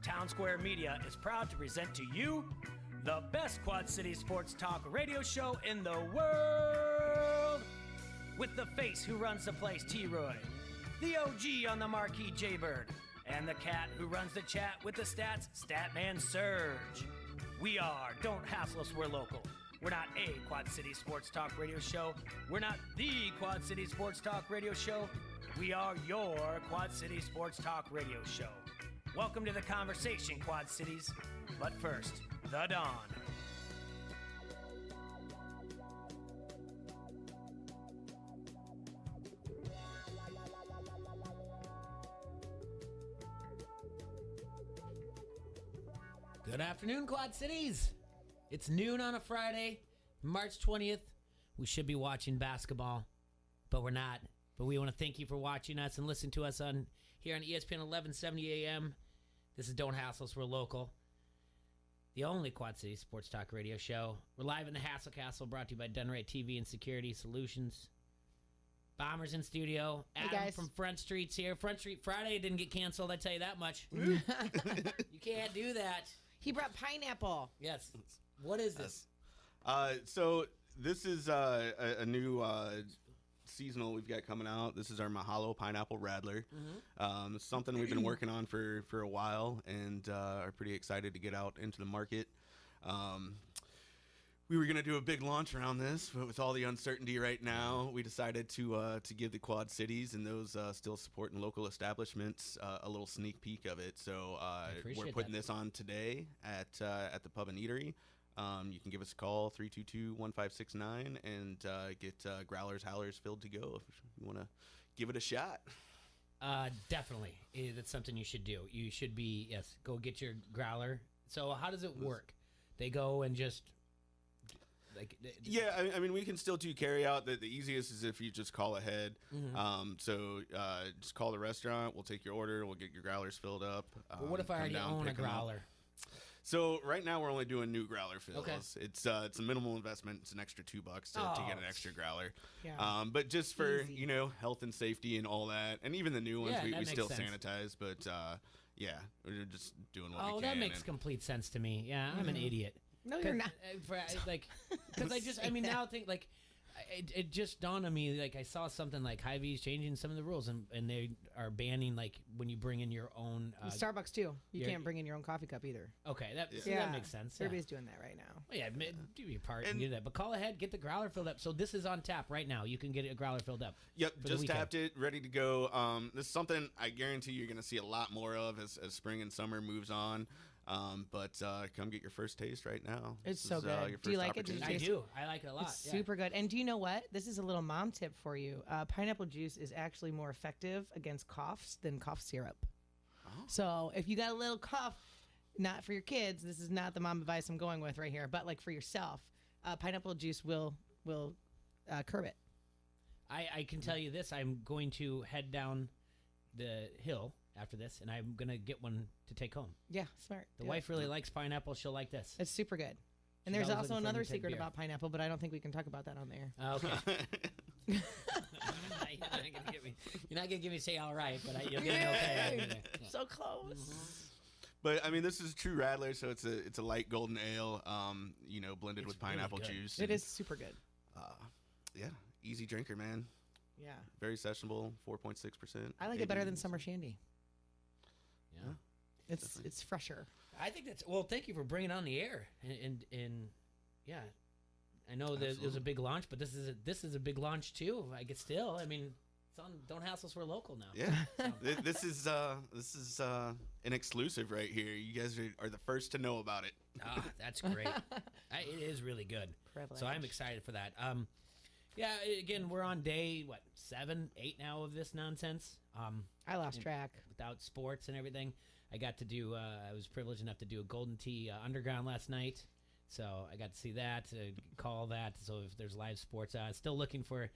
Town Square Media is proud to present to you the best Quad City sports talk radio show in the world. With the face who runs the place, T-Roy, the OG on the marquee, Jaybird, and the cat who runs the chat with the stats, Statman Surge. We are Don't Hassle Us, We're Local. We're not a Quad City sports talk radio show. We're not the Quad City sports talk radio show. We are your Quad City sports talk radio show. Welcome to the conversation, Quad Cities. But first, the Dawn. Good afternoon, Quad Cities. It's noon on a Friday, March 20th. We should be watching basketball, but we're not. But we want to thank you for watching us and listening to us here on ESPN 1170 AM. This is Don't Hassle Us, We're Local, the only Quad City sports talk radio show. We're live in the Hassle Castle, brought to you by Dunray TV and Security Solutions. Bombers in studio. Adam from Front Street's here. Front Street Friday didn't get canceled, I tell you that much. You can't do that. He brought pineapple. Yes. What is this? So this is a new seasonal we've got coming out. This is our Mahalo Pineapple Radler. Mm-hmm. Something we've been working on for a while and are pretty excited to get out into the market. We were going to do a big launch around this, but with all the uncertainty right now, we decided to give the Quad Cities and those still supporting local establishments a little sneak peek of it. So we're putting this on today at the Pub and Eatery. You can give us a call, 322-1569, and get growlers, howlers filled to go if you want to give it a shot. Definitely. That's something you should do. You should go get your growler. So how does it work? They go and just... Yeah, I mean, we can still do carry out. The easiest is if you just call ahead. Mm-hmm. So just call the restaurant. We'll take your order. We'll get your growlers filled up. But what if I already own a growler? So right now we're only doing new growler fills. Okay. It's a minimal investment. It's an extra $2 to get an extra growler. Yeah. But just for health and safety and all that, and even the new ones, we still sanitize. But we're just doing what we can. Oh, that makes complete sense to me. Yeah, I'm an idiot. No, you're not. Because now I think it just dawned on me, I saw something like Hy-Vee's changing some of the rules, and they are banning when you bring in your own. Starbucks too. You can't bring in your own coffee cup either. Okay, that makes sense. Everybody's doing that right now. Well, yeah, do your part and do that. But call ahead, get the growler filled up. So this is on tap right now. You can get a growler filled up. Yep, just tapped it, ready to go. This is something I guarantee you're going to see a lot more of as spring and summer moves on. But come get your first taste right now. It's so good. Do you like it? I do. I like it a lot. It's super good. And do you know what? This is a little mom tip for you. Pineapple juice is actually more effective against coughs than cough syrup. Oh. So if you got a little cough, not for your kids, this is not the mom advice I'm going with right here, but for yourself, pineapple juice will curb it. I can tell you this. I'm going to head down the hill after this, and I'm going to get one to take home. Yeah, smart. The wife really likes pineapple. She'll like this. It's super good. And there's also another secret about pineapple, but I don't think we can talk about that on the air. Okay. You're not going to get me to say all right, but you'll get an okay. Yeah. So close. Mm-hmm. But I mean, this is a true Radler, so it's a light golden ale, blended with pineapple juice. It is super good. Easy drinker, man. Yeah. Very sessionable, 4.6%. I like it better than Summer Shandy. Yeah. It's fresher. I think that's thank you for bringing it on the air. And yeah. I know that it was a big launch, but this is a big launch too. I mean, it's on Don't Hassle Us, We're Local now. Yeah. So. This is an exclusive right here. You guys are the first to know about it. That's great. It is really good. Privilege. So I'm excited for that. Again, we're on day 7, 8 now of this nonsense. I lost track. Without sports and everything, I got to do. I was privileged enough to do a Golden Tee Underground last night, so I got to see that, call that. So if there's live sports, still looking for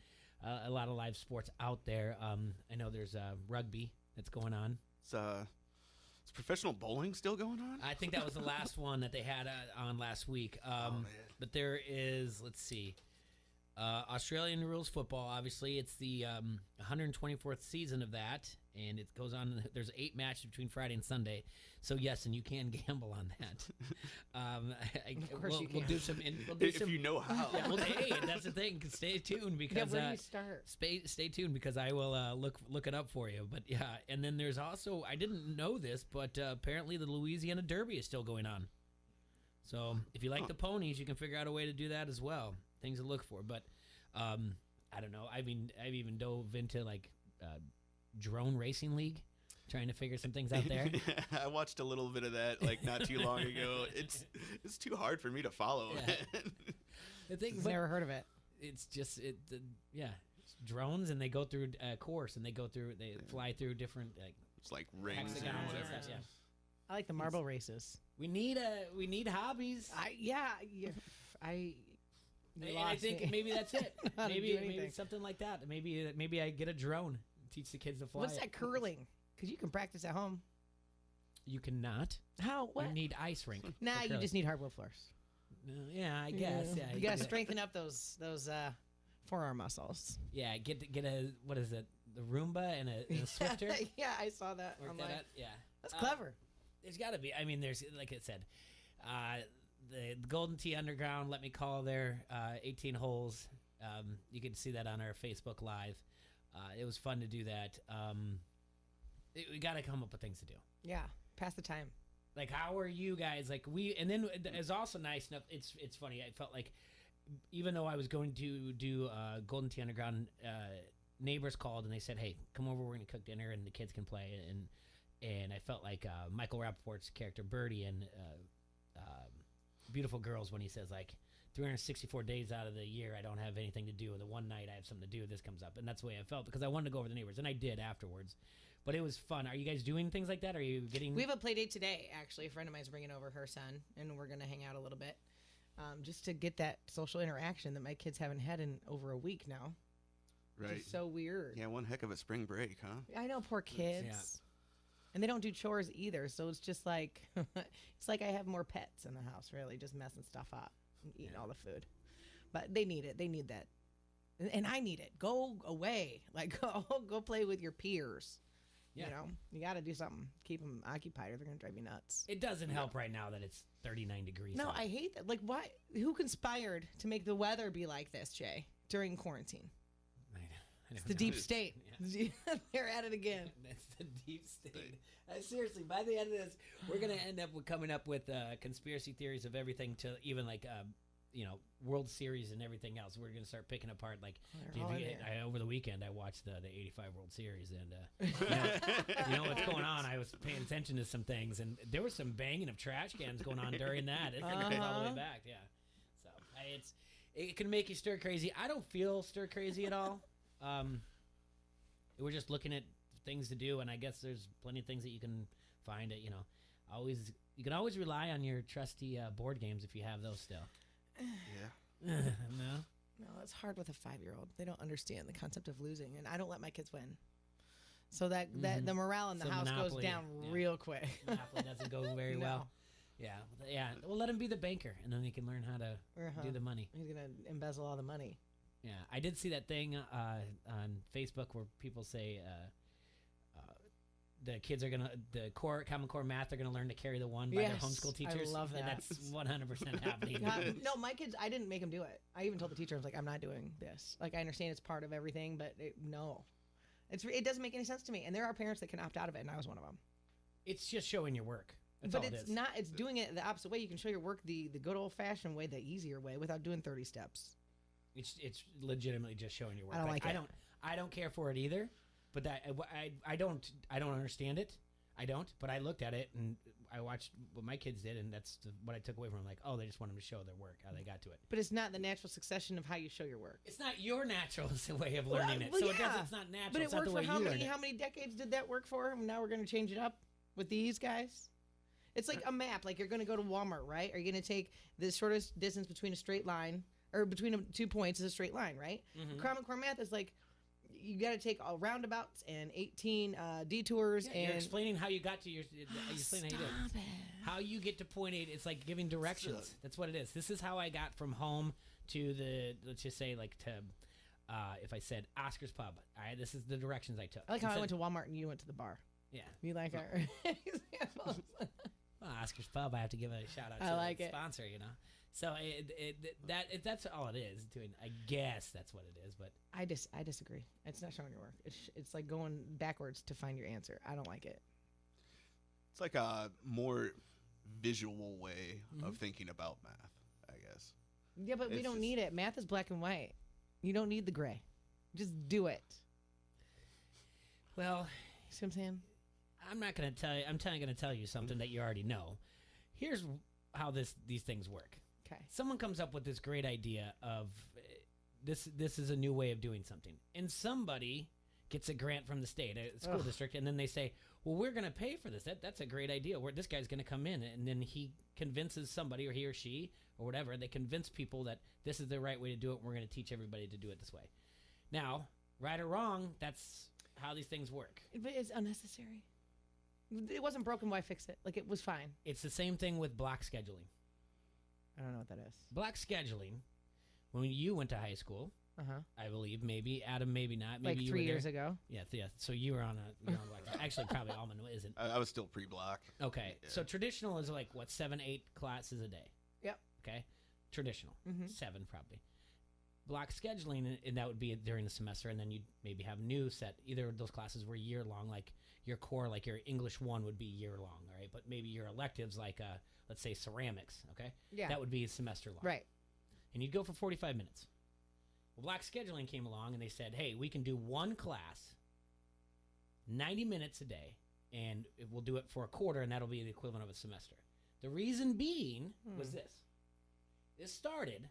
a lot of live sports out there. I know there's rugby that's going on. Is professional bowling still going on? I think that was the last one that they had on last week. But there is, let's see. Australian rules football, obviously. It's the 124th season of that, and it goes on. There's 8 matches between Friday and Sunday. So, yes, and you can gamble on that. Of course you can. We'll do some. If you know how. Yeah, well, hey, that's the thing. Stay tuned because where do you start? Stay tuned because I will look it up for you. But yeah, and then there's also, I didn't know this, but apparently the Louisiana Derby is still going on. So if you like the ponies, you can figure out a way to do that as well. Things to look for. But I don't know. I mean, I've even dove into like drone racing league, trying to figure some things out there. I watched a little bit of that like not too long ago. It's too hard for me to follow. Yeah. The thing, I've never heard of it. It's just it's drones, and they go through a course, and they fly through different it's like rings and hexagons whatever. and stuff, yeah. I like the marble races. We need hobbies. And I think maybe that's it. maybe something like that. Maybe I get a drone, teach the kids to fly. What's that curling? Because you can practice at home. You cannot. How? What? You need ice rink. Nah, you just need hardwood floors. Yeah, I guess. Yeah, you gotta strengthen up those forearm muscles. Yeah, get a what is it? The Roomba and a Swifter. Yeah, I saw that Work online. that out? Yeah, that's clever. There's got to be. I mean, there's like I said, the Golden Tee Underground. Let me call there. 18 holes. You can see that on our Facebook Live. It was fun to do that. We got to come up with things to do. Yeah, pass the time. Like, how are you guys? Like, and then it's also nice enough. It's funny. I felt like, even though I was going to do Golden Tee Underground, neighbors called and they said, "Hey, come over. We're gonna cook dinner and the kids can play." And I felt like Michael Rappaport's character Birdie and Beautiful Girls when he says like 364 days out of the year I don't have anything to do, and the one night I have something to do, this comes up. And that's the way I felt because I wanted to go over the neighbors, and I did afterwards. But it was fun. Are you guys doing things like that? Are you getting... We have a play date today, actually. A friend of mine's bringing over her son, and we're going to hang out a little bit just to get that social interaction that my kids haven't had in over a week now. Right. It's so weird. Yeah, one heck of a spring break, huh? I know, poor kids. Yeah. And they don't do chores either, so it's just like it's like I have more pets in the house, really, just messing stuff up and eating all the food. But they need it. They need that. And I need it. Go away. Like, go play with your peers. Yeah. You know, you got to do something. Keep them occupied or they're going to drive you nuts. It doesn't help right now that it's 39 degrees. No, out. I hate that. Like, why? Who conspired to make the weather be like this, Jay, during quarantine? I It's the deep state. Yeah. They're at it again. That's the deep state. Seriously, by the end of this, we're going to end up coming up with conspiracy theories of everything to even like, World Series and everything else. We're going to start picking apart. Like, over the weekend, I watched the 85 World Series. And you know what's going on. I was paying attention to some things. And there was some banging of trash cans going on during that. It goes all the way back. Yeah. So it can make you stir crazy. I don't feel stir crazy at all. We're just looking at things to do, and I guess there's plenty of things that you can find. You can always rely on your trusty board games if you have those still. Yeah. No, it's hard with a 5-year-old. They don't understand the concept of losing, and I don't let my kids win. So that the morale in the house Monopoly, goes down real quick. Monopoly doesn't go very well. Yeah. We'll let him be the banker, and then he can learn how to do the money. He's gonna embezzle all the money. Yeah, I did see that thing on Facebook where people say the kids are the Common Core math are gonna learn to carry the one by their homeschool teachers. I love that. And that's 100% happening. No, my kids, I didn't make them do it. I even told the teacher, I was like, I'm not doing this. Like, I understand it's part of everything, but no. It doesn't make any sense to me. And there are parents that can opt out of it, and I was one of them. It's just showing your work. That's but all it's it is. not. It's doing it the opposite way. You can show your work the good old-fashioned way, the easier way, without doing 30 steps. It's legitimately just showing your work. I don't like it. I don't care for it either. But I don't understand it. I don't. But I looked at it and I watched what my kids did, and that's what I took away from them. Like, oh, they just want them to show their work, how they got to it. But it's not the natural succession of how you show your work. It's not your natural way of learning it. Well, so yeah. it's not natural. But it it's not worked the way for how you many? learn it. How many decades did that work for? And now we're going to change it up with these guys. It's like a map. Like, you're going to go to Walmart, right? Are you going to take the shortest distance between a straight line, or between 2 points is a straight line, right? Mm-hmm. Common Core math is like, you got to take all roundabouts and 18 detours. Yeah, and you're explaining how you got to your. You're explaining how you did it. How you get to point 8. It's like giving directions. That's what it is. This is how I got from home to the, let's just say like to, if I said Oscar's Pub, all right, this is the directions I took. I like how I went to Walmart and you went to the bar. Yeah. You like our examples. Well, Oscar's Pub, I have to give a shout out to the sponsor, you know. So that's all it is. I guess that's what it is, but I disagree. It's not showing your work. It's like going backwards to find your answer. I don't like it. It's like a more visual way of thinking about math, I guess. Yeah, but we don't need it. Math is black and white. You don't need the gray. Just do it. Well, see what I'm saying? I'm not going to tell you. I'm going to tell you something that you already know. Here's how these things work. Okay. Someone comes up with this great idea of this is a new way of doing something. And somebody gets a grant from the state, a school district, and then they say, well, we're going to pay for this. That's a great idea. This guy's going to come in, and then he convinces somebody, or he or she, or whatever, they convince people that this is the right way to do it, and we're going to teach everybody to do it this way. Now, right or wrong, that's how these things work. But it's unnecessary. It wasn't broken. Why fix it? Like, it was fine. It's the same thing with block scheduling. I don't know what that is. Block scheduling, when you went to high school, I believe, maybe Adam, maybe not. Maybe like you 3 were years there. ago. Yeah. So you were on block. Actually, probably Almond isn't. I was still pre-block. Okay. Yeah. So traditional is like, what, 7, 8 classes a day? Yep. Okay. Traditional. 7 probably. Block scheduling, and that would be during the semester, and then you'd maybe have new set. Either of those classes were year-long, like your core, like your English 1 would be year-long, all right? But maybe your electives, like, let's say ceramics, okay? Yeah. That would be semester-long. Right. And you'd go for 45 minutes. Well, block scheduling came along, and they said, hey, we can do one class, 90 minutes a day, and we'll do it for a quarter, and that'll be the equivalent of a semester. The reason being was this. This started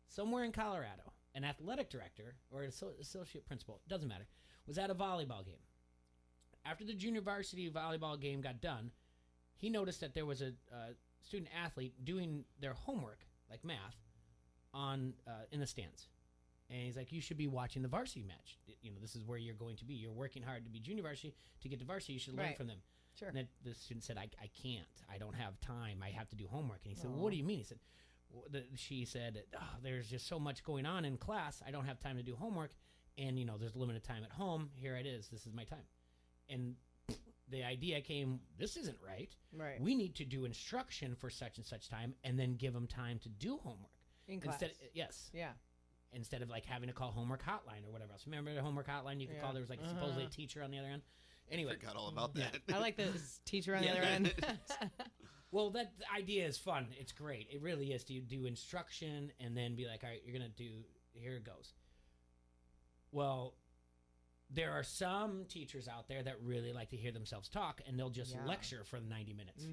somewhere in Colorado. An athletic director or an associate principal, doesn't matter, was at a volleyball game. After the junior varsity volleyball game got done, he noticed that there was a student athlete doing their homework, like math, on in the stands. And he's like, you should be watching the varsity match. This is where you're going to be. You're working hard to be junior varsity. To get to varsity, you should learn from them. Sure. And the student said, I can't. I don't have time. I have to do homework. And he said, well, what do you mean? He said, she said, there's just so much going on in class. I don't have time to do homework. And, there's limited time at home. Here it is. This is my time. And the idea came, this isn't right. Right. We need to do instruction for such and such time and then give them time to do homework. In class. Yes. Yeah. Instead of like having to call homework hotline or whatever else. Remember the homework hotline you could call? There was like supposedly a teacher on the other end. Anyway. Forgot all about that. I like the teacher on the other end. Well, that idea is fun. It's great. It really is to do instruction and then be like, all right, you're going to do, here it goes. Well, there are some teachers out there that really like to hear themselves talk, and they'll just lecture for 90 minutes.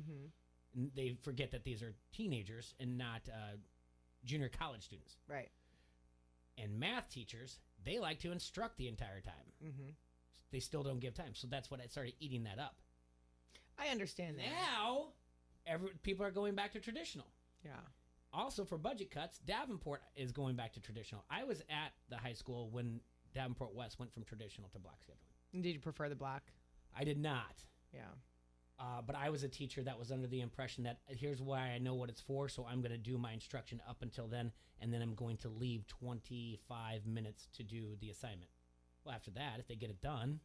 And they forget that these are teenagers and not junior college students. Right. And math teachers, they like to instruct the entire time. They still don't give time. So that's what I started eating that up. I understand that. Now, people are going back to traditional. Yeah. Also, for budget cuts, Davenport is going back to traditional. I was at the high school when Davenport West went from traditional to block scheduling. Did you prefer the block? I did not. Yeah. But I was a teacher that was under the impression that here's why I know what it's for, so I'm going to do my instruction up until then, and then I'm going to leave 25 minutes to do the assignment. Well, after that, if they get it done,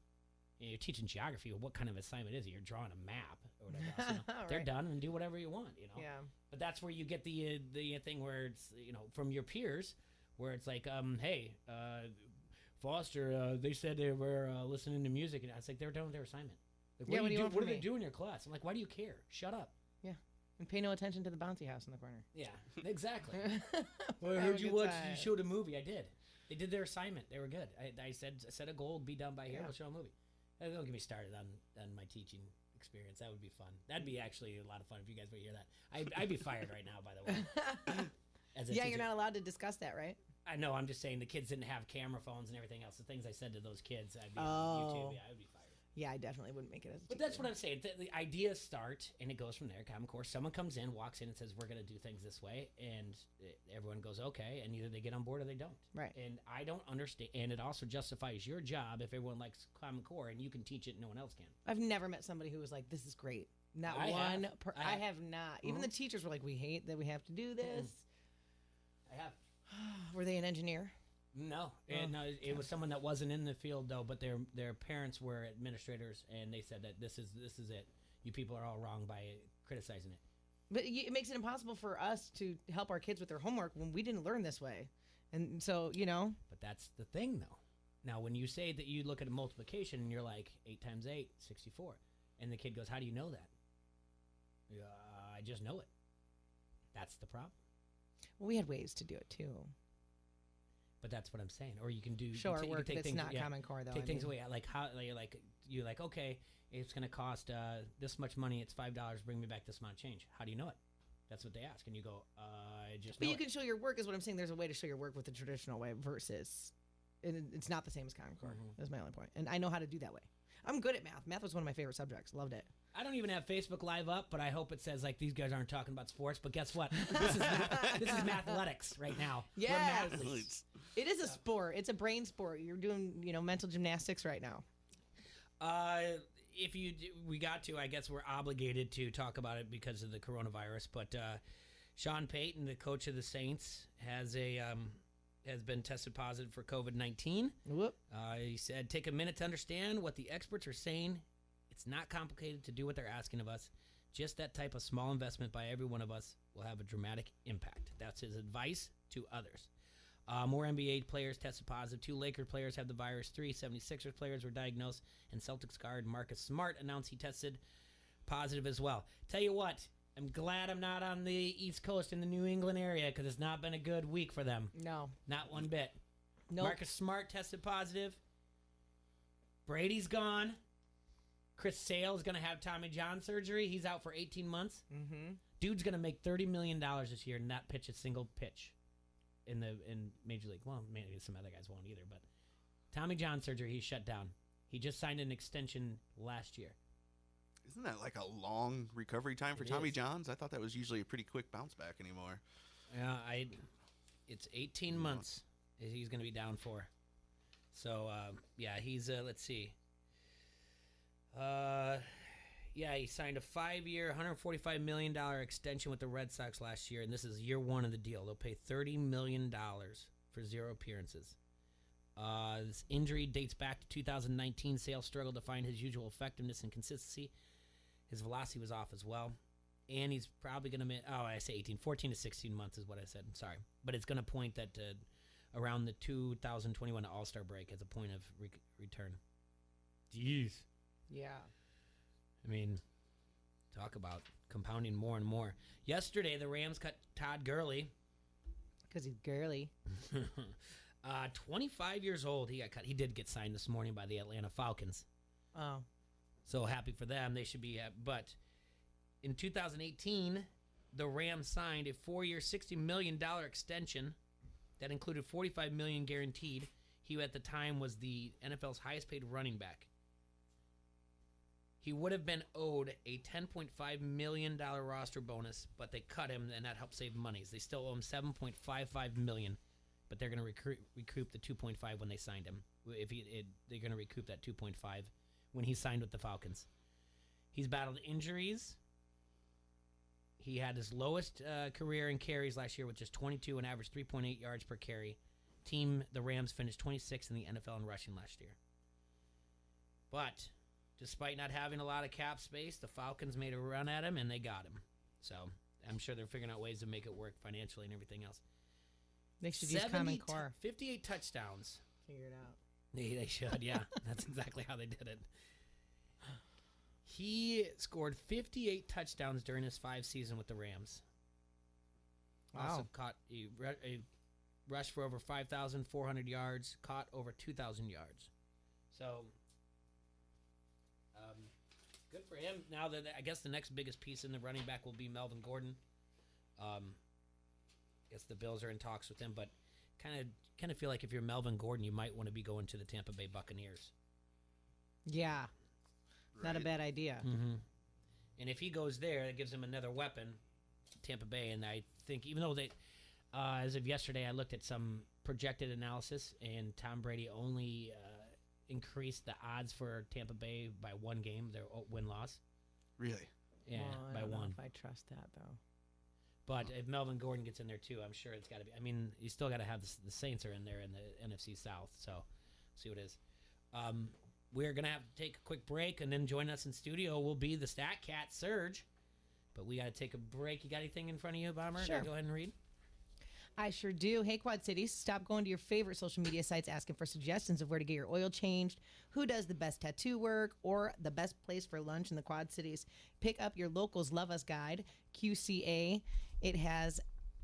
you're teaching geography. What kind of assignment is it? You're drawing a map or whatever else. Right. They're done and do whatever you want. Yeah. But that's where you get the thing where it's from your peers, where it's like, hey, Foster, they said they were listening to music, and I was like, they're done with their assignment. Like, what do they do in your class? I'm like, why do you care? Shut up. Yeah. And pay no attention to the bouncy house in the corner. Yeah, exactly. Well, I heard you showed a movie. I did. They did their assignment. They were good. I said a goal would be done by here. We'll show a movie. Don't get me started on my teaching experience. That would be fun. That'd be actually a lot of fun if you guys would hear that. I'd be fired right now, by the way. Yeah, you're not allowed to discuss that, right? I know. I'm just saying the kids didn't have camera phones and everything else. The things I said to those kids, I'd be on YouTube. Yeah, I would be fired. Yeah, I definitely wouldn't make it as a But that's what I'm saying. The ideas start, and it goes from there. Common Core. Someone comes in, walks in, and says, we're going to do things this way. And everyone goes, okay. And either they get on board or they don't. Right. And I don't understand. And it also justifies your job if everyone likes Common Core, and you can teach it and no one else can. I've never met somebody who was like, this is great. Not I one. have. I have not. Even the teachers were like, we hate that we have to do this. I have. Were they an engineer? No, and it was someone that wasn't in the field though, but their parents were administrators, and they said that this is it. You people are all wrong by criticizing it. But it makes it impossible for us to help our kids with their homework when we didn't learn this way. And so, But that's the thing, though. Now, when you say that you look at a multiplication and you're like, 8 times 8, 64. And the kid goes, how do you know that? I just know it. That's the problem. Well, we had ways to do it, too. But that's what I'm saying. Or you can do... Show our work take that's things, not Common Core, though. Take things away. Like, how, you're like, okay, it's going to cost this much money. It's $5. Bring me back this amount of change. How do you know it? That's what they ask. And you go, I just know But you it. can show your work is what I'm saying. There's a way to show your work with the traditional way versus... It's not the same as Common Core. That's my only point. And I know how to do that way. I'm good at math. Math was one of my favorite subjects. Loved it. I don't even have Facebook Live up, but I hope it says, like, these guys aren't talking about sports. But guess what? This is mathletics right now. Yes. We're mathletes. It is a sport. It's a brain sport. You're doing, mental gymnastics right now. If we got to, I guess we're obligated to talk about it because of the coronavirus. But Sean Payton, the coach of the Saints, has been tested positive for COVID-19. Whoop. He said, take a minute to understand what the experts are saying. It's not complicated to do what they're asking of us. Just that type of small investment by every one of us will have a dramatic impact. That's his advice to others. More NBA players tested positive. 2 Lakers players have the virus. 3 76ers players were diagnosed. And Celtics guard Marcus Smart announced he tested positive as well. Tell you what, I'm glad I'm not on the East Coast in the New England area because it's not been a good week for them. No. Not one bit. Nope. Marcus Smart tested positive. Brady's gone. Chris Sale's going to have Tommy John surgery. He's out for 18 months. Mm-hmm. Dude's going to make $30 million this year and not pitch a single pitch in Major League. Well, maybe some other guys won't either, but Tommy John surgery, he's shut down. He just signed an extension last year. Isn't that like a long recovery time for Tommy Johns? I thought that was usually a pretty quick bounce back anymore. Yeah, it's 18 months he's going to be down for. So, he's, let's see. He signed a 5-year, $145 million extension with the Red Sox last year, and this is year 1 of the deal. They'll pay $30 million for 0 appearances. This injury dates back to 2019. Sale struggled to find his usual effectiveness and consistency. His velocity was off as well. And he's probably going to miss, 14 to 16 months is what I said. I'm sorry. But it's going to point that around the 2021 All-Star break as a point of return. Jeez. Yeah. I mean, talk about compounding more and more. Yesterday, the Rams cut Todd Gurley. Because he's girly. 25 years old. He got cut. He did get signed this morning by the Atlanta Falcons. Oh. So happy for them. They should be. But in 2018, the Rams signed a 4-year, $60 million extension that included $45 million guaranteed. He, at the time, was the NFL's highest-paid running back. He would have been owed a $10.5 million roster bonus, but they cut him, and that helped save monies. They still owe him $7.55 million, but they're going to recoup the $2.5 when they signed him. They're going to recoup that $2.5 when he signed with the Falcons. He's battled injuries. He had his lowest career in carries last year with just 22 and averaged 3.8 yards per carry. The Rams finished 26th in the NFL in rushing last year. But despite not having a lot of cap space, the Falcons made a run at him, and they got him. So I'm sure they're figuring out ways to make it work financially and everything else. They should use Common Core. 58 touchdowns. Figure it out. They should, yeah. That's exactly how they did it. He scored 58 touchdowns during his 5 seasons with the Rams. Wow. Also caught a rush for over 5,400 yards, caught over 2,000 yards. So, good for him. Now, I guess the next biggest piece in the running back will be Melvin Gordon. I guess the Bills are in talks with him, but kind of feel like if you're Melvin Gordon, you might want to be going to the Tampa Bay Buccaneers. Yeah. Right. Not a bad idea. Mm-hmm. And if he goes there, that gives him another weapon, Tampa Bay. And I think even though they, as of yesterday, I looked at some projected analysis, and Tom Brady only increased the odds for Tampa Bay by 1 game, their win-loss. Really? Yeah, well, by 1. I don't know if I trust that, though. But if Melvin Gordon gets in there too, I'm sure it's got to be. I mean, you still got to have the Saints are in there in the NFC South. So see what it is. We're going to have to take a quick break, and then join us in studio will be the Stat Cat, Surge. But we got to take a break. You got anything in front of you, Bomber? Sure. Go ahead and read. I sure do. Hey, Quad Cities, stop going to your favorite social media sites asking for suggestions of where to get your oil changed, who does the best tattoo work, or the best place for lunch in the Quad Cities. Pick up your Locals Love Us guide, QCA. It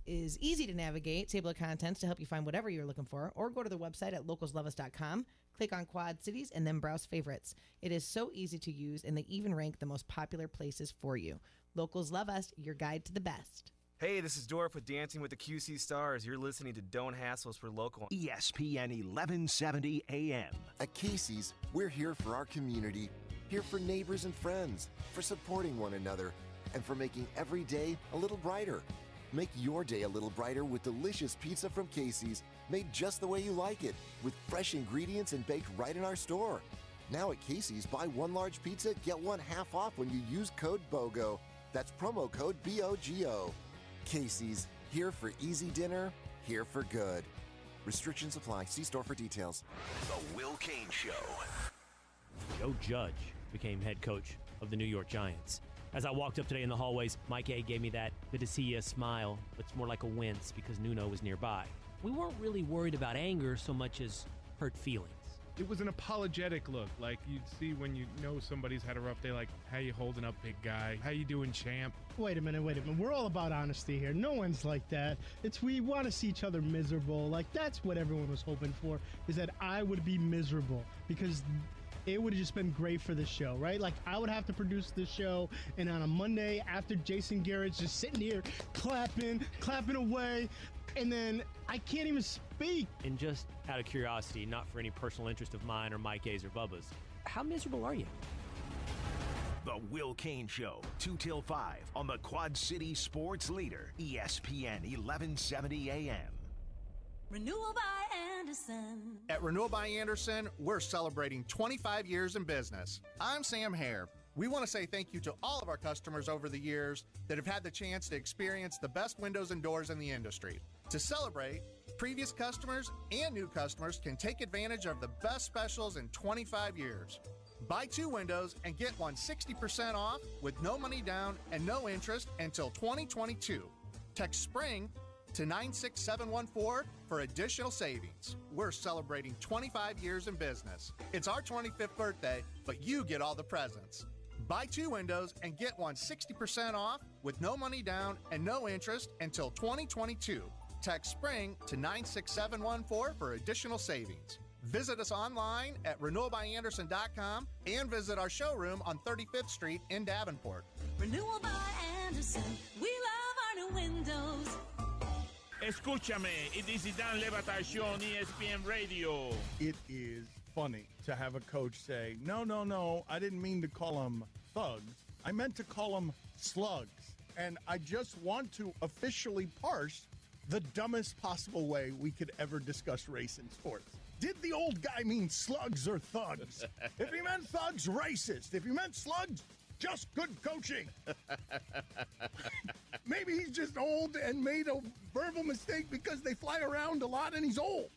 is easy to navigate, table of contents to help you find whatever you're looking for, or go to the website at localsloveus.com, click on Quad Cities, and then browse favorites. It is so easy to use, and they even rank the most popular places for you. Locals Love Us, your guide to the best. Hey, this is Dorf with Dancing with the QC Stars. You're listening to Don't Hassle Us for Local. ESPN 1170 AM. At Casey's, we're here for our community, here for neighbors and friends, for supporting one another, and for making every day a little brighter. Make your day a little brighter with delicious pizza from Casey's, made just the way you like it, with fresh ingredients and baked right in our store. Now at Casey's, buy one large pizza, get one half off when you use code BOGO. That's promo code BOGO. Casey's, here for easy dinner, here for good. Restrictions apply. See store for details. The Will Kane Show. Joe Judge became head coach of the New York Giants. As I walked up today in the hallways, Mike A gave me that good to see you smile, but it's more like a wince because Nuno was nearby. We weren't really worried about anger so much as hurt feelings. It was an apologetic look, like you'd see when you know somebody's had a rough day, like, how you holding up, big guy? How you doing, champ? Wait a minute. We're all about honesty here. No one's like that. We want to see each other miserable. Like, that's what everyone was hoping for, is that I would be miserable, because it would have just been great for the show, right? Like, I would have to produce the show, and on a Monday after Jason Garrett's just sitting here clapping away, and then I can't even speak. And just out of curiosity, not for any personal interest of mine or Mike A's or Bubba's, how miserable are you? The Will Kane Show, 2 till 5 on the Quad City Sports Leader, ESPN 1170 AM. Renewal by Anderson. At Renewal by Anderson, we're celebrating 25 years in business. I'm Sam Hare. We want to say thank you to all of our customers over the years that have had the chance to experience the best windows and doors in the industry. To celebrate, previous customers and new customers can take advantage of the best specials in 25 years. Buy 2 windows and get one 60% off with no money down and no interest until 2022. Text SPRING to 96714 for additional savings. We're celebrating 25 years in business. It's our 25th birthday, but you get all the presents. Buy 2 windows and get one 60% off with no money down and no interest until 2022. Text SPRING to 96714 for additional savings. Visit us online at renewalbyanderson.com and visit our showroom on 35th Street in Davenport. Renewal by Anderson. We love our new windows. Escúchame, it is Dan Levatación, ESPN Radio. It is funny to have a coach say, no, I didn't mean to call them thugs. I meant to call them slugs. And I just want to officially parse the dumbest possible way we could ever discuss race in sports. Did the old guy mean slugs or thugs? If he meant thugs, racist. If he meant slugs, just good coaching. Maybe he's just old and made a verbal mistake because they fly around a lot and he's old.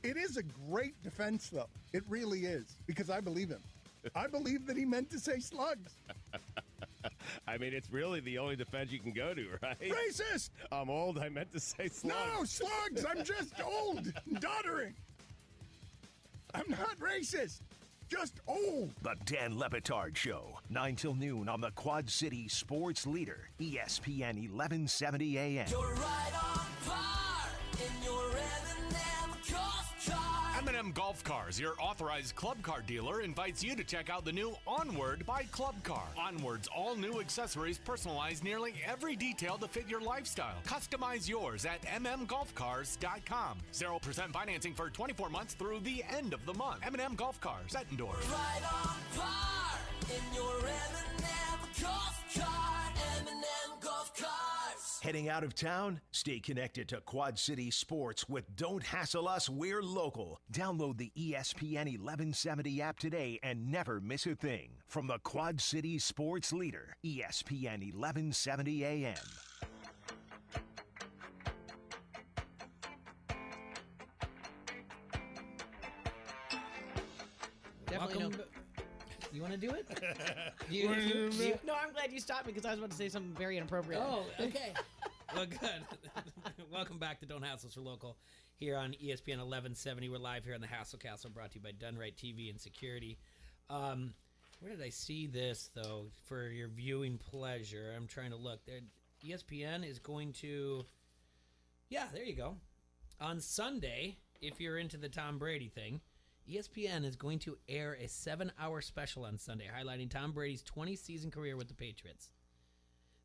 It is a great defense, though. It really is, because I believe him. I believe that he meant to say slugs. I mean, it's really the only defense you can go to, right? Racist! I'm old. I meant to say slugs. No, slugs! I'm just old and doddering. I'm not racist. Just old. The Dan Lepetard Show, 9 till noon on the Quad City Sports Leader, ESPN 1170 AM. You're right on par in your M&M golf car. M&M Golf Cars, your authorized club car dealer, invites you to check out the new Onward by Club Car. Onward's all new accessories personalize nearly every detail to fit your lifestyle. Customize yours at mmgolfcars.com. 0% financing for 24 months through the end of the month. M&M Golf Cars, Bettendorf. Right on par in your M&M golf car. M&M golf cars. Heading out of town? Stay connected to Quad City Sports with Don't Hassle Us, We're Local. Download the ESPN 1170 app today and never miss a thing. From the Quad City Sports Leader, ESPN 1170 AM. Definitely Welcome. You want to do it? No, I'm glad you stopped me because I was about to say something very inappropriate. Oh, okay. Well, good. Welcome back to Don't Hassle Us for Local here on ESPN 1170. We're live here on the Hassle Castle, brought to you by Dunright TV and Security. Where did I see this, though, for your viewing pleasure? I'm trying to look. There, ESPN is going to... Yeah, there you go. On Sunday, if you're into the Tom Brady thing, ESPN is going to air a 7-hour special on Sunday highlighting Tom Brady's 20-season career with the Patriots.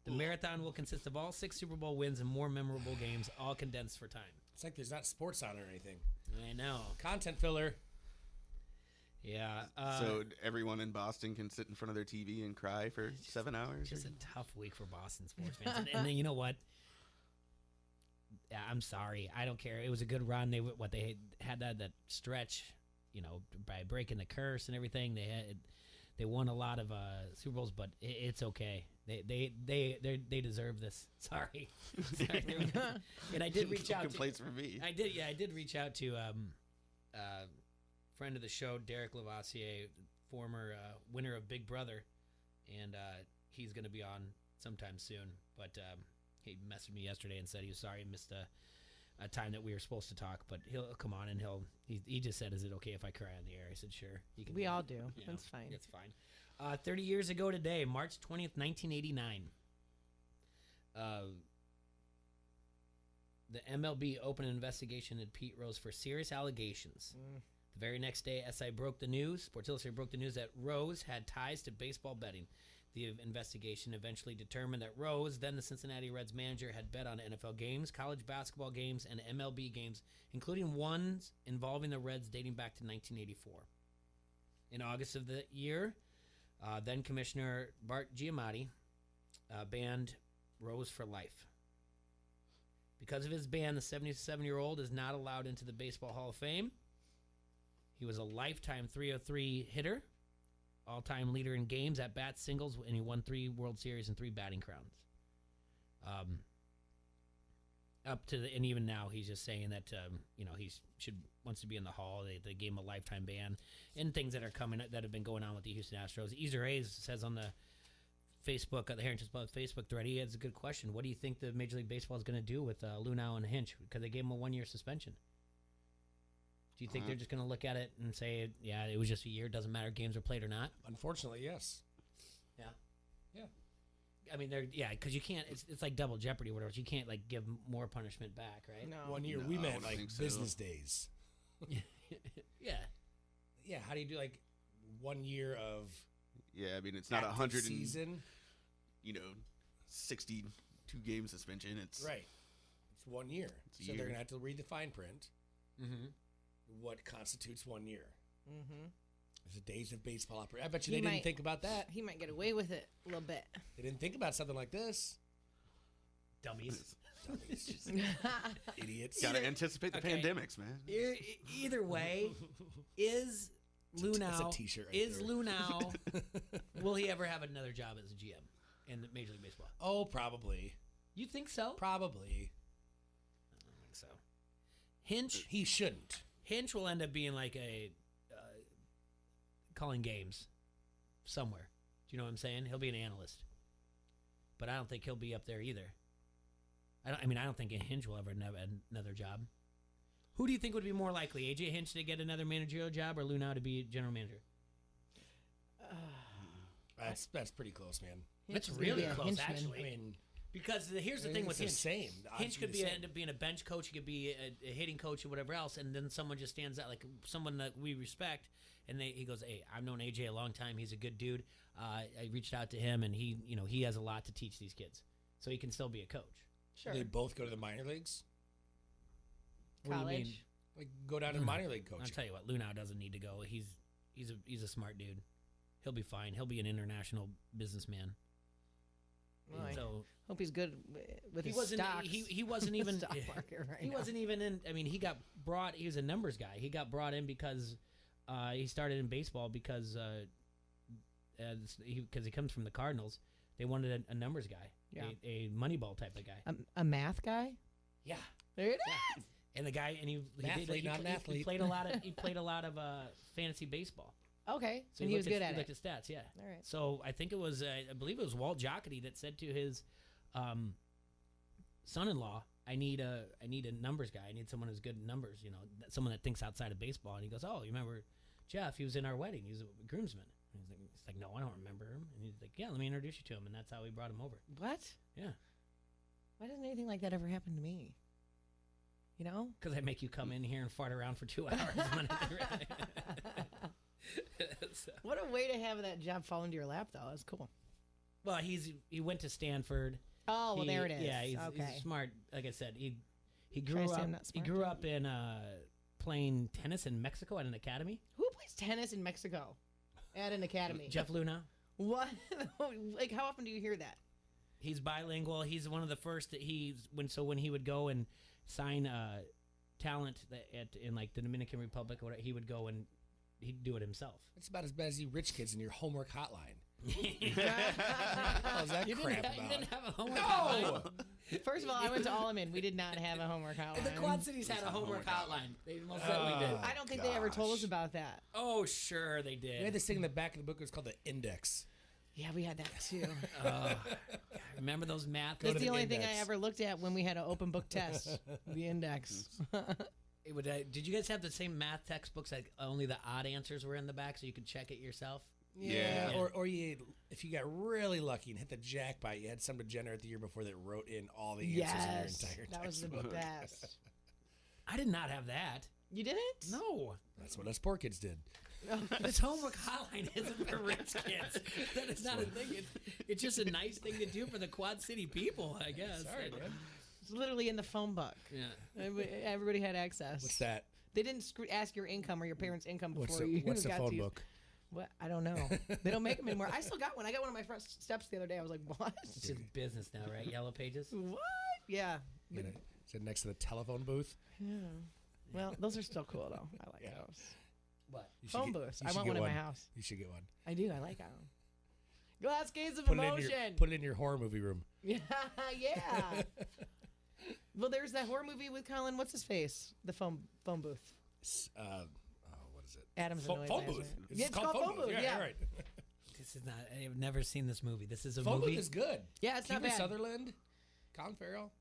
The marathon will consist of all 6 Super Bowl wins and more memorable games, all condensed for time. It's like there's not sports on it or anything. I know. Content filler. Yeah. So everyone in Boston can sit in front of their TV and cry for 7 hours? Just a tough week for Boston sports fans. And then you know what? Yeah, I'm sorry. I don't care. It was a good run. They had that stretch, you know, by breaking the curse and everything. They won a lot of Super Bowls, but it's okay. They deserve this. Sorry. And I did reach out. Complaints for me. I did reach out to friend of the show, Derek Lavoisier, former winner of Big Brother, and he's going to be on sometime soon. But he messaged me yesterday and said he was sorry he missed a time that we were supposed to talk, but he'll come on and he just said, "Is it okay if I cry on the air?" I said, "Sure." We all do. That's fine. It's fine. 30 years ago today, March 20th, 1989, the MLB opened an investigation into Pete Rose for serious allegations. The very next day, SI broke the news. Sports Illustrated broke the news that Rose had ties to baseball betting. The investigation eventually determined that Rose, then the Cincinnati Reds manager, had bet on NFL games, college basketball games, and MLB games, including ones involving the Reds dating back to 1984. In August of the year, then Commissioner Bart Giamatti banned Rose for life. Because of his ban, the 77-year-old is not allowed into the Baseball Hall of Fame. He was a lifetime 303 hitter, all-time leader in games, at-bats, singles, and he won 3 World Series and 3 batting crowns. And even now, he's just saying that he wants to be in the Hall. They gave him a lifetime ban, and things that are coming that have been going on with the Houston Astros. Easer Hayes says on the Facebook, the Harrington Club Facebook thread, he has a good question. What do you think the Major League Baseball is going to do with Lunau and Hinch? Because they gave him a 1-year suspension. Do you think they're just going to look at it and say, yeah, it was just a year, doesn't matter, games are played or not? Unfortunately, yes. Yeah. Yeah. I mean, because you can't, it's like double jeopardy or whatever. So you can't, like, give more punishment back, right? No. 1 year, we meant, like, business days. Yeah. Yeah, how do you do, like, 1 year of... Yeah, I mean, it's not 100 season. 62 game suspension. It's right. It's 1 year. So they're going to have to read the fine print. Mm-hmm. What constitutes 1 year? Mm-hmm. There's the days of baseball operation. I bet you they didn't think about that. He might get away with it a little bit. They didn't think about something like this. Dummies. Idiots. Got to anticipate the pandemics, man. Either way, is Lunau... That's a t-shirt right is there. Lunau... will he ever have another job as a GM in Major League Baseball? Oh, probably. You think so? Probably. I don't think so. Hinch... He shouldn't. Hinch will end up being like a calling games somewhere. Do you know what I'm saying? He'll be an analyst, but I don't think he'll be up there either. I don't think Hinch will ever have another job. Who do you think would be more likely, AJ Hinch to get another managerial job or Lunau to be general manager? That's pretty close, man. That's really close, henchman. actually. I mean, because here's the thing with Hinch. Same. Hinch could end up being a bench coach. He could be a hitting coach or whatever else, and then someone just stands out, like someone that we respect, and he goes, "Hey, I've known AJ a long time. He's a good dude. I reached out to him, and he has a lot to teach these kids, so he can still be a coach." Sure. They both go to the minor leagues? What do you mean? College. Like, go down to minor league coaching. I'll tell you what, Lunau doesn't need to go. He's a smart dude. He'll be fine. He'll be an international businessman. Right. So hope he's good with he his wasn't. stocks. He wasn't even. Stock market right he now. wasn't even in. I mean, he got brought. He was a numbers guy. He got brought in because he started in baseball because he comes from the Cardinals. They wanted a numbers guy, a Moneyball type of guy, a math guy. Yeah, there it is. And the guy, and he Not an athlete. played a lot of fantasy baseball. Okay, So and he was looked good at he it. looked at stats, yeah. All right. So I think it was, I believe it was Walt Jocketty that said to his son-in-law, I need a numbers guy. I need someone who's good at numbers, you know, someone that thinks outside of baseball. And he goes, oh, you remember Jeff? He was in our wedding. He was a groomsman. And he's like, no, I don't remember him. And he's like, yeah, let me introduce you to him. And that's how we brought him over. What? Yeah. Why doesn't anything like that ever happen to me? You know? Because I make you come in here and fart around for 2 hours. So. What a way to have that job fall into your lap, though. That's cool. Well, he went to Stanford. Oh, well, there it is. Yeah, he's okay. smart. Like I said, he Try grew to say up. I'm not He smart, grew too. up in playing tennis in Mexico at an academy. Who plays tennis in Mexico at an academy? Jeff Luna. What? Like, how often do you hear that? He's bilingual. He's one of the first that when he would go and sign talent in like the Dominican Republic or whatever, he would go and he'd do it himself. It's about as bad as you rich kids in your homework hotline. How's that you crap didn't, you about? didn't have a homework No! hotline? First of all, I went to Alleman. We did not have a homework hotline. The Quad Cities had a homework hotline. They most certainly did. I don't think they ever told us about that. Oh, sure they did. We had this thing in the back of the book. It was called the Index. Yeah, we had that too. Remember those math? That's the only thing I ever looked at when we had an open book test. The index. It would. Did you guys have the same math textbooks? Like only the odd answers were in the back, so you could check it yourself. Yeah. Or you, if you got really lucky and hit the jackpot, you had some degenerate the year before that wrote in all the answers in your entire that was the textbook. best. I did not have that. You didn't? No. That's what us poor kids did. This homework hotline isn't for rich kids. That is not a thing. It's just a nice thing to do for the Quad City people, I guess. Sorry, man. It's literally in the phone book. Yeah. Everybody had access. What's that? They didn't ask your income or your parents' income before What's the, you what's the got phone to use. book? What? I don't know. They don't make them anymore. I still got one. I got one on my front steps the other day. I was like, what? It's just business now, right? Yellow Pages? What? Yeah. Is it next to the telephone booth? Yeah. Well, those are still cool, though. I like those. What? Phone booths. I want one in my house. You should get one. I do. I like them. Glass case of Put emotion. Put it in your horror movie room. Yeah. Yeah. Well, there's that horror movie with Colin. What's his face? The phone booth. What is it? Adam's phone annoyed. booth. Yeah, it's called phone booth. Yeah. Right. This is not. I've never seen this movie. This is a Phone movie. booth is good. Yeah, it's not Kiefer bad. Sutherland, Colin Farrell.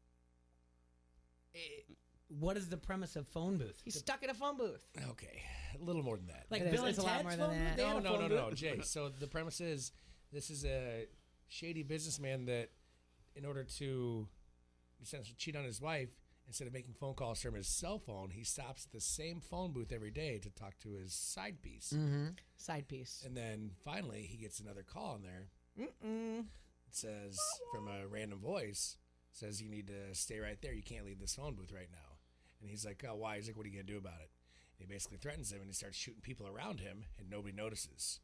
What is the premise of Phone Booth? He's stuck in a phone booth. Okay, a little more than that. Like It Bill is. and It's a lot Ted's more than phone booth? that. They had a phone No, booth? Jay. So the premise is this is a shady businessman that, in order to essentially cheat on his wife, instead of making phone calls from his cell phone, he stops at the same phone booth every day to talk to his side piece. Mm-hmm. Side piece. And then finally, he gets another call in there. Mm-mm. It says, from a random voice, says, you need to stay right there. You can't leave this phone booth right now. And he's like, oh, why? He's like, what are you going to do about it? And he basically threatens him, and he starts shooting people around him, and nobody notices.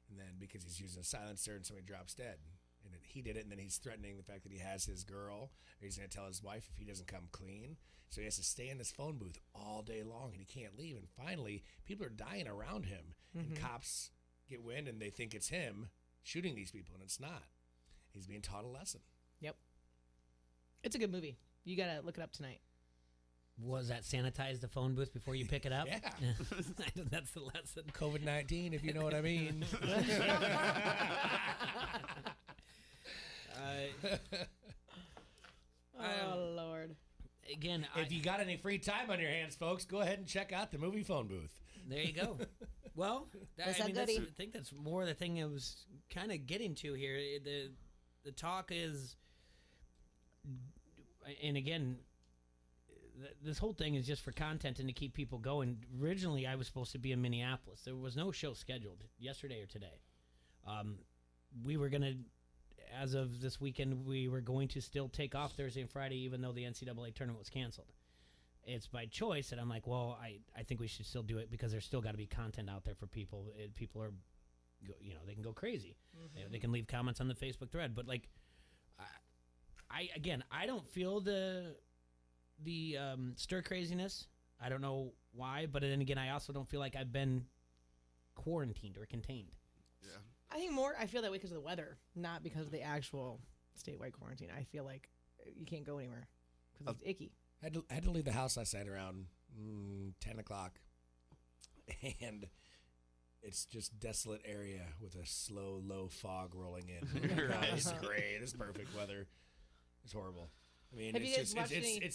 And then because he's using a silencer and somebody drops dead. And he did it, and then he's threatening the fact that he has his girl, or he's going to tell his wife if he doesn't come clean. So he has to stay in this phone booth all day long, and he can't leave. And finally, people are dying around him, and cops get wind, and they think it's him shooting these people, and it's not. He's being taught a lesson. Yep. It's a good movie. You got to look it up tonight. Was that sanitize the phone booth before you pick it up? Yeah. That's the lesson. COVID-19, if you know what I mean. Oh, Lord. Again, if you got any free time on your hands, folks, go ahead and check out the movie phone booth. There you go. Well, That's I a mean, goodie. I think that's more the thing I was kind of getting to here. The talk is, and again, this whole thing is just for content and to keep people going. Originally, I was supposed to be in Minneapolis. There was no show scheduled yesterday or today. We were going to, as of this weekend, we were going to still take off Thursday and Friday, even though the NCAA tournament was canceled. It's by choice, and I'm like, well, I think we should still do it because there's still got to be content out there for people. People are, they can go crazy. They can leave comments on the Facebook thread, but like, I don't feel the stir craziness. I don't know why, but then again, I also don't feel like I've been quarantined or contained. Yeah. I feel that way because of the weather, not because of the actual statewide quarantine. I feel like you can't go anywhere because it's icky. I had to leave the house last night around 10 o'clock, and it's just desolate area with a slow, low fog rolling in. Right. It's great. It's perfect weather. It's horrible. I mean, it's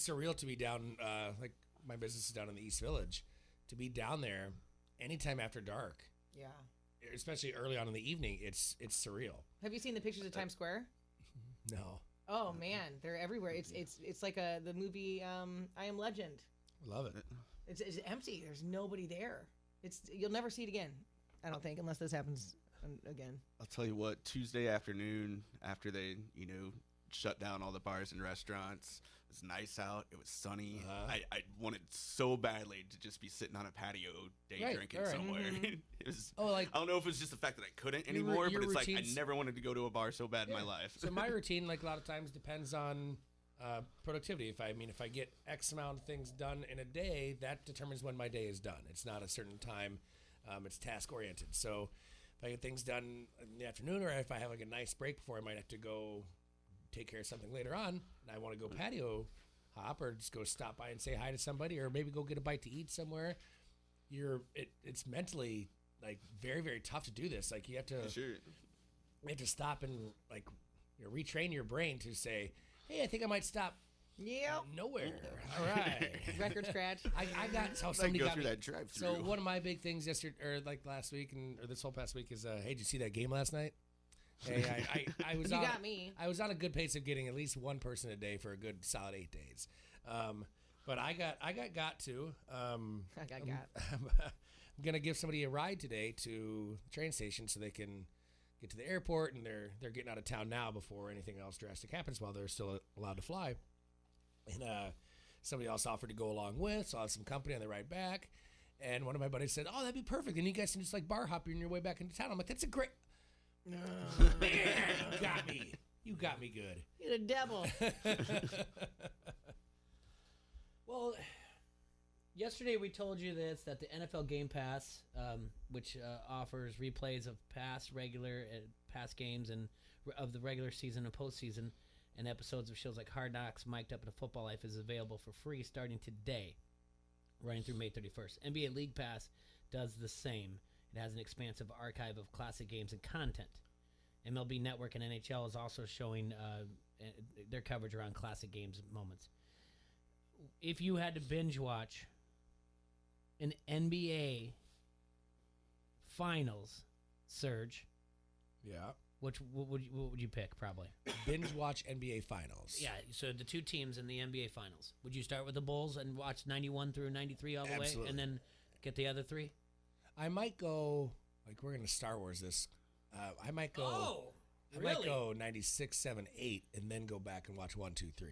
surreal to be down. Like my business is down in the East Village, to be down there anytime after dark. Yeah. Especially early on in the evening, it's surreal. Have you seen the pictures of Times Square? No. Oh man, they're everywhere. It's like the movie I Am Legend. Love it. It's empty. There's nobody there. You'll never see it again. I don't think, unless this happens again. I'll tell you what, Tuesday afternoon, after they, shut down all the bars and restaurants, it was nice out. It was sunny. I wanted so badly to just be sitting on a patio drinking somewhere. It was. I don't know if it was just the fact that I couldn't anymore, but it's like I never wanted to go to a bar so bad in my life. So my routine, like a lot of times, depends on productivity. If I get X amount of things done in a day, that determines when my day is done. It's not a certain time. It's task oriented. So if I get things done in the afternoon, or if I have like a nice break before I might have to go take care of something later on, and I want to go patio hop or just go stop by and say hi to somebody, or maybe go get a bite to eat somewhere, it's mentally like very, very tough to do this. Like you have to stop and like retrain your brain to say, hey, I think I might stop. Yeah. Nowhere. All right. Record scratch. I got somebody got me. That drive-through. So one of my big things yesterday, or like last week, or this whole past week, is hey, did you see that game last night? Hey, I was. You got me. I was on a good pace of getting at least one person a day for a good solid 8 days. But I got to. I'm gonna give somebody a ride today to the train station so they can get to the airport, and they're getting out of town now before anything else drastic happens while they're still allowed to fly. And somebody else offered to go along with, so I'll have some company on the ride back. And one of my buddies said, "Oh, that'd be perfect. And you guys can just like bar hop on your way back into town." I'm like, "That's a great." No, man, you got me. You got me good. You're the devil. Well, yesterday we told you that the NFL Game Pass, which offers replays of past games and of the regular season and postseason, and episodes of shows like Hard Knocks, Mic'd Up, and A Football Life is available for free starting today, running through May 31st. NBA League Pass does the same. It has an expansive archive of classic games and content. MLB Network and NHL is also showing their coverage around classic games and moments. If you had to binge watch an NBA Finals, Surge, what would you pick? Probably binge watch NBA Finals. Yeah, so the two teams in the NBA Finals. Would you start with the Bulls and watch 91 through 93 all the way, and then get the other three? I might go like we're gonna Star Wars this. I might go. Oh, really? I might go 96, 7, 8, and then go back and watch 1, 2, 3.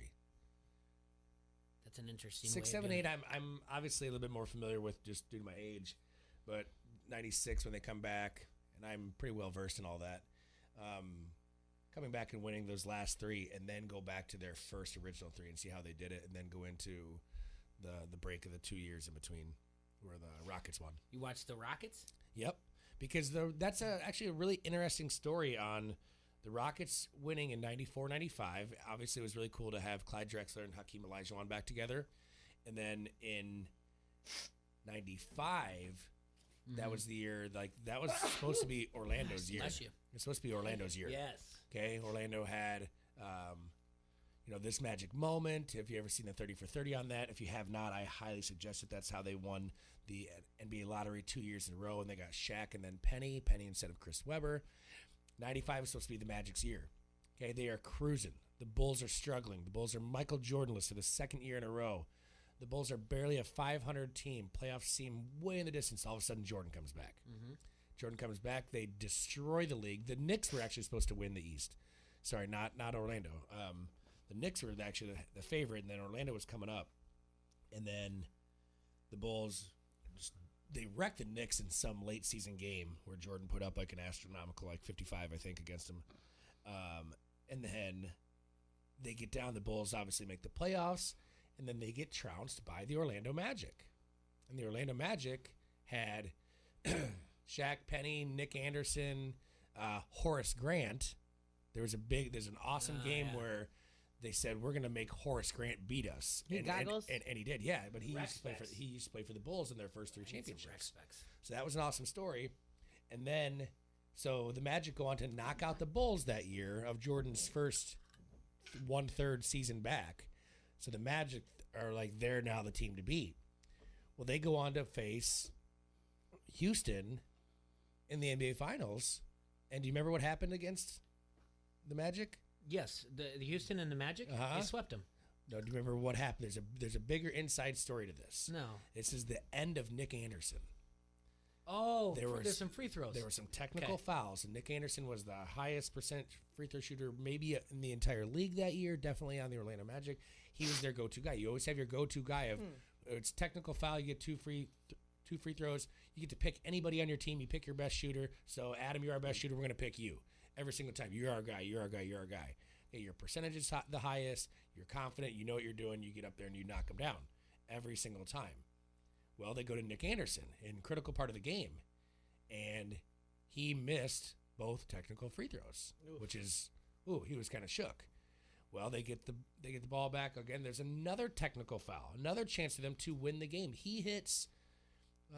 That's an interesting. 6, 7, 8. I'm obviously a little bit more familiar with just due to my age, but 96 when they come back, and I'm pretty well versed in all that. Coming back and winning those last 3, and then go back to their first original 3 and see how they did it, and then go into the break of the 2 years in between where the Rockets won. You watched the Rockets? Yep, because that's actually a really interesting story on the Rockets winning in 94, 95. Obviously, it was really cool to have Clyde Drexler and Hakeem Olajuwon back together. And then in 95, that was the year, like, that was supposed to be Orlando's year. Bless you. It's supposed to be Orlando's year. Yes. Okay, Orlando had, this magic moment. Have you ever seen the 30 for 30 on that? If you have not, I highly suggest it. That's how they won the NBA lottery 2 years in a row, and they got Shaq and then Penny instead of Chris Webber. 95 is supposed to be the Magic's year. Okay, they are cruising. The Bulls are struggling. The Bulls are Michael Jordanless for the second year in a row. The Bulls are barely a 500 team. Playoffs seem way in the distance. All of a sudden, Jordan comes back. Mm-hmm. Jordan comes back. They destroy the league. The Knicks were actually supposed to win the East. Sorry, not Orlando. The Knicks were actually the favorite, and then Orlando was coming up. And then the Bulls, they wrecked the Knicks in some late season game where Jordan put up like an astronomical 55, I think, against them. And then they get down. The Bulls obviously make the playoffs, and then they get trounced by the Orlando Magic. And the Orlando Magic had Shaq Penny, Nick Anderson, Horace Grant. There's an awesome game where they said we're going to make Horace Grant beat us. And he did, but he used to play for the Bulls in their first 3 championships. So that was an awesome story. And then, so the Magic go on to knock out the Bulls that year of Jordan's first 1/3 season back. So the Magic are like, they're now the team to beat. Well, they go on to face Houston in the NBA Finals. And do you remember what happened against the Magic? Yes, the Houston and the Magic, they swept them. No, do you remember what happened? There's a bigger inside story to this. No. This is the end of Nick Anderson. Oh, there's some free throws. There were some technical fouls, and Nick Anderson was the highest percentage free throw shooter maybe in the entire league that year, definitely on the Orlando Magic. He was their go-to guy. You always have your go-to guy of it's technical foul, you get two free throws. You get to pick anybody on your team. You pick your best shooter. So, Adam, you're our best shooter. We're going to pick you every single time. You're our guy. You're our guy. You're our guy. Okay, your percentage is the highest. You're confident. You know what you're doing. You get up there and you knock them down every single time. Well, they go to Nick Anderson in critical part of the game, and he missed both technical free throws, which is, he was kind of shook. Well, they get the ball back again. There's another technical foul, another chance for them to win the game. He hits,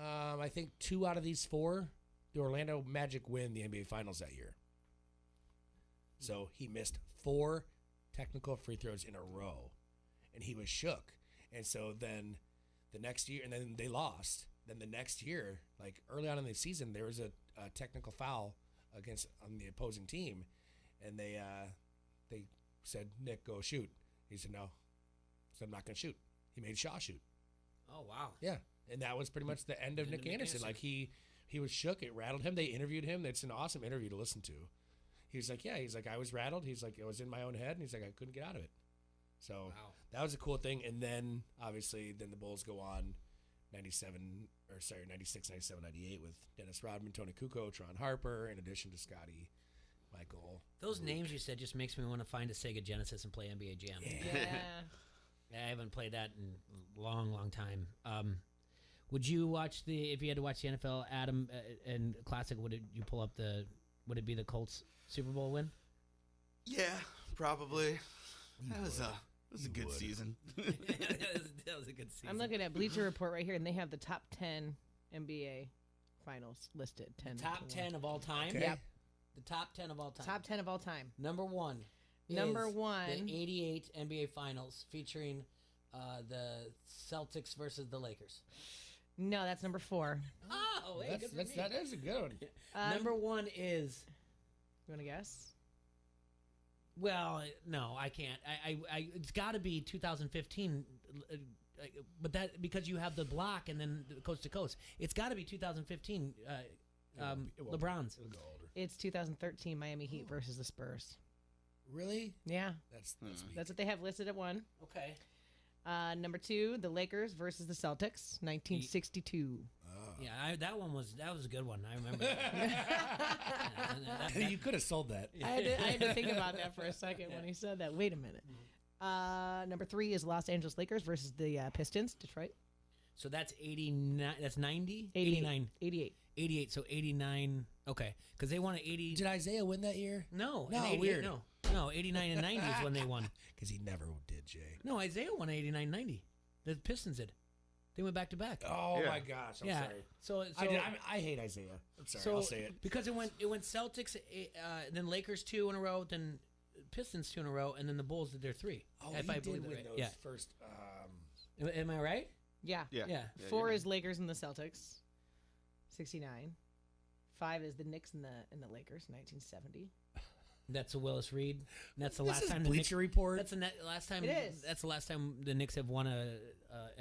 I think 2 out of these 4. The Orlando Magic win the NBA Finals that year. So he missed 4 technical free throws in a row, and he was shook. And so then the next year, and then they lost. Then the next year, like early on in the season, there was a technical foul on the opposing team, and they said, Nick, go shoot. He said, no. So I'm not going to shoot. He made Shaw shoot. Oh, wow. Yeah. And that was pretty much the end of Nick Anderson. Like he was shook. It rattled him. They interviewed him. It's an awesome interview to listen to. He was like, I was rattled. He's like, I was in my own head. And he's like, I couldn't get out of it. So that was a cool thing. And then, obviously, the Bulls go on 96, 97, 98 with Dennis Rodman, Tony Kukoc, Tron Harper, in addition to Scotty, Michael. Those names you said just makes me want to find a Sega Genesis and play NBA Jam. Yeah. I haven't played that in a long, long time. Would you watch if you had to watch the NFL, Adam, and Classic, would it be the Colts Super Bowl win? Yeah, probably. That was a good season. That was a good season. I'm looking at Bleacher Report right here, and they have the top 10 NBA finals listed. 10 of all time? Okay. Yep. The top 10 of all time. Top 10 of all time. Number one. The 88 NBA Finals featuring the Celtics versus the Lakers. No, that's number 4. Oh, hey, that is a good one. Number 1 is. You want to guess? Well, no, I can't. It's got to be 2015, but that because you have the block and then the coast to coast. It's got to be 2015. LeBron's. It'll go older. It's 2013 Miami Heat versus the Spurs. Really? Yeah. That's what they have listed at 1. Okay. Number 2, the Lakers versus the Celtics, 1962. Yeah, that was a good one. I remember. You could have sold that. I had to think about that for a second when he said that. Wait a minute. Number 3 is Los Angeles Lakers versus the Pistons, Detroit. So that's 89. That's 90? 89. 88. So 89. Okay. Because they won at 80. Did Isaiah win that year? No. No, weird. No, 89 and 90 is when they won. Because he never did, Jay. No, Isaiah won 89 90. The Pistons did. They went back to back. Oh my gosh! I'm sorry. So I hate Isaiah. I'm sorry. I'll say it because it went Celtics, then Lakers 2 in a row, then Pistons 2 in a row, and then the Bulls did their 3. Oh, he did win those first. Am I right? Yeah. 4 is Lakers and the Celtics, 69. 5 is the Knicks and the Lakers, 1970. That's a Willis Reed. That's the last time the Bleacher Report. That's the last time. It is. That's the last time the Knicks have won a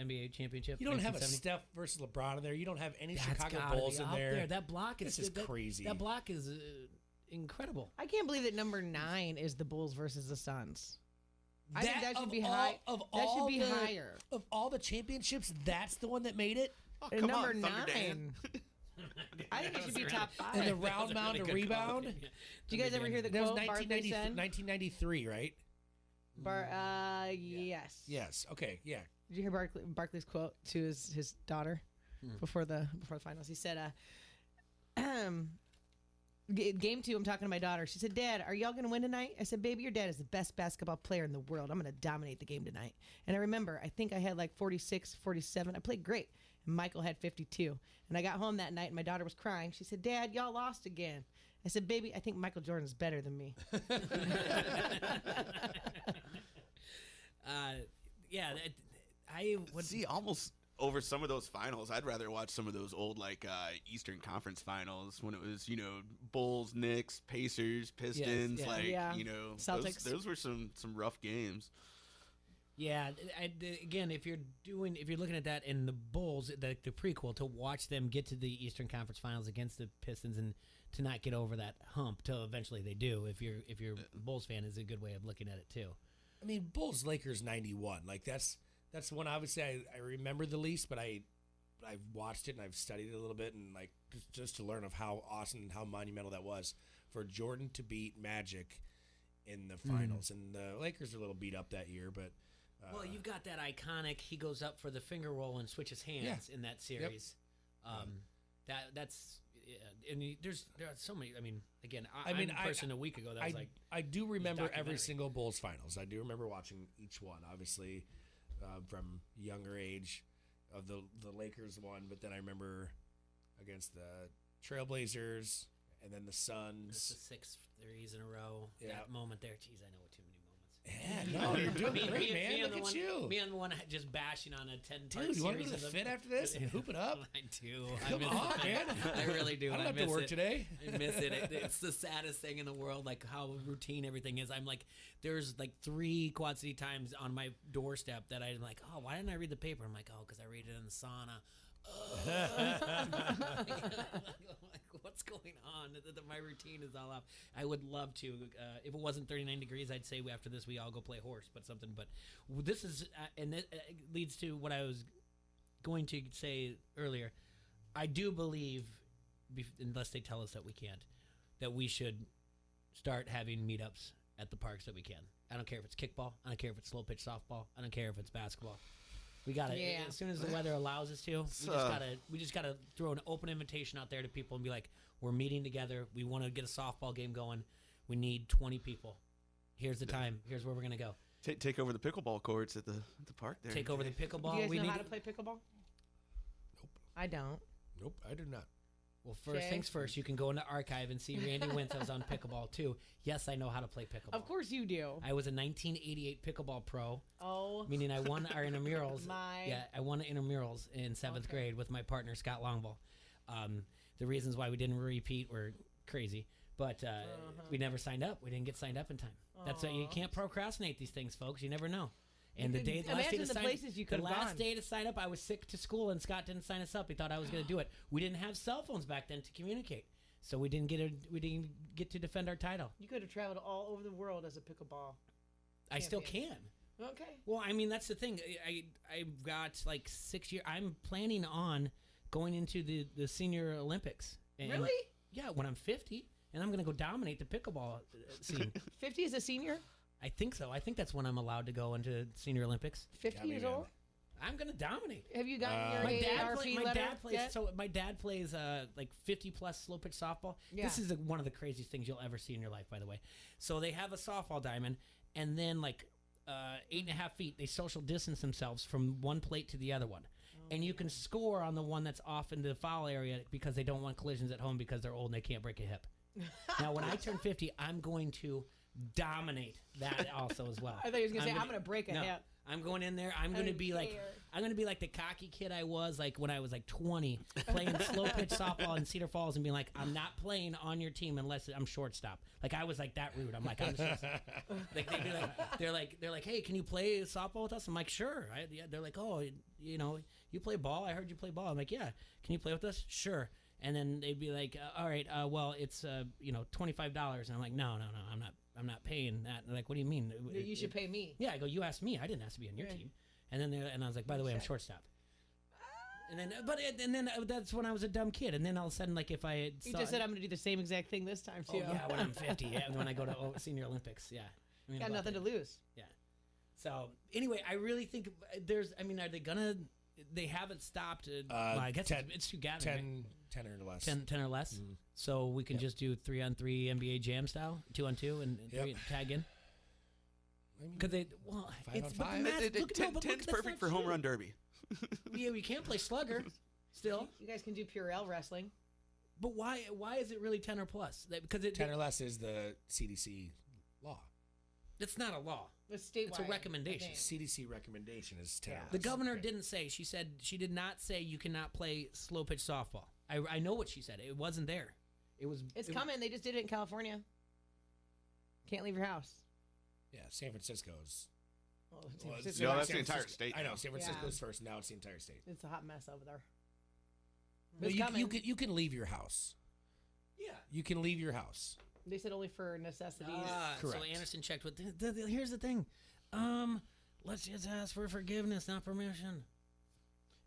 NBA championship. You don't have a Steph versus LeBron in there. You don't have any Chicago Bulls in there. That block is crazy. That block is incredible. I can't believe that number 9 is the Bulls versus the Suns. I think that should be high. That should be higher. Of all the championships, that's the one that made it. Oh, come number on, 9. I think it should be top 5. And the round mound to rebound. Did you guys ever hear the That was quote Barkley said? 1993, right? Yes. Yes. Okay. Yeah. Did you hear Barkley's quote to his daughter before the finals? He said, Game 2, I'm talking to my daughter. She said, Dad, are y'all going to win tonight? I said, baby, your dad is the best basketball player in the world. I'm going to dominate the game tonight. And I remember, I think I had like 46, 47. I played great. and Michael had 52. And I got home that night, and my daughter was crying. She said, "Dad, y'all lost again." I said, "Baby, I think Michael Jordan's better than me." I would see almost over some of those finals. I'd rather watch some of those old Eastern Conference finals when it was Bulls, Knicks, Pacers, Pistons, Celtics. Those were some rough games. Yeah, again, if you're looking at that in the Bulls, the prequel, to watch them get to the Eastern Conference Finals against the Pistons and to not get over that hump till eventually they do. If you're a Bulls fan, is a good way of looking at it too. I mean, Bulls Lakers '91, like that's the one obviously I remember the least, but I've watched it and I've studied it a little bit, and like just to learn of how awesome and how monumental that was for Jordan to beat Magic in the finals. And the Lakers are a little beat up that year, but. Well, you've got that iconic. He goes up for the finger roll and switches hands in that series. Yep. That's and there are so many. I mean, again, I'm a person a week ago that was like. I do remember every single Bulls finals. I do remember watching each one. Obviously, from younger age, of the Lakers one, but then I remember against the Trailblazers and then the Suns. It's the 6 threes in a row. Yeah. That moment there. Jeez, I know too many. Yeah, no, you're doing great, man. Look at you. Me and the one just bashing on a 10-part Dude, you want to series go to the fit after this and hoop it up? I do. Come on, man. I really do. I don't have to work today. I miss it. It's the saddest thing in the world, like how routine everything is. I'm like, there's like 3 Quad City times on my doorstep that I'm like, oh, why didn't I read the paper? I'm like, oh, because I read it in the sauna. What's going on? My routine is all off. I would love to. If it wasn't 39 degrees, I'd say after this we all go play horse, but something. But this is, and it leads to what I was going to say earlier. I do believe, unless they tell us that we can't, that we should start having meetups at the parks that we can. I don't care if it's kickball. I don't care if it's slow pitch softball. I don't care if it's basketball. We got to, as soon as the weather allows us to, we just got to throw an open invitation out there to people and be like, we're meeting together. We want to get a softball game going. We need 20 people. Here's the time. Here's where we're going to go. Take over the pickleball courts at the park there. Take over the pickleball. Do you guys know how to play pickleball? Nope. I don't. Nope, I do not. Well, first things first, you can go into archive and see Randy Winthos on pickleball too. Yes, I know how to play pickleball. Of course you do. I was a 1988 pickleball pro. Oh. Meaning I won our intramurals. Yeah, I won intramurals in 7th grade with my partner, Scott Longville. The reasons why we didn't repeat were crazy, but we never signed up. We didn't get signed up in time. That's why you can't procrastinate these things, folks. You never know. And the last day to sign up, I was sick to school, and Scott didn't sign us up. He thought I was going to do it. We didn't have cell phones back then to communicate, so we didn't get to defend our title. You could have traveled all over the world as a pickleball. I still can. Okay. Well, I mean, that's the thing. I've got like 6 years. I'm planning on going into the Senior Olympics. And really? Yeah, when I'm 50, and I'm going to go dominate the pickleball scene. 50 as a senior? I think so. I think that's when I'm allowed to go into Senior Olympics. 50 years old? I'm going to dominate. Have you gotten your AARP letter yet? So my dad plays like 50-plus slow pitch softball. Yeah. This is one of the craziest things you'll ever see in your life, by the way. So they have a softball diamond, and then like 8.5 feet, they social distance themselves from one plate to the other one. And you can score on the one that's off into the foul area because they don't want collisions at home because they're old and they can't break a hip. Now, when I turn 50, I'm going to dominate that also as well. I thought you were going to say, I'm going to break a hip. I'm going in there. I'm going to be like the cocky kid I was like when I was like 20, playing slow pitch softball in Cedar Falls and being like, I'm not playing on your team unless I'm shortstop. Like I was like that rude. I'm like, I'm shortstop. Like they'd be like, they're like, hey, can you play softball with us? I'm like, sure. They're like, oh, you play ball? I heard you play ball. I'm like, yeah. Can you play with us? Sure. And then they'd be like, all right, well, it's $25. And I'm like, no, I'm not paying that. And they're like, what do you mean? You should pay me. Yeah, I go, you asked me. I didn't ask to be on your team. And then I was like, by the way, I'm shortstop. And then that's when I was a dumb kid. And then all of a sudden, like if I you just said I'm going to do the same exact thing this time too. Oh, yeah, when I'm 50. Yeah, when I go to Senior Olympics. Yeah, got nothing to lose. Yeah. So anyway, I really think are they gonna? They haven't stopped. Well, I guess it's too gathering. 10 or less. 10 or less. Mm-hmm. So we can just do 3-on-3 NBA Jam style, 2-on-2, and tag in. Because it's 10's perfect for home run derby. Yeah, we can't play Slugger. Still, you guys can do Purell wrestling. But why is it really 10 or plus? Because 10 or less is the CDC law. It's not a law. It's statewide. It's a recommendation. CDC recommendation is 10 or less. The governor didn't say. She said she did not say you cannot play slow pitch softball. I know what she said. It wasn't there. It's coming. They just did it in California. Can't leave your house. Yeah, San Francisco's. that's the entire state. I know. San Francisco's first. Now it's the entire state. It's a hot mess over there. No, you can leave your house. Yeah. You can leave your house. They said only for necessities. Correct. So Anderson checked with. Here's the thing. Let's just ask for forgiveness, not permission.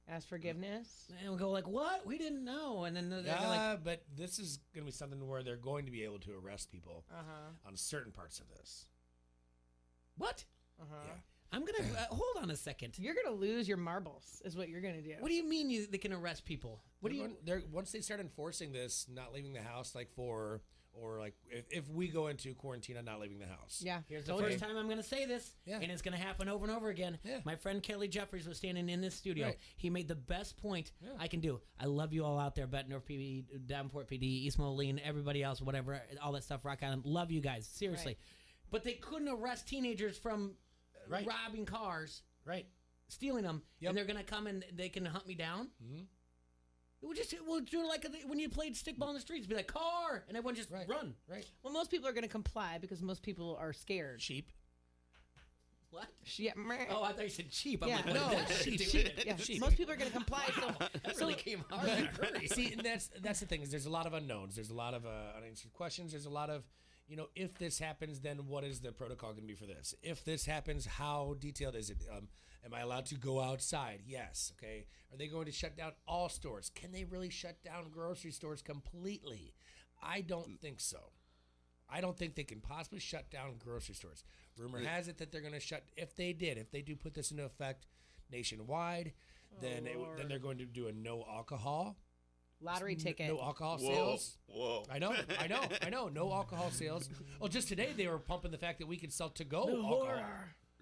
Ask forgiveness. And we go like, what? We didn't know. And then they're like, but this is going to be something where they're going to be able to arrest people on certain parts of this. What? Yeah. I'm gonna hold on a second. You're gonna lose your marbles, is what you're gonna do. What do you mean they can arrest people? What do you? Once they start enforcing this, not leaving the house, if we go into quarantine and not leaving the house. Yeah. Here's the first time I'm going to say this, and it's going to happen over and over again. Yeah. My friend Kelly Jeffries was standing in this studio. Right. He made the best point I can do. I love you all out there, Bettendorf PD, Davenport PD, East Moline, everybody else, whatever, all that stuff, Rock Island. Love you guys, seriously. Right. But they couldn't arrest teenagers from robbing cars, stealing them, and they're going to come and they can hunt me down. Mm-hmm. We'll do it like when you played stickball in the streets. Be like, car! And everyone just run. Right. Well, most people are going to comply because most people are scared. Sheep. What? Yeah. Oh, I thought you said cheap. I'm Yeah, like, no, sheep. Yeah. Sheep. Most people are going to comply. That really came hard in a hurry. See, and that's the thing, is there's a lot of unknowns. There's a lot of unanswered questions. There's a lot of, if this happens, then what is the protocol going to be for this? If this happens, how detailed is it? Am I allowed to go outside? Yes. Okay. Are they going to shut down all stores? Can they really shut down grocery stores completely? I don't think so. I don't think they can possibly shut down grocery stores. Rumor has it that they're going to shut. If they do put this into effect nationwide, then they're going to do a no alcohol. Lottery ticket. No alcohol sales. Whoa. I know. No alcohol sales. Well, just today they were pumping the fact that we could sell to-go alcohol.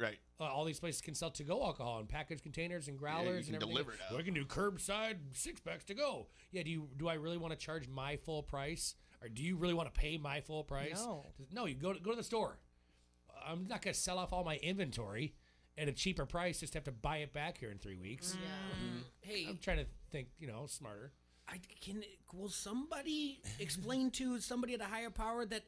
Right. All these places can sell to-go alcohol in packaged containers and growlers you can and everything. deliver it out. We can do curbside 6-packs to go. Yeah, do I really want to charge my full price? Or do you really want to pay my full price? No, you go to the store. I'm not going to sell off all my inventory at a cheaper price just to have to buy it back here in 3 weeks. Hey, I'm trying to think, smarter. Will somebody explain to somebody at a higher power that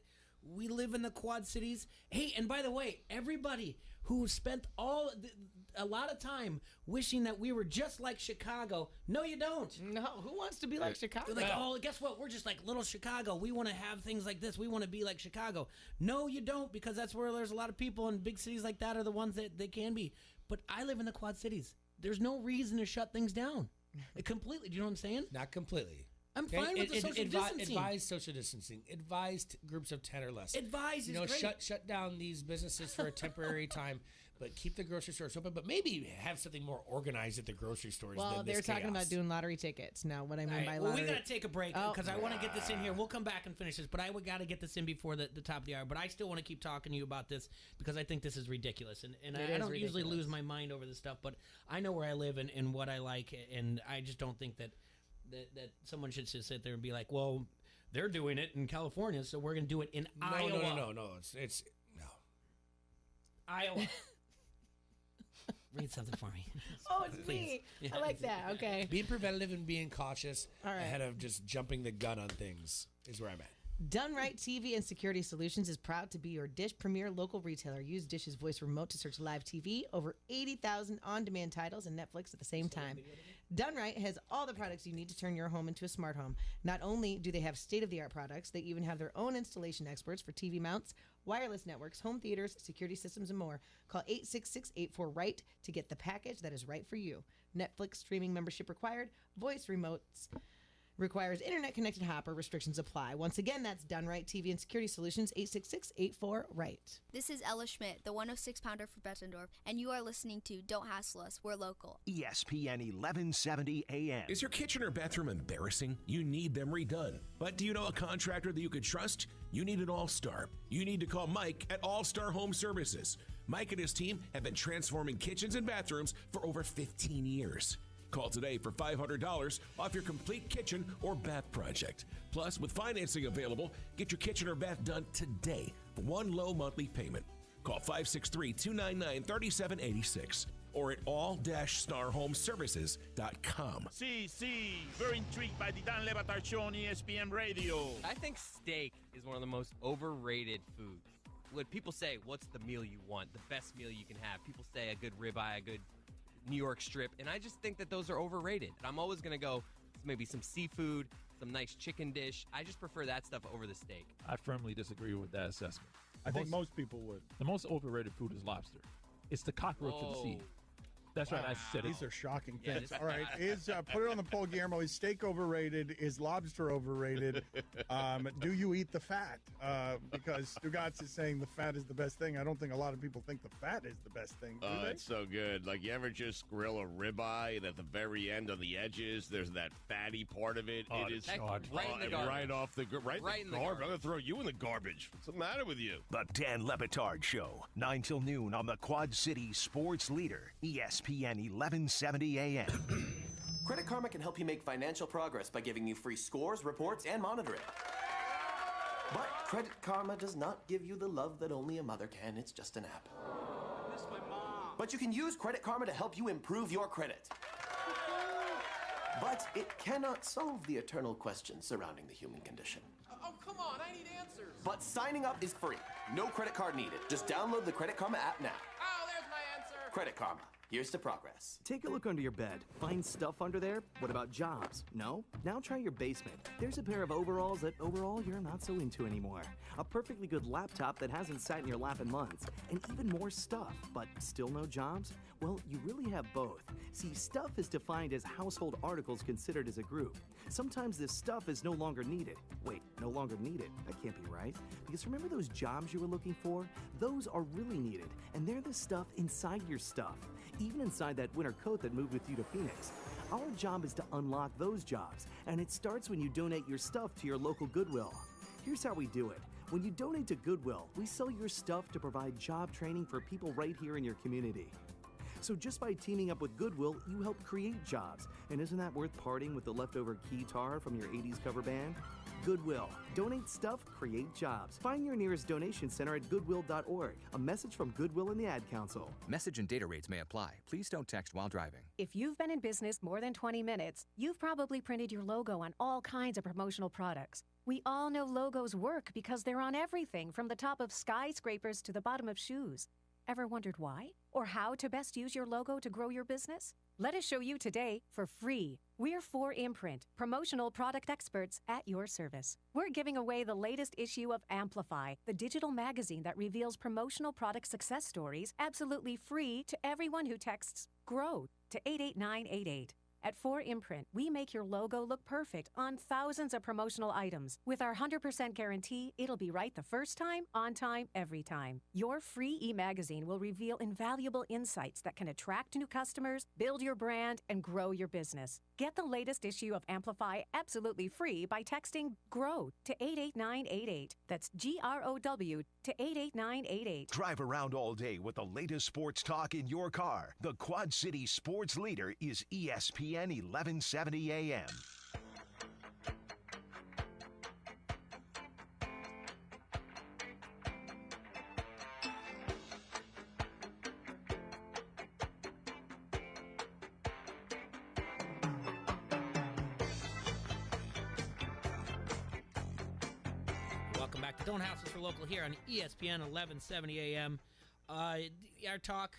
we live in the Quad Cities? Hey, and by the way, everybody who spent a lot of time wishing that we were just like Chicago. No, you don't. No, who wants to be like Chicago? They're like, oh, guess what? We're just like little Chicago. We want to have things like this. We want to be like Chicago. No, you don't, because that's where there's a lot of people, and big cities like that are the ones that they can be. But I live in the Quad Cities. There's no reason to shut things down. Completely. Do you know what I'm saying? Not completely. I'm fine with the social distancing. Advise social distancing. Advised groups of 10 or less. Advise is great. Shut down these businesses for a temporary time, but keep the grocery stores open. But maybe have something more organized at the grocery stores. Well, they're talking about doing lottery tickets. Now, what I mean by lottery... we got to take a break because I want to get this in here. We'll come back and finish this, but I got to get this in before the top of the hour. But I still want to keep talking to you about this because I think this is ridiculous. And I don't usually lose my mind over this stuff, but I know where I live and what I like, and I just don't think that someone should just sit there and be like, well, they're doing it in California, so we're going to do it in Iowa. No. It's no. Iowa. Read something for me. Oh, it's me. Yeah. I like that. Okay. Being preventative and being cautious All right. ahead of just jumping the gun on things is where I'm at. Done Right TV and Security Solutions is proud to be your Dish premier local retailer. Use Dish's voice remote to search live TV, over 80,000 on-demand titles, and Netflix at the same time. Done Right has all the products you need to turn your home into a smart home. Not only do they have state-of-the-art products, they even have their own installation experts for TV mounts, wireless networks, home theaters, security systems, and more. Call 866-84-RIGHT to get the package that is right for you. Netflix streaming membership required. Voice remotes requires internet-connected hopper. Restrictions apply. Once again, that's Done Right TV and Security Solutions, 866-84-RIGHT. This is Ella Schmidt, the 106-pounder for Bettendorf, and you are listening to Don't Hassle Us, We're Local. ESPN 1170 AM. Is your kitchen or bathroom embarrassing? You need them redone. But do you know a contractor that you could trust? You need an all-star. You need to call Mike at All-Star Home Services. Mike and his team have been transforming kitchens and bathrooms for over 15 years. Call today for $500 off your complete kitchen or bath project. Plus, with financing available, get your kitchen or bath done today for one low monthly payment. Call 563-299-3786 or at all-starhomeservices.com. See, very intrigued by the Dan Le Batard Show on ESPN Radio. I think steak is one of the most overrated foods. When people say, what's the meal you want, the best meal you can have, people say a good ribeye, a good New York strip, and I just think that those are overrated. I'm always going to go maybe some seafood, some nice chicken dish. I just prefer that stuff over the steak. I firmly disagree with that assessment. I think most people would. The most overrated food is lobster. It's the cockroach of the sea. That's right, I said it. These are shocking Yeah, things. All right, put it on the poll, Guillermo. Is steak overrated? Is lobster overrated? Do you eat the fat? Because Stugatz is saying the fat is the best thing. I don't think a lot of people think the fat is the best thing. Do they? It's so good. Like, you ever just grill a ribeye and at the very end on the edges, there's that fatty part of it. Oh, it is right in the garbage. right off the Right in the garbage. I'm garbage. going to throw you in the garbage. What's the matter with you? The Dan Le Batard Show, 9 till noon on the Quad City Sports Leader, ESPN 1170 AM. Credit Karma can help you make financial progress by giving you free scores, reports, and monitoring. But Credit Karma does not give you the love that only a mother can. It's just an app. I miss my mom. But you can use Credit Karma to help you improve your credit. But it cannot solve the eternal questions surrounding the human condition. Oh, come on, I need answers. But signing up is free. No credit card needed. Just download the Credit Karma app now. Oh, there's my answer. Credit Karma. Here's to progress. Take a look under your bed. Find stuff under there? What about jobs? No? Now try your basement. There's a pair of overalls that overall you're not so into anymore. A perfectly good laptop that hasn't sat in your lap in months. And even more stuff, but still no jobs? Well, you really have both. See, stuff is defined as household articles considered as a group. Sometimes this stuff is no longer needed. Wait, no longer needed? That can't be right. Because remember those jobs you were looking for? Those are really needed, and they're the stuff inside your stuff. Even inside that winter coat that moved with you to Phoenix. Our job is to unlock those jobs, and it starts when you donate your stuff to your local Goodwill. Here's how we do it. When you donate to Goodwill, we sell your stuff to provide job training for people right here in your community. So just by teaming up with Goodwill, you help create jobs. And isn't that worth parting with the leftover keytar from your 80s cover band? Goodwill. Donate stuff, create jobs. Find your nearest donation center at goodwill.org. A message from Goodwill and the Ad Council. Message and data rates may apply. Please don't text while driving. If you've been in business more than 20 minutes, you've probably printed your logo on all kinds of promotional products. We all know logos work because they're on everything from the top of skyscrapers to the bottom of shoes. Ever wondered why? Or how to best use your logo to grow your business? Let us show you today for free. We're 4imprint, promotional product experts at your service. We're giving away the latest issue of Amplify, the digital magazine that reveals promotional product success stories absolutely free to everyone who texts GROW to 88988. At 4imprint, we make your logo look perfect on thousands of promotional items. With our 100% guarantee, it'll be right the first time, on time, every time. Your free e-magazine will reveal invaluable insights that can attract new customers, build your brand, and grow your business. Get the latest issue of Amplify absolutely free by texting GROW to 88988. That's GROW to 88988. Drive around all day with the latest sports talk in your car. The Quad City Sports Leader is ESPN 1170 AM. Welcome back to Don't Hassle for Local here on ESPN 1170 AM. Our talk,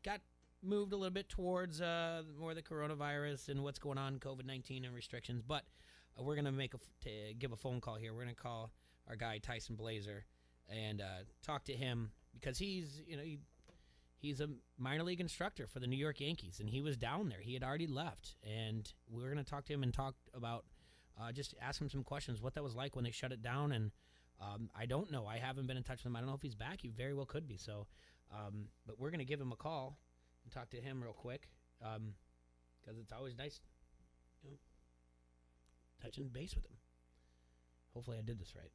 got moved a little bit towards more the coronavirus and what's going on, COVID-19 and restrictions. But we're going to give a phone call here. We're going to call our guy Tyson Blazer and talk to him because he's a minor league instructor for the New York Yankees, and he was down there. He had already left, and we're going to talk to him and talk about just ask him some questions, what that was like when they shut it down. And I don't know. I haven't been in touch with him. I don't know if he's back. He very well could be. So, but we're going to give him a call and talk to him real quick because it's always nice, touching base with him. Hopefully I did this right.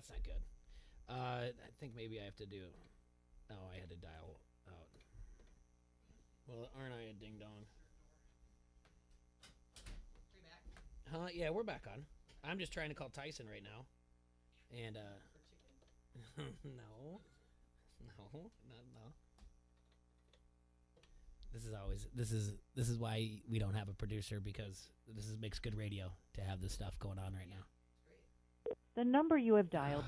that's not good. I think maybe I have to do. Oh, I had to dial out. Well, aren't I a ding dong? Huh? Yeah, we're back on. I'm just trying to call Tyson right now, and no. This is why we don't have a producer, because makes good radio to have this stuff going on right now. The number you have dialed.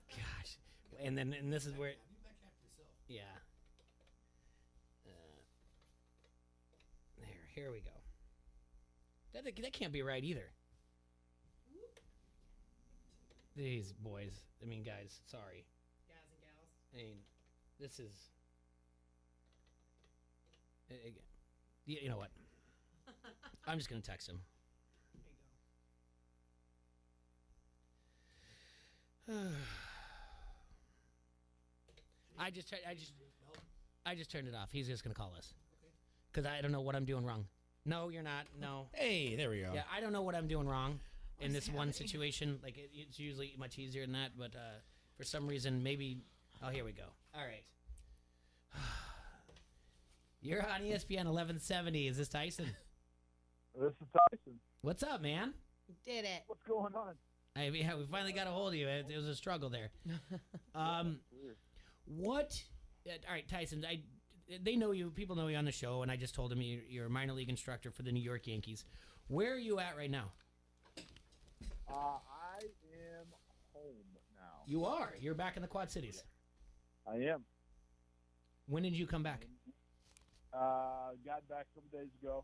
Gosh, and this is where. Yeah. Here we go. That can't be right either. These boys, guys, sorry. Guys and gals. This is. You know what? I'm just gonna text him. There you go. I just turned it off. He's just gonna call us because I don't know what I'm doing wrong. No, you're not. No. Hey, there we go. Yeah, I don't know what I'm doing wrong in this one situation. Like it's usually much easier than that, but for some reason, maybe. Oh, here we go. All right. You're on ESPN 1170. Is this Tyson? This is Tyson. What's up, man? You did it. What's going on? We finally got a hold of you. It was a struggle there. What? All right, Tyson. They know you. People know you on the show, and I just told them you're a minor league instructor for the New York Yankees. Where are you at right now? I am home now. You are. You're back in the Quad Cities. I am. When did you come back? Got back a couple days ago.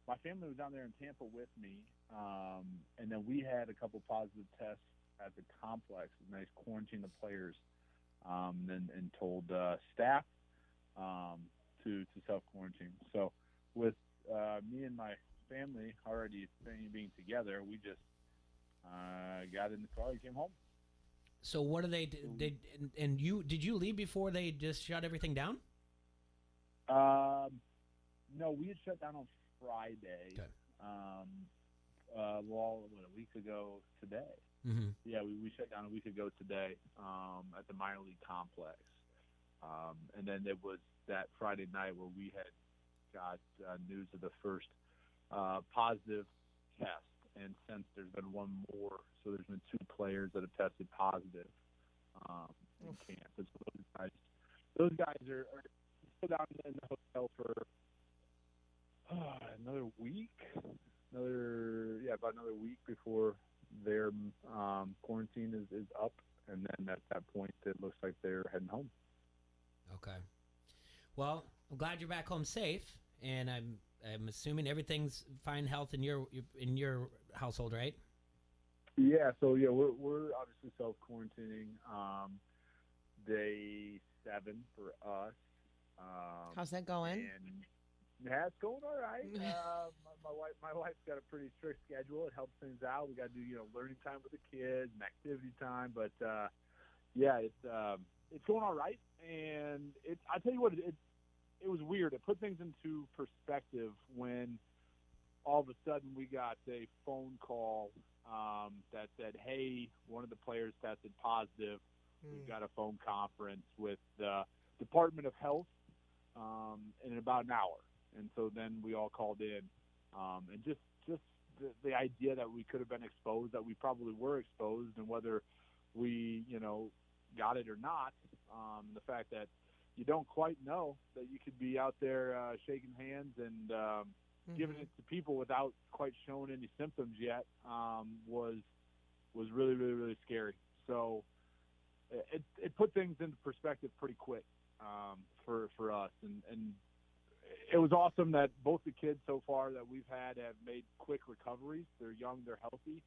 My family was down there in Tampa with me, and then we had a couple positive tests at the complex, and they quarantined the players, and told staff to self-quarantine. So with me and my family already being together, we just got in the car and came home. So what do they and you did you leave before they just shut everything down? No, we had shut down on Friday. Okay. A week ago today. Mm-hmm. Yeah, we shut down a week ago today at the minor league complex. And then it was that Friday night where we had got news of the first positive test. And since there's been one more, so there's been 2 players that have tested positive in camp. And so those guys are still down in the hotel for another week. About another week before their quarantine is up, and then at that point, it looks like they're heading home. Okay. Well, I'm glad you're back home safe, and I'm assuming everything's fine health in your household, right? Yeah. So we're obviously self-quarantining. Day 7 for us. How's that going? And yeah, it's going all right. My wife's got a pretty strict schedule. It helps things out. We got to do learning time with the kids and activity time, but it's going all right. And I tell you what, it was weird. It put things into perspective when all of a sudden we got a phone call that said, "Hey, one of the players tested positive." We've got a phone conference with the Department of Health in about an hour. And so then we all called in, and just the idea that we could have been exposed, that we probably were exposed, and whether we, got it or not, the fact that you don't quite know that you could be out there shaking hands and giving it to people without quite showing any symptoms yet was really, really, really scary. So it put things into perspective pretty quick for us, and it was awesome that both the kids so far that we've had have made quick recoveries. They're young, they're healthy,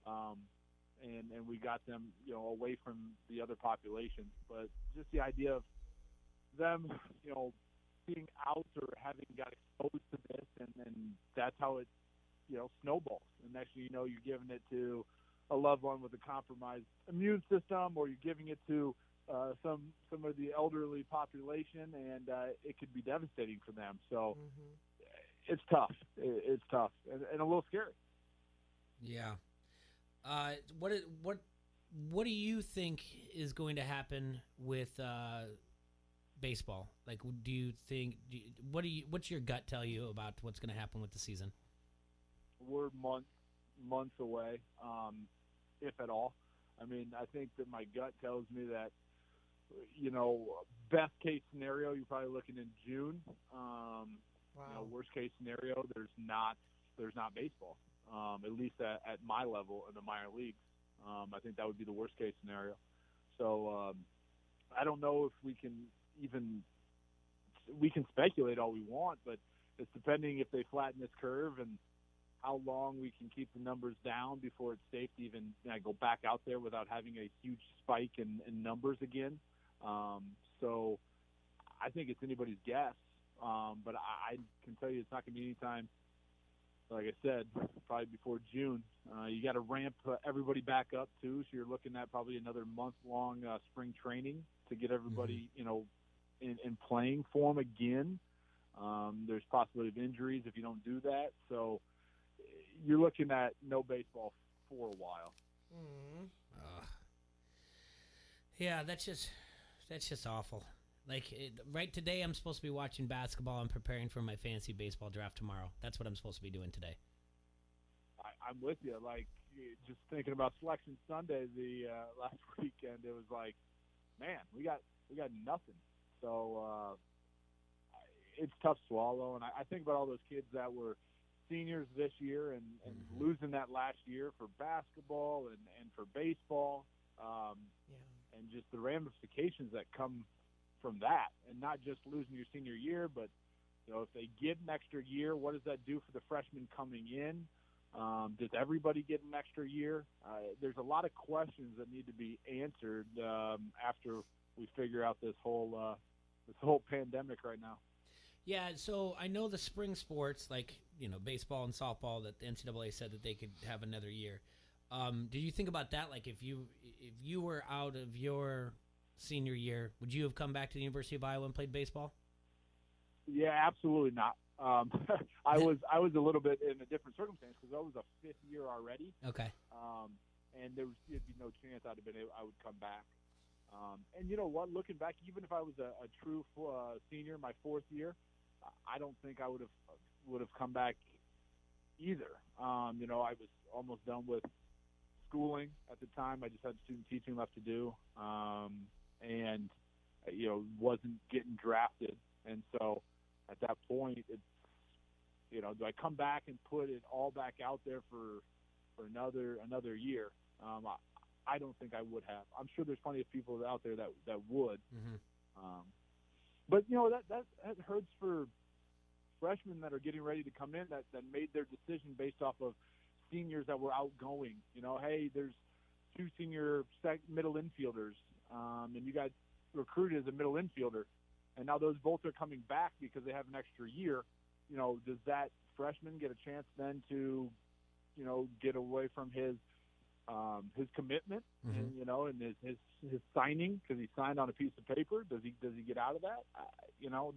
and we got them, away from the other populations. But just the idea of them, being out or having got exposed to this, and that's how it, snowballs. And next thing you know, you're giving it to a loved one with a compromised immune system, or you're giving it to some of the elderly population, and it could be devastating for them. So it's tough. It's tough and a little scary. Yeah. What do you think is going to happen with baseball? Like, do you think? What's your gut tell you about what's going to happen with the season? We're months away, if at all. I mean, I think that my gut tells me that, best case scenario, you're probably looking in June. Wow. Worst case scenario, there's not baseball. At least at my level in the minor leagues. I think that would be the worst case scenario. So I don't know if we can speculate all we want, but it's depending if they flatten this curve and how long we can keep the numbers down before it's safe to even go back out there without having a huge spike in numbers again. So I think it's anybody's guess, but I can tell you it's not going to be anytime. Like I said, probably before June. You got to ramp everybody back up too, so you're looking at probably another month-long spring training to get everybody, in playing form again. There's possibility of injuries if you don't do that. So you're looking at no baseball for a while. Yeah, that's just awful. Like, right today, I'm supposed to be watching basketball. I'm preparing for my fantasy baseball draft tomorrow. That's what I'm supposed to be doing today. I'm with you. Like, just thinking about Selection Sunday the last weekend, it was like, man, we got nothing. So it's tough to swallow. And I think about all those kids that were seniors this year and losing that last year for basketball and for baseball, and just the ramifications that come from that, and not just losing your senior year, but if they get an extra year, what does that do for the freshmen coming in? Does everybody get an extra year? There's a lot of questions that need to be answered after we figure out this whole pandemic right now. Yeah, so I know the spring sports, like baseball and softball, that the NCAA said that they could have another year. Did you think about that? Like, if you were out of your senior year, would you have come back to the University of Iowa and played baseball? Yeah, absolutely not. I was a little bit in a different circumstance because I was a fifth year already. Okay. And there'd be no chance I would come back. And you know what? Looking back, even if I was a true senior, my fourth year, I don't think I would have come back either. I was almost done with schooling at the time. I just had student teaching left to do. And wasn't getting drafted, and so at that point, it's do I come back and put it all back out there for another year? I don't think I would have. I'm sure there's plenty of people out there that would. But that hurts for freshmen that are getting ready to come in that made their decision based off of seniors that were outgoing. Hey, there's two senior middle infielders. And you got recruited as a middle infielder, and now those both are coming back because they have an extra year. Does that freshman get a chance then to, get away from his commitment, and his signing because he signed on a piece of paper? Does he get out of that?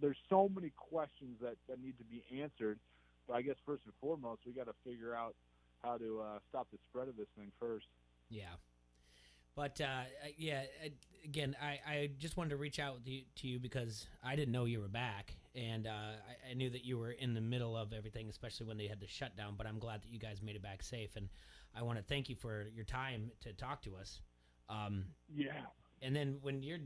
There's so many questions that need to be answered. But I guess first and foremost, we got to figure out how to stop the spread of this thing first. Yeah. But, again, I just wanted to reach out to you because I didn't know you were back, and I knew that you were in the middle of everything, especially when they had the shutdown, but I'm glad that you guys made it back safe, and I want to thank you for your time to talk to us. Yeah. And then when you're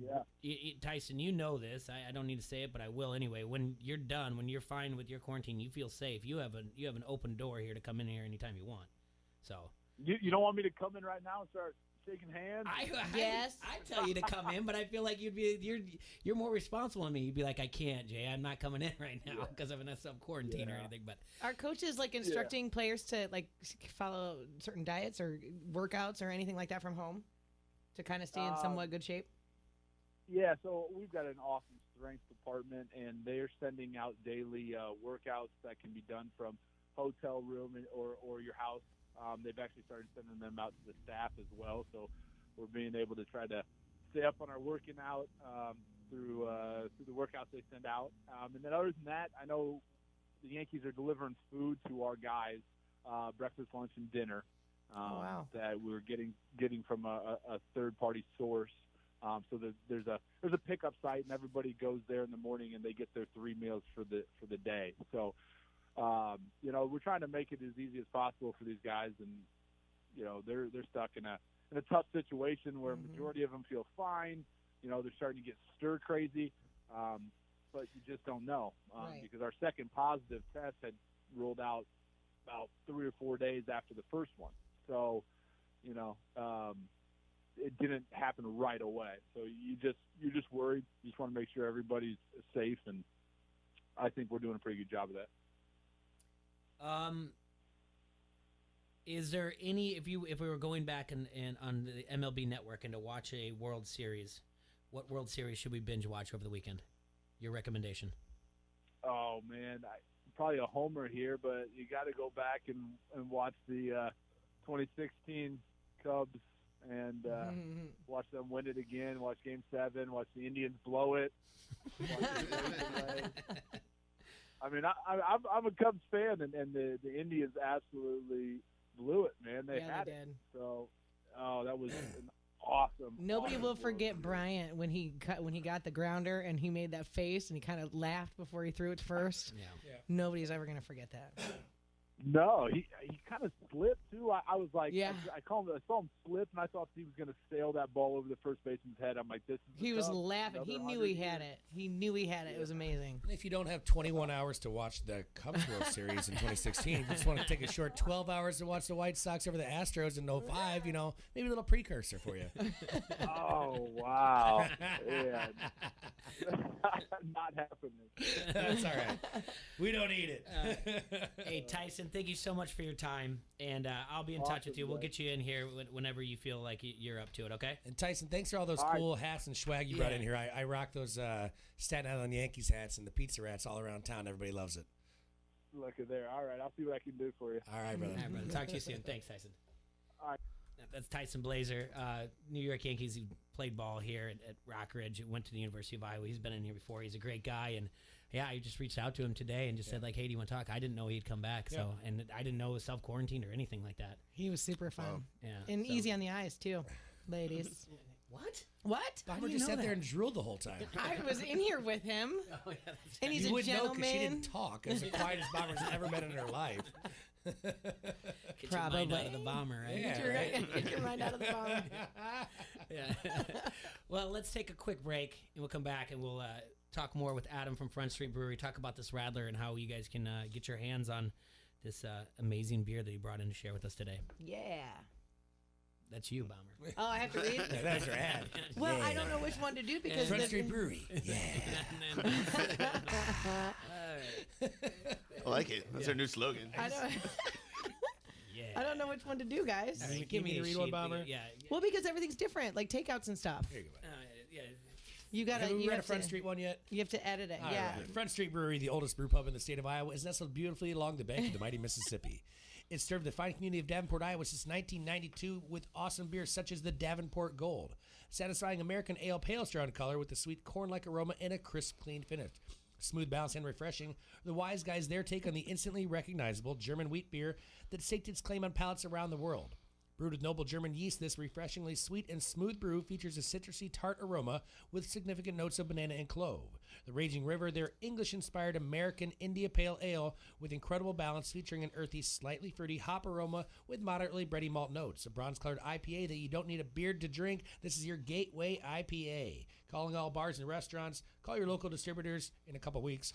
Tyson, you know this. I don't need to say it, but I will anyway. When you're done, when you're fine with your quarantine, you feel safe. You have an open door here to come in here anytime you want. So you don't want me to come in right now and start shaking hands? Yes. I tell you to come in, but I feel like you're more responsible than me. You'd be like, I can't, Jay. I'm not coming in right now because I'm in a sub-quarantine or anything. But are coaches instructing players to follow certain diets or workouts or anything like that from home to kind of stay in somewhat good shape? Yeah, so we've got an awesome strength department, and they're sending out daily workouts that can be done from hotel room or your house. They've actually started sending them out to the staff as well, so we're being able to try to stay up on our working out through the workouts they send out. And then other than that, I know the Yankees are delivering food to our guys, breakfast, lunch, and dinner. that we were getting from a third-party source. So there's a pickup site, and everybody goes there in the morning, and they get their 3 meals for the day. So, we're trying to make it as easy as possible for these guys, and they're stuck in a tough situation where a majority of them feel fine. They're starting to get stir crazy, but you just don't know because our second positive test had ruled out about 3 or 4 days after the first one. So, it didn't happen right away. So you're just worried. You just want to make sure everybody's safe, and I think we're doing a pretty good job of that. Is there any, if we were going back and on the MLB Network and to watch a World Series, what World Series should we binge watch over the weekend? Your recommendation? Oh man, probably a homer here, but you got to go back and watch the 2016 Cubs and watch them win it again. Watch Game 7. Watch the Indians blow it. I mean, I'm a Cubs fan, and the Indians absolutely blew it, man. They had it. So, that was an awesome. Nobody will forget Bryant when he got the grounder and he made that face and he kind of laughed before he threw it first. Yeah. Nobody's ever gonna forget that. No, he kind of slipped too. I was like, I saw him slip, and I thought he was going to sail that ball over the first baseman's head. I'm like, this is. He was laughing. He knew he had it. He knew he had it. It was amazing. If you don't have 21 hours to watch the Cubs World Series in 2016, you just want to take a short 12 hours to watch the White Sox over the Astros in 05, maybe a little precursor for you. Oh, wow. Yeah. Not happening. That's all right. We don't need it. Hey, Tyson, thank you so much for your time, and I'll be in touch with you. We'll get you in here whenever you feel like you're up to it, okay? And Tyson, thanks for all those cool hats and swag you brought in here. I rock those Staten Island Yankees hats and the pizza rats all around town. Everybody loves it. Look at there. All right, I'll see what I can do for you. All right, brother. All right, brother. Talk to you soon. Thanks, Tyson. All right. That's Tyson Blazer, New York Yankees. He played ball here at Rockridge. Went to the University of Iowa. He's been in here before. He's a great guy, and I just reached out to him today and just said, like, hey, do you want to talk? I didn't know he'd come back, so and I didn't know it was self-quarantined or anything like that. He was super fun. Yeah, and easy on the eyes, too, ladies. What? Bomber just sat there and drooled the whole time. I was in here with him, and he's you a gentleman. Know because she didn't talk. It was the quietest Bomber's ever been in her life. Get your mind out of the bomber, right? Yeah, Get your mind out of the bomber. Yeah. Well, let's take a quick break, and we'll come back, and we'll talk more with Adam from Front Street Brewery, talk about this Radler and how you guys can get your hands on this amazing beer that he brought in to share with us today. Yeah. That's you, Bomber. Oh, I have to read? Yeah, that's your ad. Well, I don't know which one to do because Front Street Brewery. Yeah. I like it. That's our new slogan. I know. I don't know which one to do, guys. Right, give me the read one, Bomber. Yeah. Well, because everything's different, like takeouts and stuff. Here you go. Yeah. You gotta. Have you read have a Front to, Street one yet? You have to edit it. All yeah. Right. Front Street Brewery, the oldest brew pub in the state of Iowa, is nestled beautifully along the bank of the mighty Mississippi. It's served the fine community of Davenport, Iowa since 1992 with awesome beers such as the Davenport Gold, satisfying American ale pale strong color with a sweet corn-like aroma and a crisp, clean finish. Smooth, balanced, and refreshing, the Wise Guys their take on the instantly recognizable German wheat beer that staked its claim on palates around the world. Brewed with noble German yeast, this refreshingly sweet and smooth brew features a citrusy tart aroma with significant notes of banana and clove. The Raging River, their English-inspired American India Pale Ale with incredible balance featuring an earthy, slightly fruity hop aroma with moderately bready malt notes. A bronze-colored IPA that you don't need a beard to drink. This is your gateway IPA. Calling all bars and restaurants. Call your local distributors in a couple weeks.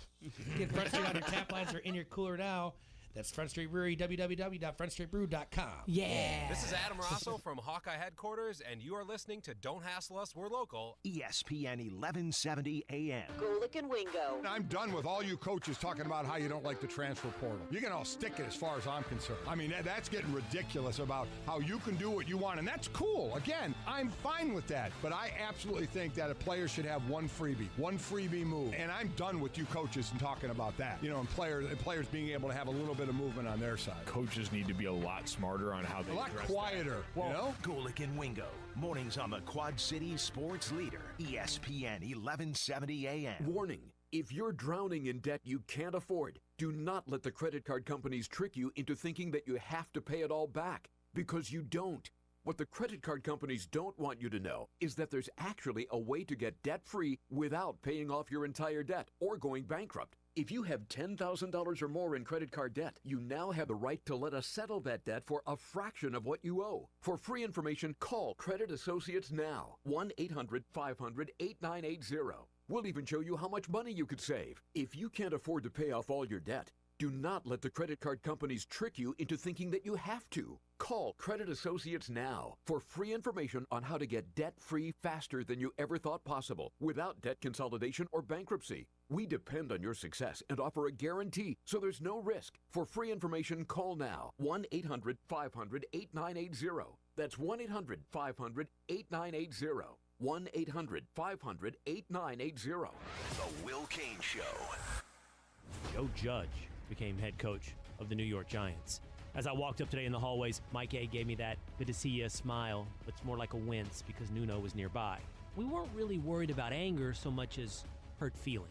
Get Front Street on your tap lines or in your cooler now. That's Front Street Brewery, www.frontstreetbrew.com. Yeah. This is Adam Rosso from Hawkeye Headquarters, and you are listening to Don't Hassle Us, We're Local. ESPN 1170 AM. Golick and Wingo. I'm done with all you coaches talking about how you don't like the transfer portal. You can all stick it as far as I'm concerned. I mean, that's getting ridiculous about how you can do what you want, and that's cool. Again, I'm fine with that, but I absolutely think that a player should have one freebie move, and I'm done with you coaches and talking about that. You know, and players being able to have a little bit of movement on their side. Coaches need to be a lot smarter on how they address that. A lot quieter, you know? Golick and Wingo. Mornings on the Quad City Sports Leader. ESPN 1170 AM. Warning. If you're drowning in debt you can't afford, do not let the credit card companies trick you into thinking that you have to pay it all back. Because you don't. What the credit card companies don't want you to know is that there's actually a way to get debt-free without paying off your entire debt or going bankrupt. If you have $10,000 or more in credit card debt, you now have the right to let us settle that debt for a fraction of what you owe. For free information, call Credit Associates now. 1-800-500-8980. We'll even show you how much money you could save. If you can't afford to pay off all your debt, do not let the credit card companies trick you into thinking that you have to. Call Credit Associates now for free information on how to get debt-free faster than you ever thought possible without debt consolidation or bankruptcy. We depend on your success and offer a guarantee, so there's no risk. For free information, call now. 1-800-500-8980. That's 1-800-500-8980. 1-800-500-8980. The Will Kane Show. Joe Judge became head coach of the New York Giants. As I walked up today in the hallways, Mike A gave me that good to see you smile, but it's more like a wince because Nuno was nearby. We weren't really worried about anger so much as hurt feelings.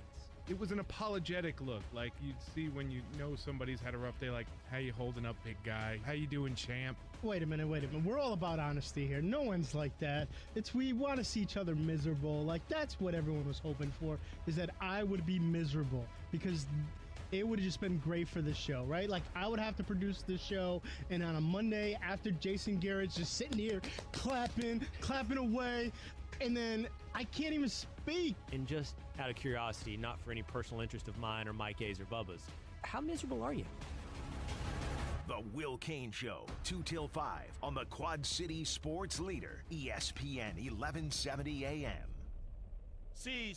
It was an apologetic look, like you'd see when you know somebody's had a rough day, like, how you holding up, big guy? How you doing, champ? Wait a minute. We're all about honesty here. No one's like that. We want to see each other miserable. Like, that's what everyone was hoping for, is that I would be miserable, because it would have just been great for the show, right? Like, I would have to produce this show, and on a Monday after Jason Garrett's just sitting here clapping away, and then I can't even speak. And just out of curiosity, not for any personal interest of mine or Mike A's or Bubba's, how miserable are you? The Will Kane Show, 2 till 5 on the Quad City Sports Leader, ESPN 1170 AM. See,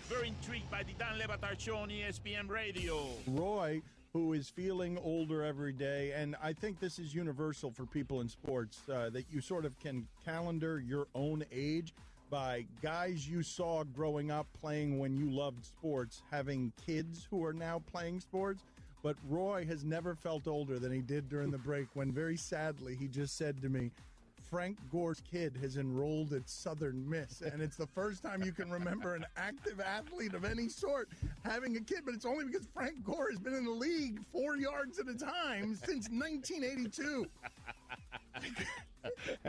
very intrigued by the Dan Le Batard Show on ESPN Radio. Roy, who is feeling older every day, and I think this is universal for people in sports, that you sort of can calendar your own age by guys you saw growing up playing when you loved sports, having kids who are now playing sports. But Roy has never felt older than he did during the break when, very sadly, he just said to me, Frank Gore's kid has enrolled at Southern Miss, and it's the first time you can remember an active athlete of any sort having a kid, but it's only because Frank Gore has been in the league 4 yards at a time since 1982.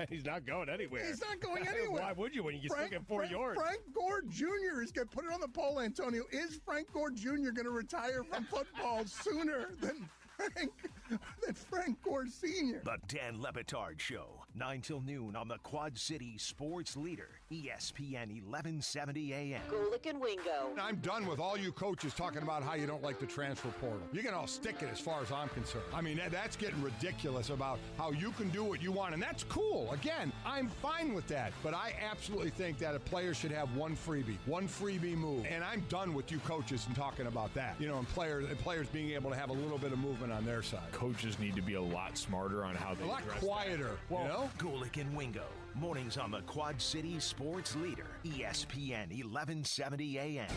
He's not going anywhere. He's not going anywhere. Why would you when you still get 4 yards? Frank Gore Jr. is going to put it on the poll, Antonio. Is Frank Gore Jr. going to retire from football sooner than Frank Gore Sr.? The Dan Le Batard Show, 9 till noon on the Quad City Sports Leader, ESPN 1170 AM. Gulick and Wingo. I'm done with all you coaches talking about how you don't like the transfer portal. You can all stick it as far as I'm concerned. I mean, that's getting ridiculous about how you can do what you want, and that's cool. Again, I'm fine with that, but I absolutely think that a player should have one freebie move, and I'm done with you coaches and talking about that. You know, and players being able to have a little bit of movement on their side. Coaches need to be a lot smarter on how they a lot address quieter, that. you know? Gulick and Wingo, mornings on the Quad City Sports Leader, ESPN 1170 AM.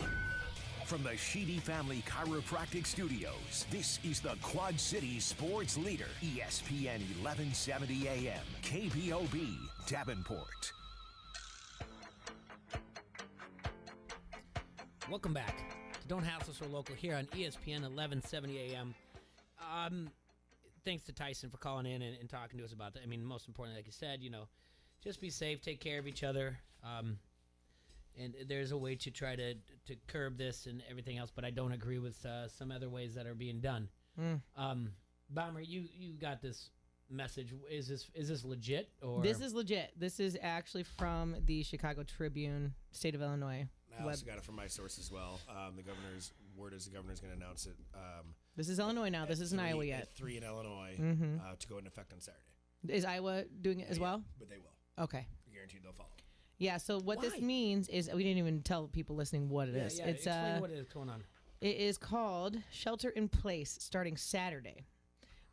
From the Sheedy Family Chiropractic Studios, this is the Quad City Sports Leader, ESPN 1170 AM, KPOB, Davenport. Welcome back to Don't Hassle Us, We're Local here on ESPN 1170 AM. Thanks to Tyson for calling in and talking to us about that. I mean, most importantly, like you said, you know, just be safe, take care of each other. And there's a way to try to curb this and everything else, but I don't agree with some other ways that are being done. Bomber, you got this message. Is this legit? Or This is legit. This is actually from the Chicago Tribune, State of Illinois. I also got it from my source as well. The governor's word is the governor's going to announce it. This is Illinois now. This isn't Iowa yet. At 3 in Illinois to go into effect on Saturday. Is Iowa doing it as well? But they will. Okay. Guaranteed they'll follow. Yeah, so what this means is, we didn't even tell people listening what it is. Yeah, It's explain what is going on. It is called Shelter in Place starting Saturday.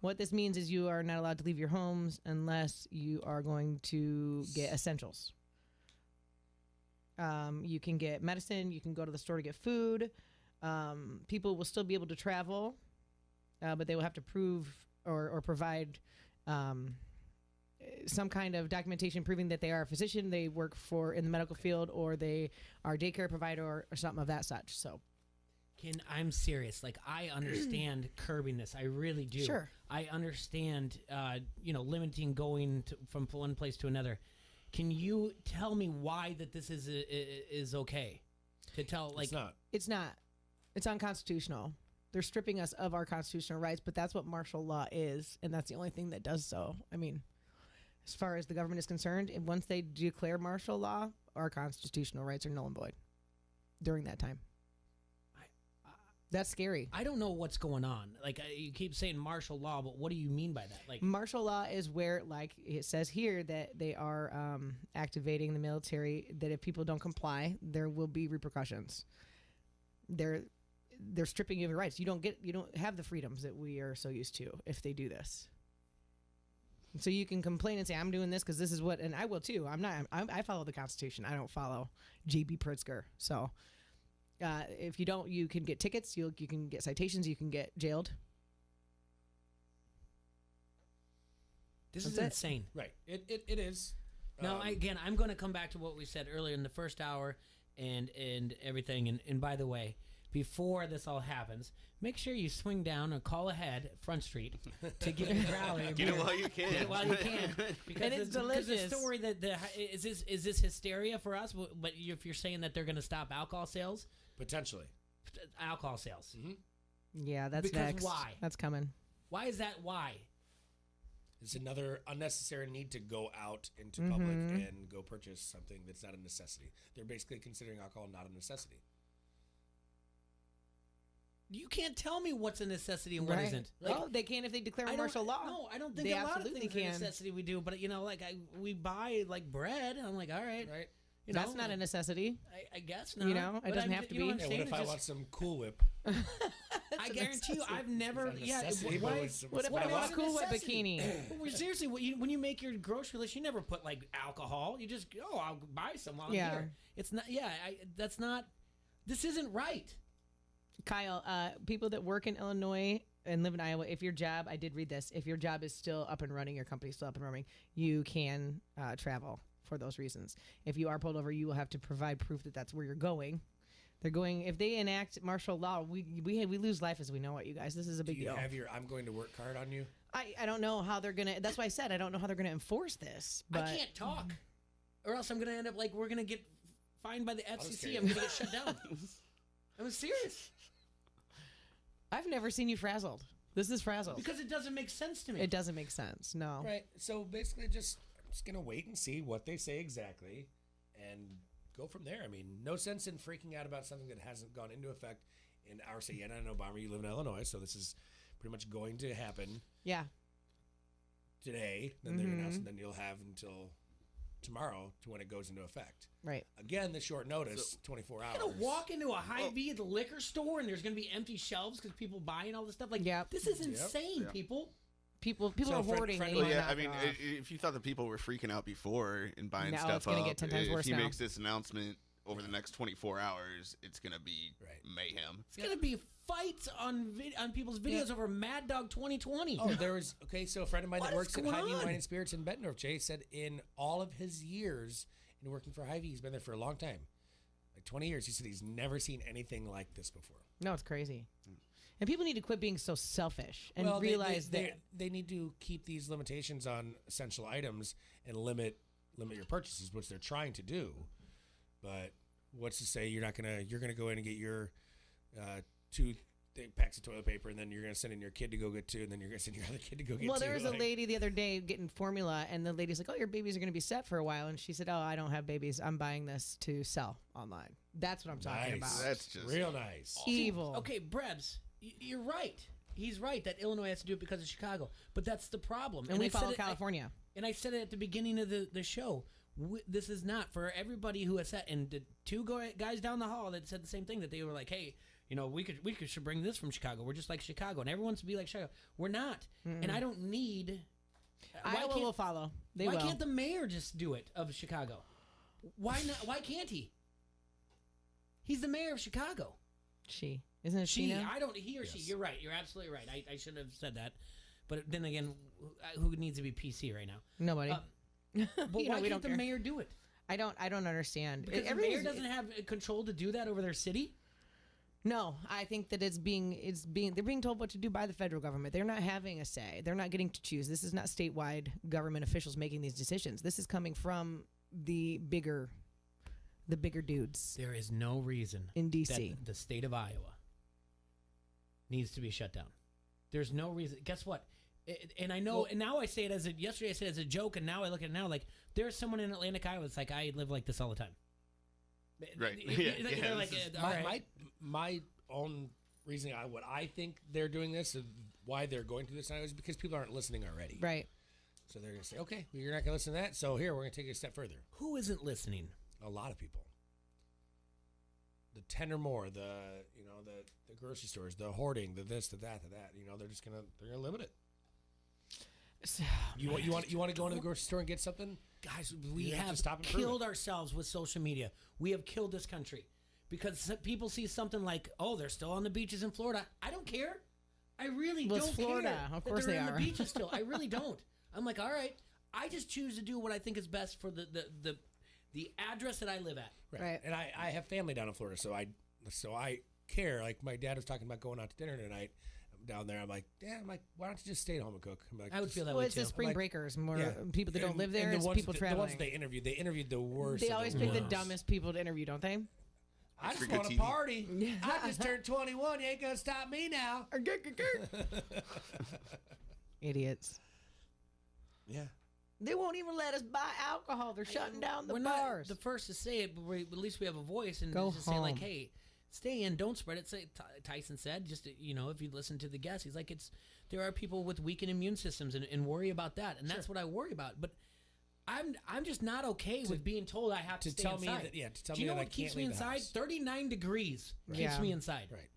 What this means is you are not allowed to leave your homes unless you are going to get essentials. You can get medicine. You can go to the store to get food. People will still be able to travel, but they will have to prove or provide some kind of documentation proving that they are a physician, they work in the medical field, or they are a daycare provider or something of that such. So, I'm serious. Like, I understand curbing this. I really do. Sure. I understand, limiting going from one place to another. Can you tell me why that this is okay? To tell, like, It's not. It's unconstitutional. They're stripping us of our constitutional rights, but that's what martial law is, and that's the only thing that does so. I mean, as far as the government is concerned, and once they declare martial law, our constitutional rights are null and void during that time. That's scary. I don't know what's going on. Like, you keep saying martial law, but what do you mean by that? Like, martial law is where, like it says here, that they are activating the military, that if people don't comply, there will be repercussions. They're stripping you of your rights. You don't have the freedoms that we are so used to if they do this. So you can complain and say, I'm doing this because this is what, and I will too. I follow the Constitution. I don't follow J.B. Pritzker. So if you don't, you can get tickets. You can get citations. You can get jailed. This is insane. Right. It is. Now, again, I'm going to come back to what we said earlier in the first hour and everything. And by the way, before this all happens, make sure you swing down and call ahead Front Street to get your growler. Get it while you can. Get it while you can. Because and it's delicious. The story that is this hysteria for us? But if you're saying that they're going to stop alcohol sales, potentially alcohol sales. Mm-hmm. Yeah, that's because next. Why? That's coming. Why is that? Why? It's another unnecessary need to go out into public and go purchase something that's not a necessity. They're basically considering alcohol not a necessity. You can't tell me what's a necessity and what isn't. Like, they can if they declare martial law. No, I don't think they a lot of absolutely things are a necessity we do. But we buy like bread. And I'm like, all right, right. That's not a necessity. I guess not. It doesn't have to be. What if I want some Cool Whip? I guarantee you, I've never. Yeah. What if I want a Cool Whip bikini? Seriously, when you make your grocery list, you never put like alcohol. You just I'll buy some while I'm here. It's not. Yeah. That's not. This isn't right. Kyle, people that work in Illinois and live in Iowa, if your job, I did read this, if your job is still up and running, your company's still up and running, you can travel for those reasons. If you are pulled over, you will have to provide proof that that's where you're going. They're going, if they enact martial law, we lose life as we know it, you guys. This is a big deal. Do you have your I'm going to work card on you? I don't know how they're going to, that's why I said I don't know how they're going to enforce this. But I can't talk, or else I'm going to end up like we're going to get fined by the FCC. I'm going to get shut down. I'm serious. I've never seen you frazzled. This is frazzled. Because it doesn't make sense to me. It doesn't make sense, no. Right. So basically I'm just going to wait and see what they say exactly and go from there. I mean, no sense in freaking out about something that hasn't gone into effect in our state yet. I know, Bomber, you live in Illinois, so this is pretty much going to happen. Yeah. Today. Then they're announcing, then you'll have until tomorrow to when it goes into effect. Right. Again, the short notice, 24 hours. You're going to walk into a Hy-Vee at the liquor store and there's going to be empty shelves because people buying all this stuff. Like, this is insane, people. People are hoarding. I mean, if you thought that people were freaking out before and buying now stuff it's gonna get 10 times worse if he now. makes this announcement over the next 24 hours, it's going to be mayhem. It's going to be fights on people's videos over Mad Dog 2020. Oh, there was, so a friend of mine that works at Hy-Vee on? Wine and Spirits in Bettendorf, Jay, said in all of his years in working for Hy-Vee, he's been there for a long time, like 20 years, he said he's never seen anything like this before. No, it's crazy. And people need to quit being so selfish and realize that they need to keep these limitations on essential items and limit your purchases, which they're trying to do. But what's to say you're gonna go in and get your 2 packs of toilet paper, and then you're gonna send in your kid to go get 2, and then you're gonna send your other kid to go get 2. Well, there was a lady the other day getting formula, and the lady's like, "Oh, your babies are gonna be set for a while," and she said, "Oh, I don't have babies. I'm buying this to sell online." That's what I'm talking about. That's just real nice. Evil. Okay, Brebs, you're right. He's right that Illinois has to do it because of Chicago, but that's the problem. And we follow California. And I said it at the beginning of the show. This is not for everybody who has said. And the 2 guys down the hall that said the same thing, that they were like, "Hey, we should bring this from Chicago. We're just like Chicago, and everyone's to be like Chicago. We're not." And I don't need. Iowa will follow. Why can't the mayor just do it of Chicago? Why not? Why can't he? He's the mayor of Chicago. Isn't it she? I don't. He or she. You're right. You're absolutely right. I should have said that. But then again, who needs to be PC right now? Nobody. But why can't the mayor do it? I don't understand. Because the mayor doesn't have control to do that over their city. No, I think that they're being told what to do by the federal government. They're not having a say. They're not getting to choose. This is not statewide government officials making these decisions. This is coming from the bigger dudes. There is no reason in D.C. that the state of Iowa needs to be shut down. There's no reason. Guess what? And I know, and now I say it yesterday I said it as a joke, and now I look at it now like there's someone in Atlantic, Iowa that's like, I live like this all the time. Right. They're like, my own reasoning, what I think they're doing this, and why they're going through this now is because people aren't listening already. Right. So they're going to say, okay, well, you're not going to listen to that, so here, we're going to take it a step further. Who isn't listening? A lot of people. The 10 or more, the grocery stores, the hoarding, the this, the that, they're just going to limit it. You want to go into the grocery store and get something? Guys, we have killed ourselves with social media. We have killed this country because people see something like, oh, they're still on the beaches in Florida. I don't care. I really don't Florida. care. Of course they're they on are. the beaches still. I really don't. I'm like, all right. I just choose to do what I think is best for the address that I live at. Right. And I have family down in Florida, so I care. Like my dad was talking about going out to dinner tonight. Down there, I'm like, why don't you just stay at home and cook? I'm like, I would feel that way it's too. the spring breakers, more people that don't live there. It's people traveling. The ones they interviewed the worst. They always pick the dumbest people to interview, don't they? I just want to party. I just turned 21. You ain't gonna stop me now. Idiots. Yeah. They won't even let us buy alcohol. They're shutting down the We're bars. not the first to say it, but at least we have a voice and Go just say like, home. hey, stay in, don't spread it. Tyson said, just if you listen to the guests, he's like, there are people with weakened immune systems and worry about that, and that's what I worry about. But I'm just not okay with being told I have to stay tell inside. me that. To tell Do you me know that what I keeps can't me leave the inside? house. 39 degrees keeps me inside. Right.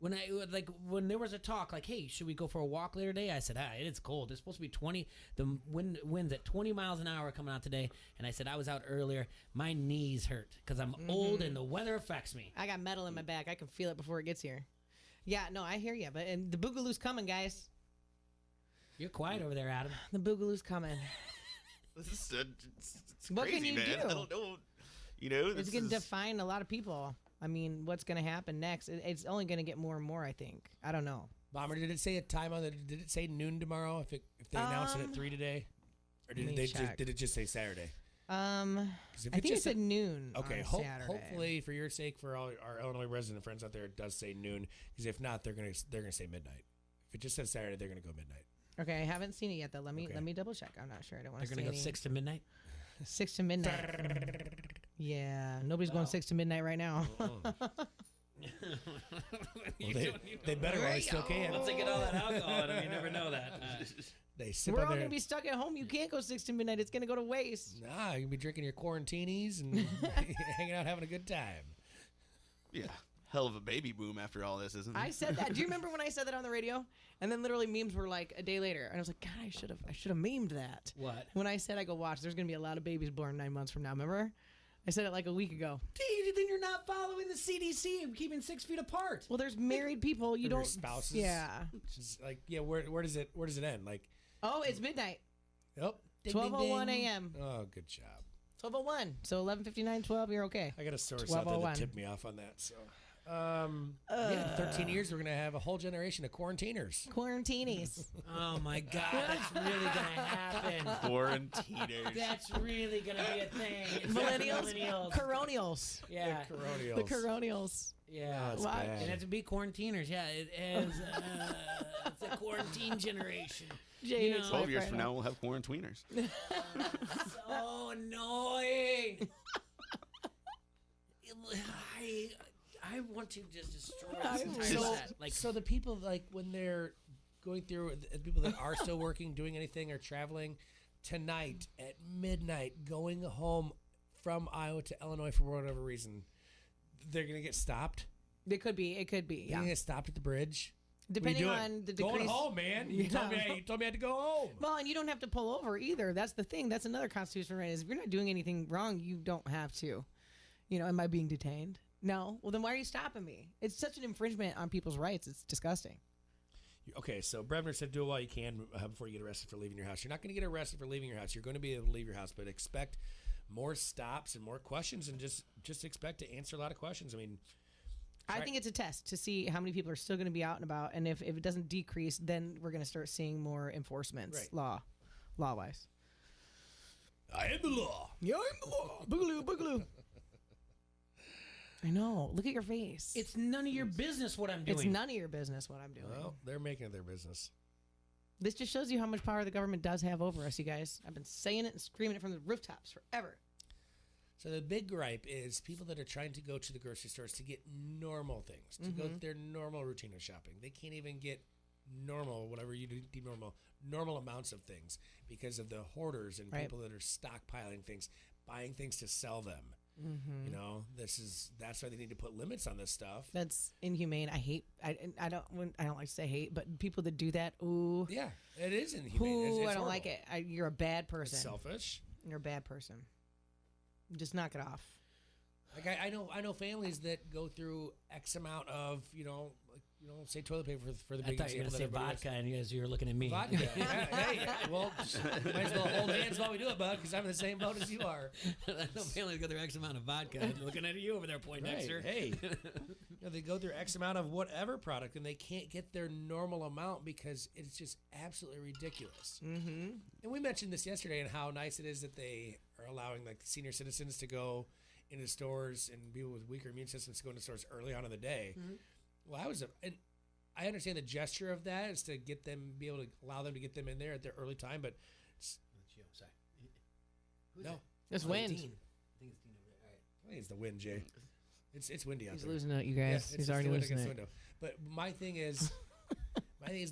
When there was a talk like, hey, should we go for a walk later today? I said, it's cold. It's supposed to be 20. The wind's at 20 miles an hour coming out today. And I said, I was out earlier. My knees hurt because I'm old and the weather affects me. I got metal in my back. I can feel it before it gets here. Yeah, no, I hear you. And the Boogaloo's coming, guys. You're quiet over there, Adam. The Boogaloo's coming. It's What crazy, can you man. do? I don't know. It's going to define a lot of people. I mean, what's going to happen next? It's only going to get more and more, I think. I don't know. Bomber, did it say a time on it? Did it say noon tomorrow? If they announced it at 3 today, or did it just say Saturday? I think it said noon. Okay, on Saturday. hopefully for your sake, for all our Illinois resident friends out there, it does say noon. Because if not, they're gonna say midnight. If it just says Saturday, they're gonna go midnight. Okay, I haven't seen it yet though. Let me double check. I'm not sure. I don't want to. They're gonna go 6 to midnight. 6 to midnight. Yeah, nobody's going 6 to midnight right now. They better while they still can. Once they get all that alcohol in them, you never know that. We're all going to be stuck at home. You can't go 6 to midnight. It's going to go to waste. Nah, you can be drinking your quarantinis and hanging out, having a good time. Yeah. Hell of a baby boom after all this, isn't it? I said that. Do you remember when I said that on the radio? And then literally memes were like a day later. And I was like, God, I should have memed that. What? When I said, I go, watch, there's going to be a lot of babies born 9 months from now. Remember? I said it like a week ago. Dude, then you're not following the CDC and keeping 6 feet apart. Well, there's married people. You don't. Spouses. Yeah. Just like, where does it end? Like. Oh, it's midnight. Yep. 12:01 a.m. Oh, good job. 12:01. So 11:59, 12. You're okay. I got a source out there that tipped me off on that. So. 13 years, we're going to have a whole generation of quarantiners. Quarantinis. Oh, my God. That's really going to happen. Quarantiners. That's really going to be a thing. Millennials. Coronials. Yeah. The coronials. Yeah. Oh, bad. It has to be quarantiners. Yeah. It is. It's a quarantine generation. 12 years from now, we'll have quarantiners. So annoying. I want to just destroy this. So the people, like, when they're going through, the people that are still working, doing anything, or traveling tonight at midnight, going home from Iowa to Illinois for whatever reason, they're going to get stopped? It could be. They're going to get stopped at the bridge? Depending on the decrease. Going home, man. You told me I had to go home. Well, and you don't have to pull over either. That's the thing. That's another constitutional right. Is if you're not doing anything wrong, you don't have to. Am I being detained? No. Well, then why are you stopping me? It's such an infringement on people's rights. It's disgusting. Okay, so Brevner said do it while you can before you get arrested for leaving your house. You're not going to get arrested for leaving your house. You're going to be able to leave your house, but expect more stops and more questions, and just expect to answer a lot of questions. I mean, I think it's a test to see how many people are still going to be out and about, and if it doesn't decrease, then we're going to start seeing more enforcements, law-wise. I am the law. Yeah, I am the law. Boogaloo, boogaloo. I know. Look at your face. It's none of your business what I'm doing. It's none of your business what I'm doing. Well, they're making it their business. This just shows you how much power the government does have over us, you guys. I've been saying it and screaming it from the rooftops forever. So the big gripe is people that are trying to go to the grocery stores to get normal things, to go their normal routine of shopping. They can't even get normal, whatever you deem normal amounts of things because of the hoarders and people that are stockpiling things, buying things to sell them. You know, that's why they need to put limits on this stuff. That's inhumane. I don't like to say hate, but people that do that, ooh. Yeah, it is inhumane. It's I don't horrible. like it. You're a bad person. It's selfish. You're a bad person. Just knock it off. Like I know families that go through X amount of say toilet paper for the I big thought you were going to say vodka, and you were looking at me. Vodka. Hey, well, might as well hold hands while we do it, bud, because I'm in the same boat as you are. I know families go through X amount of vodka. Looking at you over there, Poindexter. Hey, they go through X amount of whatever product, and they can't get their normal amount because it's just absolutely ridiculous. Mm-hmm. And we mentioned this yesterday and how nice it is that they are allowing like senior citizens to go into stores and people with weaker immune systems to go into stores early on in the day. Well, I understand the gesture of that is to get them, be able to allow them to get them in there at their early time, but sorry. No, it's wind. Dean. I think it's Dean over there. All right. I think it's the wind, Jay. It's windy out He's there. losing it, you guys. Yeah, He's already the wind losing against it. the window. But my thing is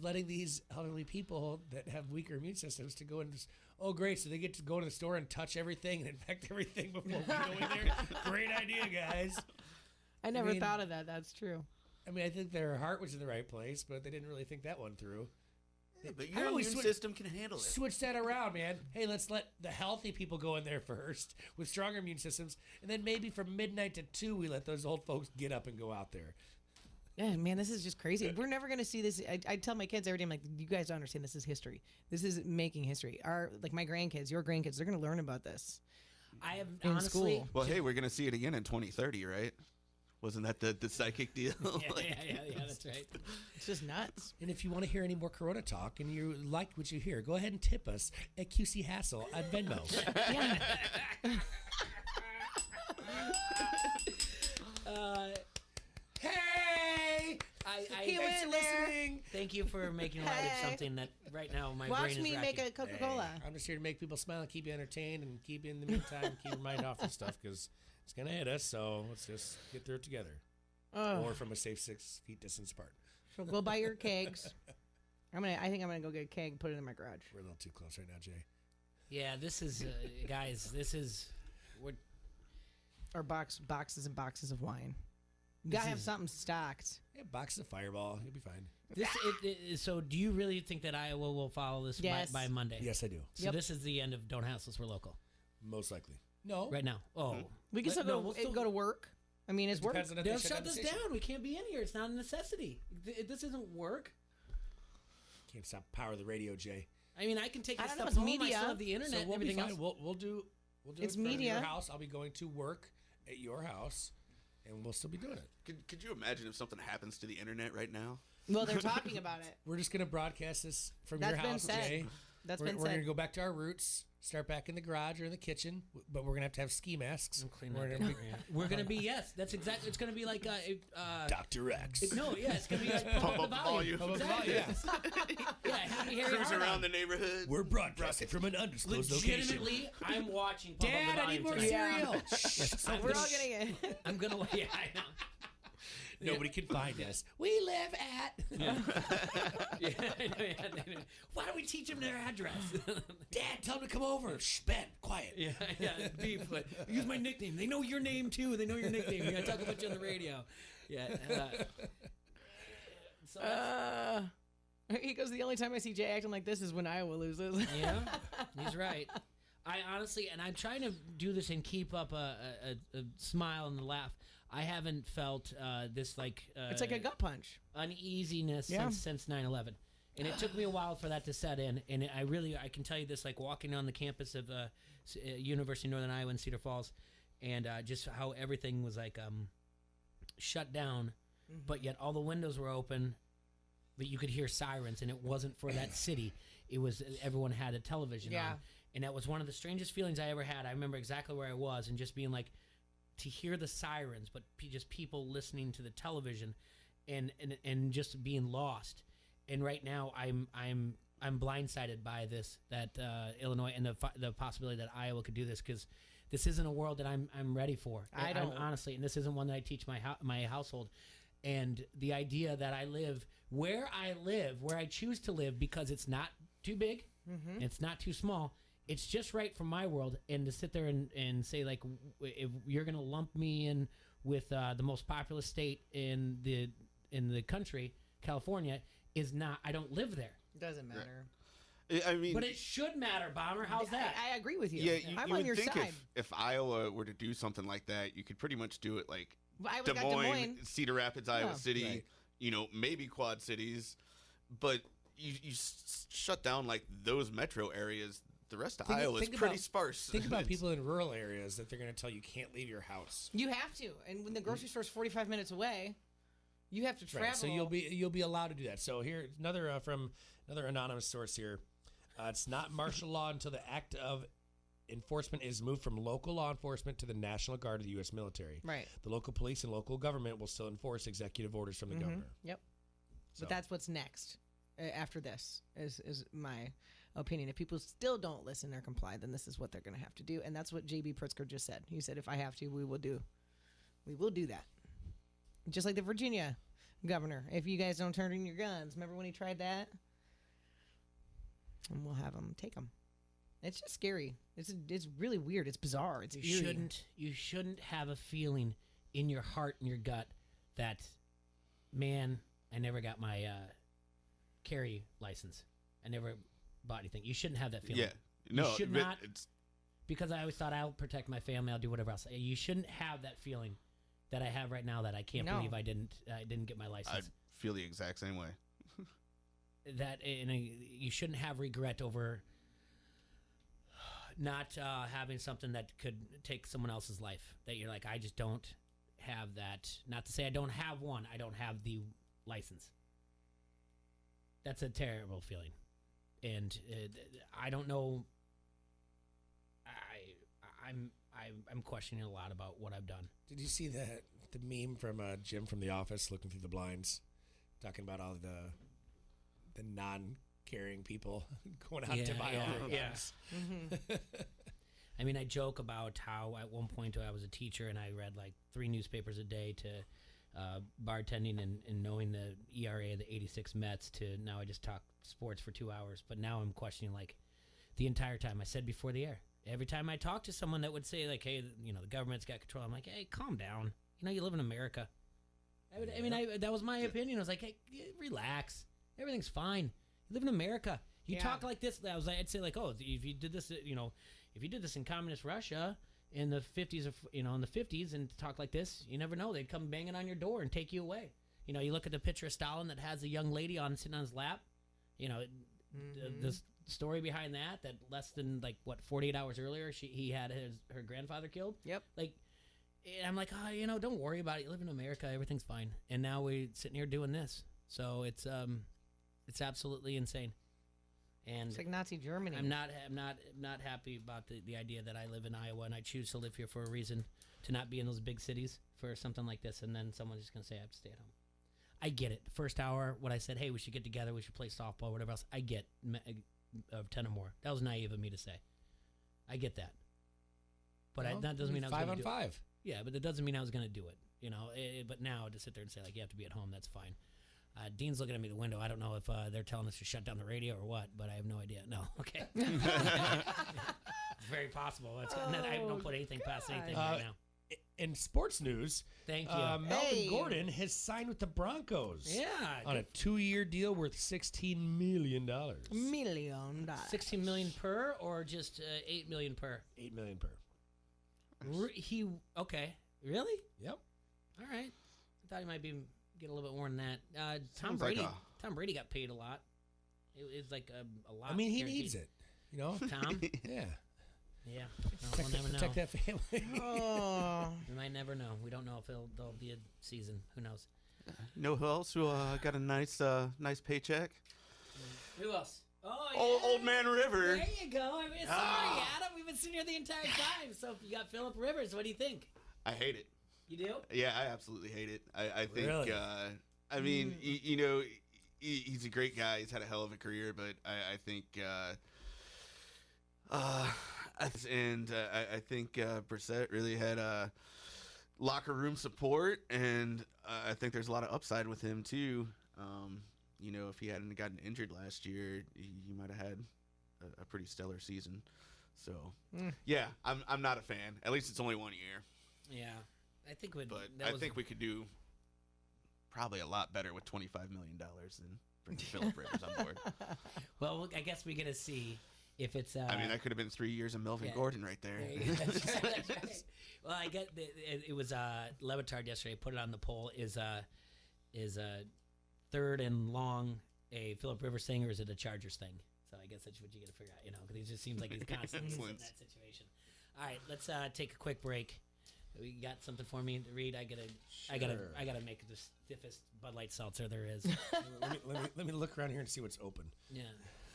letting these elderly people that have weaker immune systems to go and just, oh great, so they get to go to the store and touch everything and infect everything before we go in there. Great idea, guys. I never thought of that. That's true. I mean, I think their heart was in the right place, but they didn't really think that one through. Yeah, but your immune system can handle it. Switch that around, man. Hey, let's let the healthy people go in there first with stronger immune systems, and then maybe from midnight to 2, we let those old folks get up and go out there. Yeah, man, this is just crazy. We're never going to see this. I tell my kids every day, I'm like, you guys don't understand. This is history. This is making history. My grandkids, your grandkids, they're going to learn about this. I have in honestly. School. Well, hey, we're going to see it again in 2030, right? Wasn't that the psychic deal? Yeah, that's right. It's just nuts. And if you want to hear any more Corona talk and you like what you hear, go ahead and tip us at QC Hassel at Venmo. Yeah. Hey! I went listening. Thank you for making light of something that right now my Watch brain is me racking. make a Coca-Cola. Hey, I'm just here to make people smile and keep you entertained and keep you in the meantime, keep your mind off of stuff because it's going to hit us, so let's just get through it together. Or from a safe 6 feet distance apart. So go buy your kegs. I think I'm gonna go get a keg and put it in my garage. We're a little too close right now, Jay. Yeah, this is guys. This is what. Or boxes and boxes of wine. You gotta have something stocked. Yeah, boxes of Fireball. You'll be fine. So, do you really think that Iowa will follow this by Monday? Yes, I do. So this is the end of Don't Hassle Us, We're Local. Most likely. No. Right now. Oh, we can still go to work. I mean, it's work. They'll shut this down. We can't be in here. It's not a necessity. This isn't work. Can't stop power of the radio, Jay. I mean, I can take this stuff it's home. media. I still have the internet and we'll everything be fine. else. We'll do it's it from media. your house. I'll be going to work at your house, and we'll still be doing it. Could you imagine if something happens to the internet right now? Well, they're talking about it. We're just going to broadcast this from That's your been house, said. Jay. That's we're been We're said. going to go back to our roots, start back in the garage or in the kitchen, but we're going to have ski masks. We're going to be, yes, that's exactly, it's going to be like Dr. X. It's going to be like Pump up volume. Exactly. Yeah, Happy Harry Cruise Hard around On. the neighborhood. We're broadcasting from an undisclosed location. Legitimately, I'm watching Pump Up Dad, the I need Volume more tonight. cereal. So we're all getting it. I'm going to, yeah, I know. Nobody can find us. We live at. Yeah, I know. Why don't we teach them their address? Dad, tell them to come over. Shh, Ben, quiet. Yeah, beef. But use my nickname. They know your name too. They know your nickname. You gotta talk about you on the radio. Yeah. He goes, the only time I see Jay acting like this is when Iowa loses. Yeah, he's right. I honestly, and I'm trying to do this and keep up a smile and a laugh. I haven't felt this it's like a gut punch. Uneasiness since 9/11. And it took me a while for that to set in. And I can tell you this, like walking on the campus of University of Northern Iowa in Cedar Falls, and just how everything was like shut down but yet all the windows were open, but you could hear sirens, and it wasn't for that city. It was everyone had a television on. And that was one of the strangest feelings I ever had. I remember exactly where I was and just being like, to hear the sirens, but just people listening to the television and just being lost. And right now I'm blindsided by this, that Illinois and the possibility that Iowa could do this, because this isn't a world that I'm ready for. I don't. Honestly, and this isn't one that I teach my household. And the idea that I live where I choose to live, because it's not too big, it's not too small, it's just right for my world. And to sit there and say, like, if you're going to lump me in with the most populous state in the country, California, is not. I don't live there. Doesn't matter. I mean, but it should matter, Bomber. How's that? I agree with you. Yeah, I'm you on would your think side. if Iowa were to do something like that, you could pretty much do it like Iowa's Des got Des Moines, Moines. Cedar Rapids, Iowa Yeah. City, Right. Maybe Quad Cities, but you shut down like those metro areas. The rest of Iowa is pretty sparse. Think about people in rural areas that they're going to tell you can't leave your house. You have to, and when the grocery store's 45 minutes away, you have to travel. Right, so you'll be allowed to do that. So here, another from another anonymous source here. It's not martial law until the act of enforcement is moved from local law enforcement to the National Guard of the U.S. military. Right. The local police and local government will still enforce executive orders from the governor. Yep. So. But that's what's next after this, is my opinion. If people still don't listen or comply, then this is what they're going to have to do. And that's what J.B. Pritzker just said. He said, if I have to, we will do that. Just like the Virginia governor. If you guys don't turn in your guns, remember when he tried that? And we'll have them take them. It's just scary. It's really weird. It's bizarre. It's eerie. You shouldn't have a feeling in your heart and your gut that, man, I never got my carry license. I never bought anything. You shouldn't have that feeling. Yeah, no, you should not. It's because I always thought I'll protect my family. I'll do whatever else. You shouldn't have that feeling that I have right now, that I can't believe I didn't get my license. I feel the exact same way. You shouldn't have regret over not having something that could take someone else's life. That you're like, I just don't have that. Not to say I don't have one. I don't have the license. That's a terrible feeling, and I don't know. I'm questioning a lot about what I've done. Did you see the meme from Jim from The Office looking through the blinds, talking about all the non-caring people going out to buy all their guns? I mean, I joke about how at one point I was a teacher and I read like 3 newspapers a day, to bartending and knowing the ERA of the 86 Mets, to now I just talk sports for 2 hours. But now I'm questioning, like, the entire time. I said before the air, every time I talk to someone that would say, like, hey, the government's got control, I'm like, hey, calm down. You live in America. That was my opinion. I was like, hey, relax. Everything's fine. You live in America. You talk like this. I'd say, like, oh, if you did this, if you did this in communist Russia in the 50s, in the 50s, and talk like this, you never know. They'd come banging on your door and take you away. You look at the picture of Stalin that has a young lady sitting on his lap. The story behind that less than 48 hours earlier, he had her grandfather killed. Yep. And I'm like, oh, don't worry about it. You live in America, everything's fine. And now we're sitting here doing this. So it's absolutely insane. And it's like Nazi Germany. I'm not happy about the idea that I live in Iowa and I choose to live here for a reason, to not be in those big cities for something like this, and then someone's just gonna say I have to stay at home. I get it. The first hour when I said, hey, we should get together, we should play softball, whatever else, I get 10 or more. That was naive of me to say. I get that. But that doesn't mean I was going to do 5-on-5. it. Yeah, but that doesn't mean I was going to do it. But now to sit there and say, like, you have to be at home, that's fine. Dean's looking at me the window. I don't know if they're telling us to shut down the radio or what, but I have no idea. No, okay. It's very possible. I don't put anything past anything right now. In sports news, thank you. Melvin Gordon has signed with the Broncos. Yeah, on a 2-year deal worth $16 million. $16 million per, or just $8 million per? $8 million per. Okay, really? Yep. All right. I thought he might get a little bit more than that. Tom Sounds like Brady. Tom Brady got paid a lot. It's like a lot. I mean, he guaranteed. needs it. Tom. Yeah. Yeah. We'll never know. Protect that family. Oh. We might never know. We don't know if there'll be a season. Who knows? You know who else who got a nice paycheck? Who else? Oh, Old Man River. There you go. I mean, sorry, Adam. We've been sitting here the entire time. So if you got Philip Rivers, what do you think? I hate it. You do? Yeah, I absolutely hate it. I think. Really? I mean, you know, he's a great guy. He's had a hell of a career, but I think. I think Brissett really had locker room support, and I think there's a lot of upside with him too. You know, if he hadn't gotten injured last year, he might have had a pretty stellar season. So, yeah, I'm not a fan. At least it's only 1 year. Yeah, I think we could do probably a lot better with $25 million than bringing Philip Rivers on board. Well, I guess we get to see if it's. I mean, that could have been 3 years of Melvin Gordon right there. That's right, that's right. Well, I get it was Levitard yesterday put it on the poll is third and long a Philip Rivers thing, or is it a Chargers thing? So I guess that's what you got to figure out, because he just seems like he's constantly in that situation. All right, let's take a quick break. We got something for me to read. I gotta make the stiffest Bud Light seltzer there is. let me look around here and see what's open. Yeah,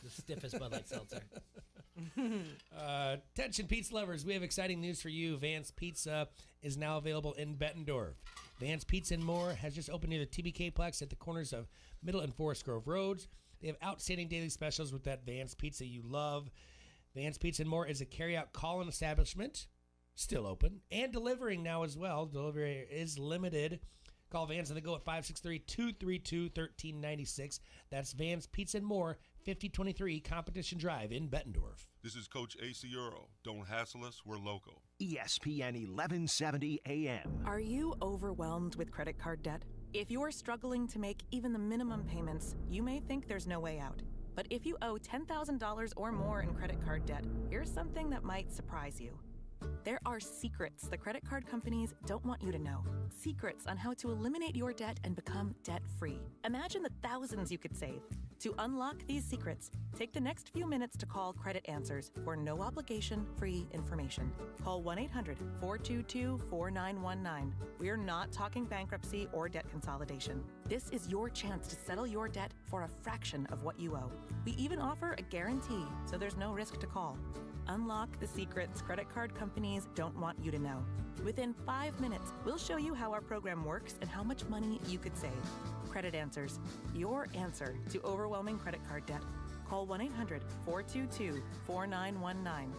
the stiffest Bud Light seltzer. Attention pizza lovers, we have exciting news for you. Vance Pizza is now available in Bettendorf. Vance Pizza and More has just opened near the TBK Plex at the corners of Middle and Forest Grove Roads. They have outstanding daily specials with that Vance Pizza you love. Vance Pizza and More is a carry-out call-in establishment, still open, and delivering now as well. Delivery is limited. Call Vance and they go at 563-232-1396. That's Vance Pizza and More, 5023 Competition Drive in Bettendorf. This is Coach A.C. Euro. Don't hassle us, we're local. ESPN 1170 AM. Are you overwhelmed with credit card debt? If you're struggling to make even the minimum payments, you may think there's no way out. But if you owe $10,000 or more in credit card debt, here's something that might surprise you. There are secrets the credit card companies don't want you to know. Secrets on how to eliminate your debt and become debt-free. Imagine the thousands you could save. To unlock these secrets, take the next few minutes to call Credit Answers for no obligation, free information. Call 1-800-422-4919. We're not talking bankruptcy or debt consolidation. This is your chance to settle your debt for a fraction of what you owe. We even offer a guarantee, so there's no risk to call. Unlock the secrets credit card companies don't want you to know. Within 5 minutes, we'll show you how our program works and how much money you could save. Credit Answers, your answer to overwhelming credit card debt. Call 1-800-422-4919.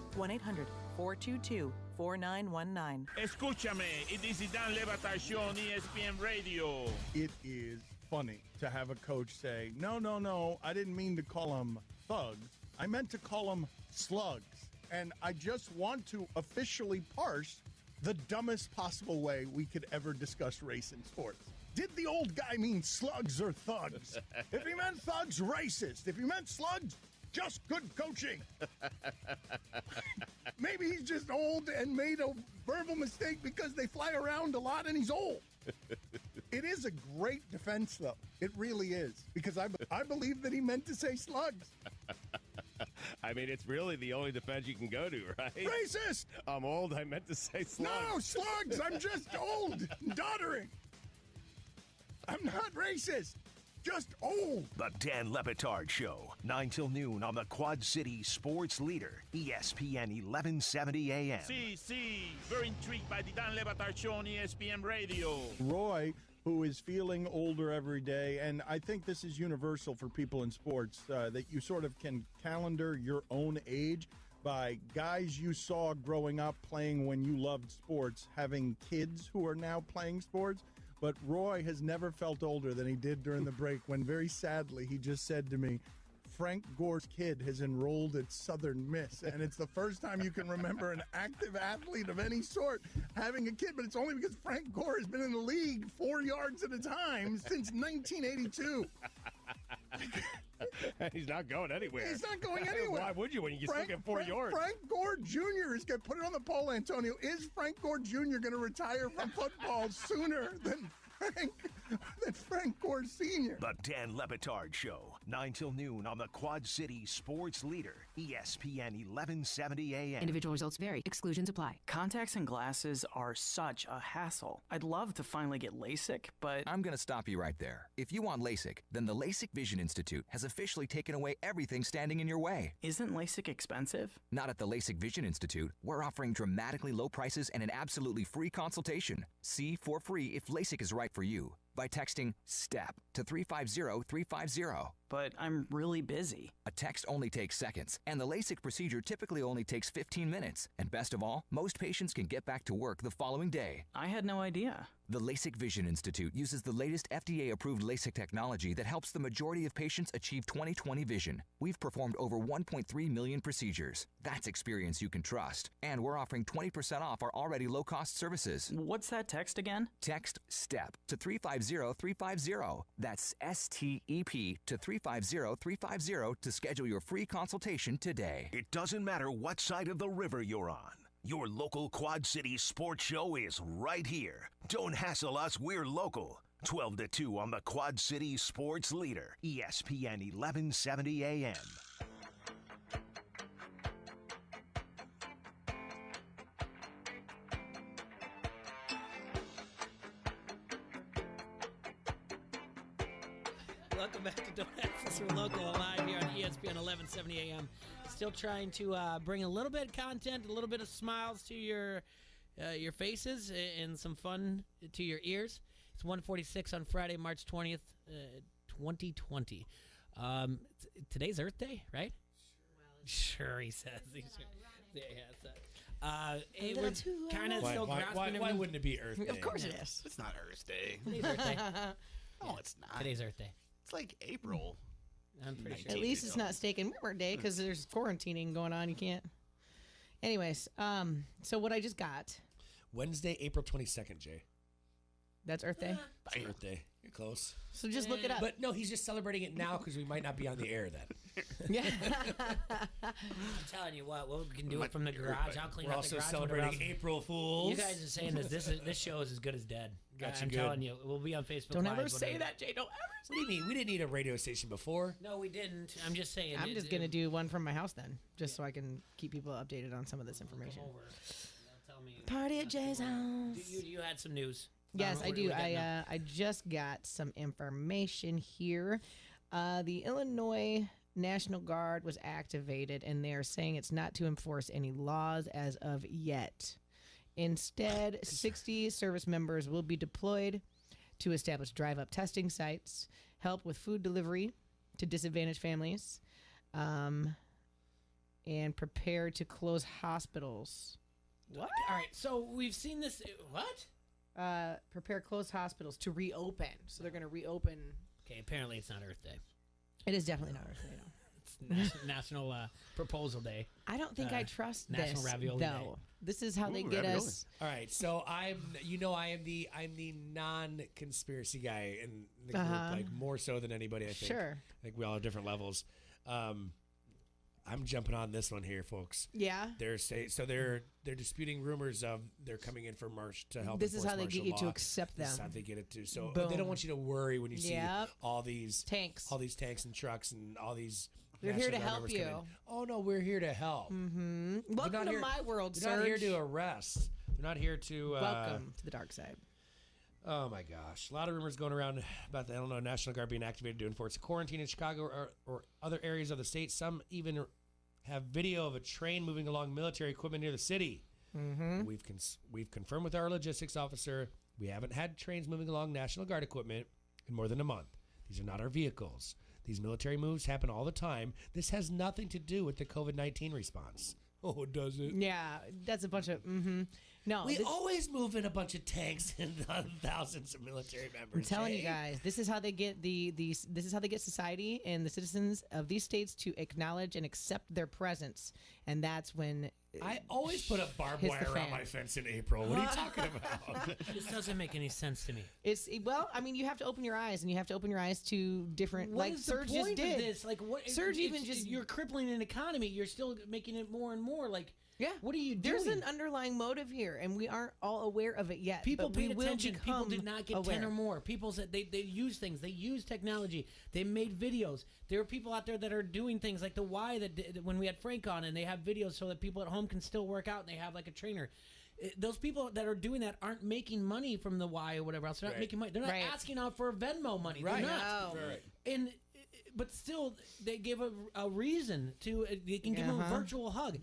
1-800-422-4919. Escúchame, it is Dan Le Batard on ESPN Radio. It is funny to have a coach say, no, I didn't mean to call them thugs. I meant to call them slugs. And I just want to officially parse the dumbest possible way we could ever discuss race in sports. Did the old guy mean slugs or thugs? If he meant thugs, racist. If he meant slugs, just good coaching. Maybe he's just old and made a verbal mistake because they fly around a lot and he's old. It is a great defense, though. It really is. Because I believe that he meant to say slugs. I mean, it's really the only defense you can go to, right? Racist! I'm old. I meant to say slugs. No, slugs! I'm just old, doddering. I'm not racist, just old. The Dan Le Batard Show, 9 till noon on the Quad City Sports Leader, ESPN 1170 AM. See, very intrigued by the Dan Le Batard Show on ESPN Radio. Roy, who is feeling older every day, and I think this is universal for people in sports, that you sort of can calendar your own age by guys you saw growing up playing when you loved sports, having kids who are now playing sports. But Roy has never felt older than he did during the break when, very sadly, he just said to me, Frank Gore's kid has enrolled at Southern Miss, and it's the first time you can remember an active athlete of any sort having a kid, but it's only because Frank Gore has been in the league 4 yards at a time since 1982. He's not going anywhere. He's not going anywhere. Why would you when you still get 4 yards? Frank Gore Jr. is going to put it on the poll, Antonio. Is Frank Gore Jr. going to retire from football sooner than Frank Gore Sr. The Dan Lebitard Show, 9 till noon on the Quad City Sports Leader, ESPN 1170 AM. Individual results vary. Exclusions apply. Contacts and glasses are such a hassle. I'd love to finally get LASIK, but I'm going to stop you right there. If you want LASIK, then the LASIK Vision Institute has officially taken away everything standing in your way. Isn't LASIK expensive? Not at the LASIK Vision Institute. We're offering dramatically low prices and an absolutely free consultation. See for free if LASIK is right for you by texting STEP to 350-350. But I'm really busy. A text only takes seconds, and the LASIK procedure typically only takes 15 minutes. And best of all, most patients can get back to work the following day. I had no idea. The LASIK Vision Institute uses the latest FDA-approved LASIK technology that helps the majority of patients achieve 20/20 vision. We've performed over 1.3 million procedures. That's experience you can trust. And we're offering 20% off our already low-cost services. What's that text again? Text STEP to 350-350. That's STEP to 350-350 to schedule your free consultation today. It doesn't matter what side of the river you're on. Your local Quad City sports show is right here. Don't hassle us, we're local. 12 to 2 on the Quad City Sports Leader, ESPN 1170 AM. Welcome back to Don't Ask Us, we're local, live here on ESPN 1170 AM. Still trying to bring a little bit of content, a little bit of smiles to your faces, and some fun to your ears. It's 1:46 on Friday, March 20th, 2020. Today's Earth Day, right? Sure, he says. We're kind of still grasping. Why wouldn't it be Earth Day? Of course it is. It's not Earth Day. Today's Earth Day. No, it's not. Today's Earth Day. It's like April. I'm pretty sure. At least it's not steak and Member Day because there's quarantining going on. You can't. Anyways, so what I just got. Wednesday, April 22nd, Jay. That's Earth Day? It's Earth Day. You're close. So just look it up. But no, he's just celebrating it now because we might not be on the air then. Yeah. I'm telling you what, we can do it from the garage. I'll clean We're up the also garage. celebrating April Fools. You guys are saying this show is as good as dead. Got you I'm good. telling you, we'll be on Facebook. Don't Live, ever say that, Jay. Don't ever. What do you mean? We didn't need a radio station before. No, we didn't. I'm just saying. I'm just going to do one from my house then, just so I can keep people updated on some of this information. Tell me. Party at Jay's house. You had some news. Yes, I do. I just got some information here. The Illinois National Guard was activated, and they're saying it's not to enforce any laws as of yet. Instead, 60 service members will be deployed to establish drive-up testing sites, help with food delivery to disadvantaged families, and prepare to close hospitals. What? All right, so we've seen this. What? Prepare closed hospitals to reopen. So they're going to reopen. Okay, apparently it's not Earth Day. It is definitely not Earth Day, no. It's National Proposal Day. I don't think I trust National this, Ravioli though. Day. This is how they get us. All right, so I am the non-conspiracy guy in the group, like more so than anybody. I think. Sure. I think we all have different levels. I'm jumping on this one here, folks. Yeah. They're disputing rumors of they're coming in for march to help. This is how they get you law. to accept them. This is how they get it to. So Boom. they don't want you to worry when you see all these tanks, and trucks, and all these. They're here to National Guard help members you. come in. Oh no, we're here to help. Mm-hmm. Welcome to my world, They're not here to arrest. They're not here to. Welcome to the dark side. Oh my gosh. A lot of rumors going around about the Illinois National Guard being activated to enforce a quarantine in Chicago or other areas of the state. Some even have video of a train moving along military equipment near the city. Mm-hmm. We've confirmed with our logistics officer we haven't had trains moving along National Guard equipment in more than a month. These are not our vehicles. These military moves happen all the time. This has nothing to do with the COVID-19 response. Oh, does it? Yeah, that's a bunch of. Mm-hmm. No, we always move in a bunch of tanks and thousands of military members. I'm telling Jay. you guys, this is how they get this is how they get society and the citizens of these states to acknowledge and accept their presence, and that's when. I always put up barbed hits wire the around fan. my fence in April. What are you talking about? This doesn't make any sense to me. Well, I mean, you have to open your eyes, and you have to open your eyes to different. What like is Serge the point just did. of this? Like what? Serge even just you're crippling an economy. You're still making it more and more. Like Yeah. What are you doing? There's an underlying motive here, and we aren't all aware of it yet. People but we paid will attention. People become did not get aware. 10 or more. People said they use things. They use technology. They made videos. There are people out there that are doing things like the Y that when we had Frank on, and they have videos so that people at home can still work out, and they have like a trainer. Those people that are doing that aren't making money from the Y or whatever else. They're not making money. They're not asking out for Venmo money. Right. They're not. Right. And but still, they give a reason to. They can give them a virtual hug.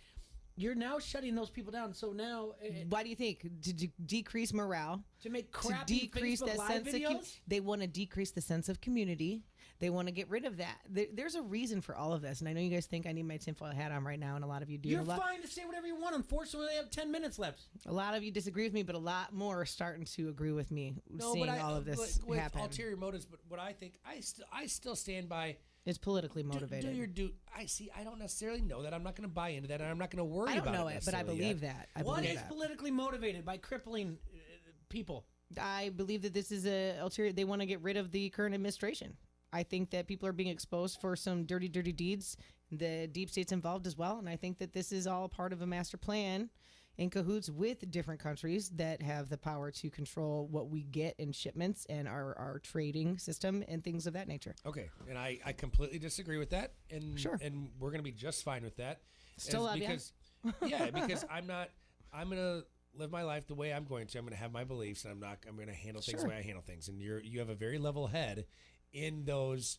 You're now shutting those people down. So now, why do you think? To decrease morale, to make to crappy decrease Facebook that Live sense videos? of they want to decrease the sense of community. They want to get rid of that. There's a reason for all of this, and I know you guys think I need my tinfoil hat on right now, and a lot of you do. You're fine to say whatever you want. Unfortunately, they have 10 minutes left. A lot of you disagree with me, but a lot more are starting to agree with me. Seeing all of this with happen. ulterior motives, but what I think, I still stand by. It's politically motivated. Do your do. I don't necessarily know that. I'm not going to buy into that, and I'm not going to worry about it. I don't know it, but I believe that. What is politically motivated by crippling people? I believe that this is a ulterior. They want to get rid of the current administration. I think that people are being exposed for some dirty, dirty deeds. The deep state's involved as well, and I think that this is all part of a master plan in cahoots with different countries that have the power to control what we get in shipments and our trading system and things of that nature. Okay, and I completely disagree with that, and Sure. and we're going to be just fine with that. Still love because, yeah, because I'm going to live my life the way I'm going to. I'm going to have my beliefs, and I'm going to handle things the way I handle things. And you have a very level head in those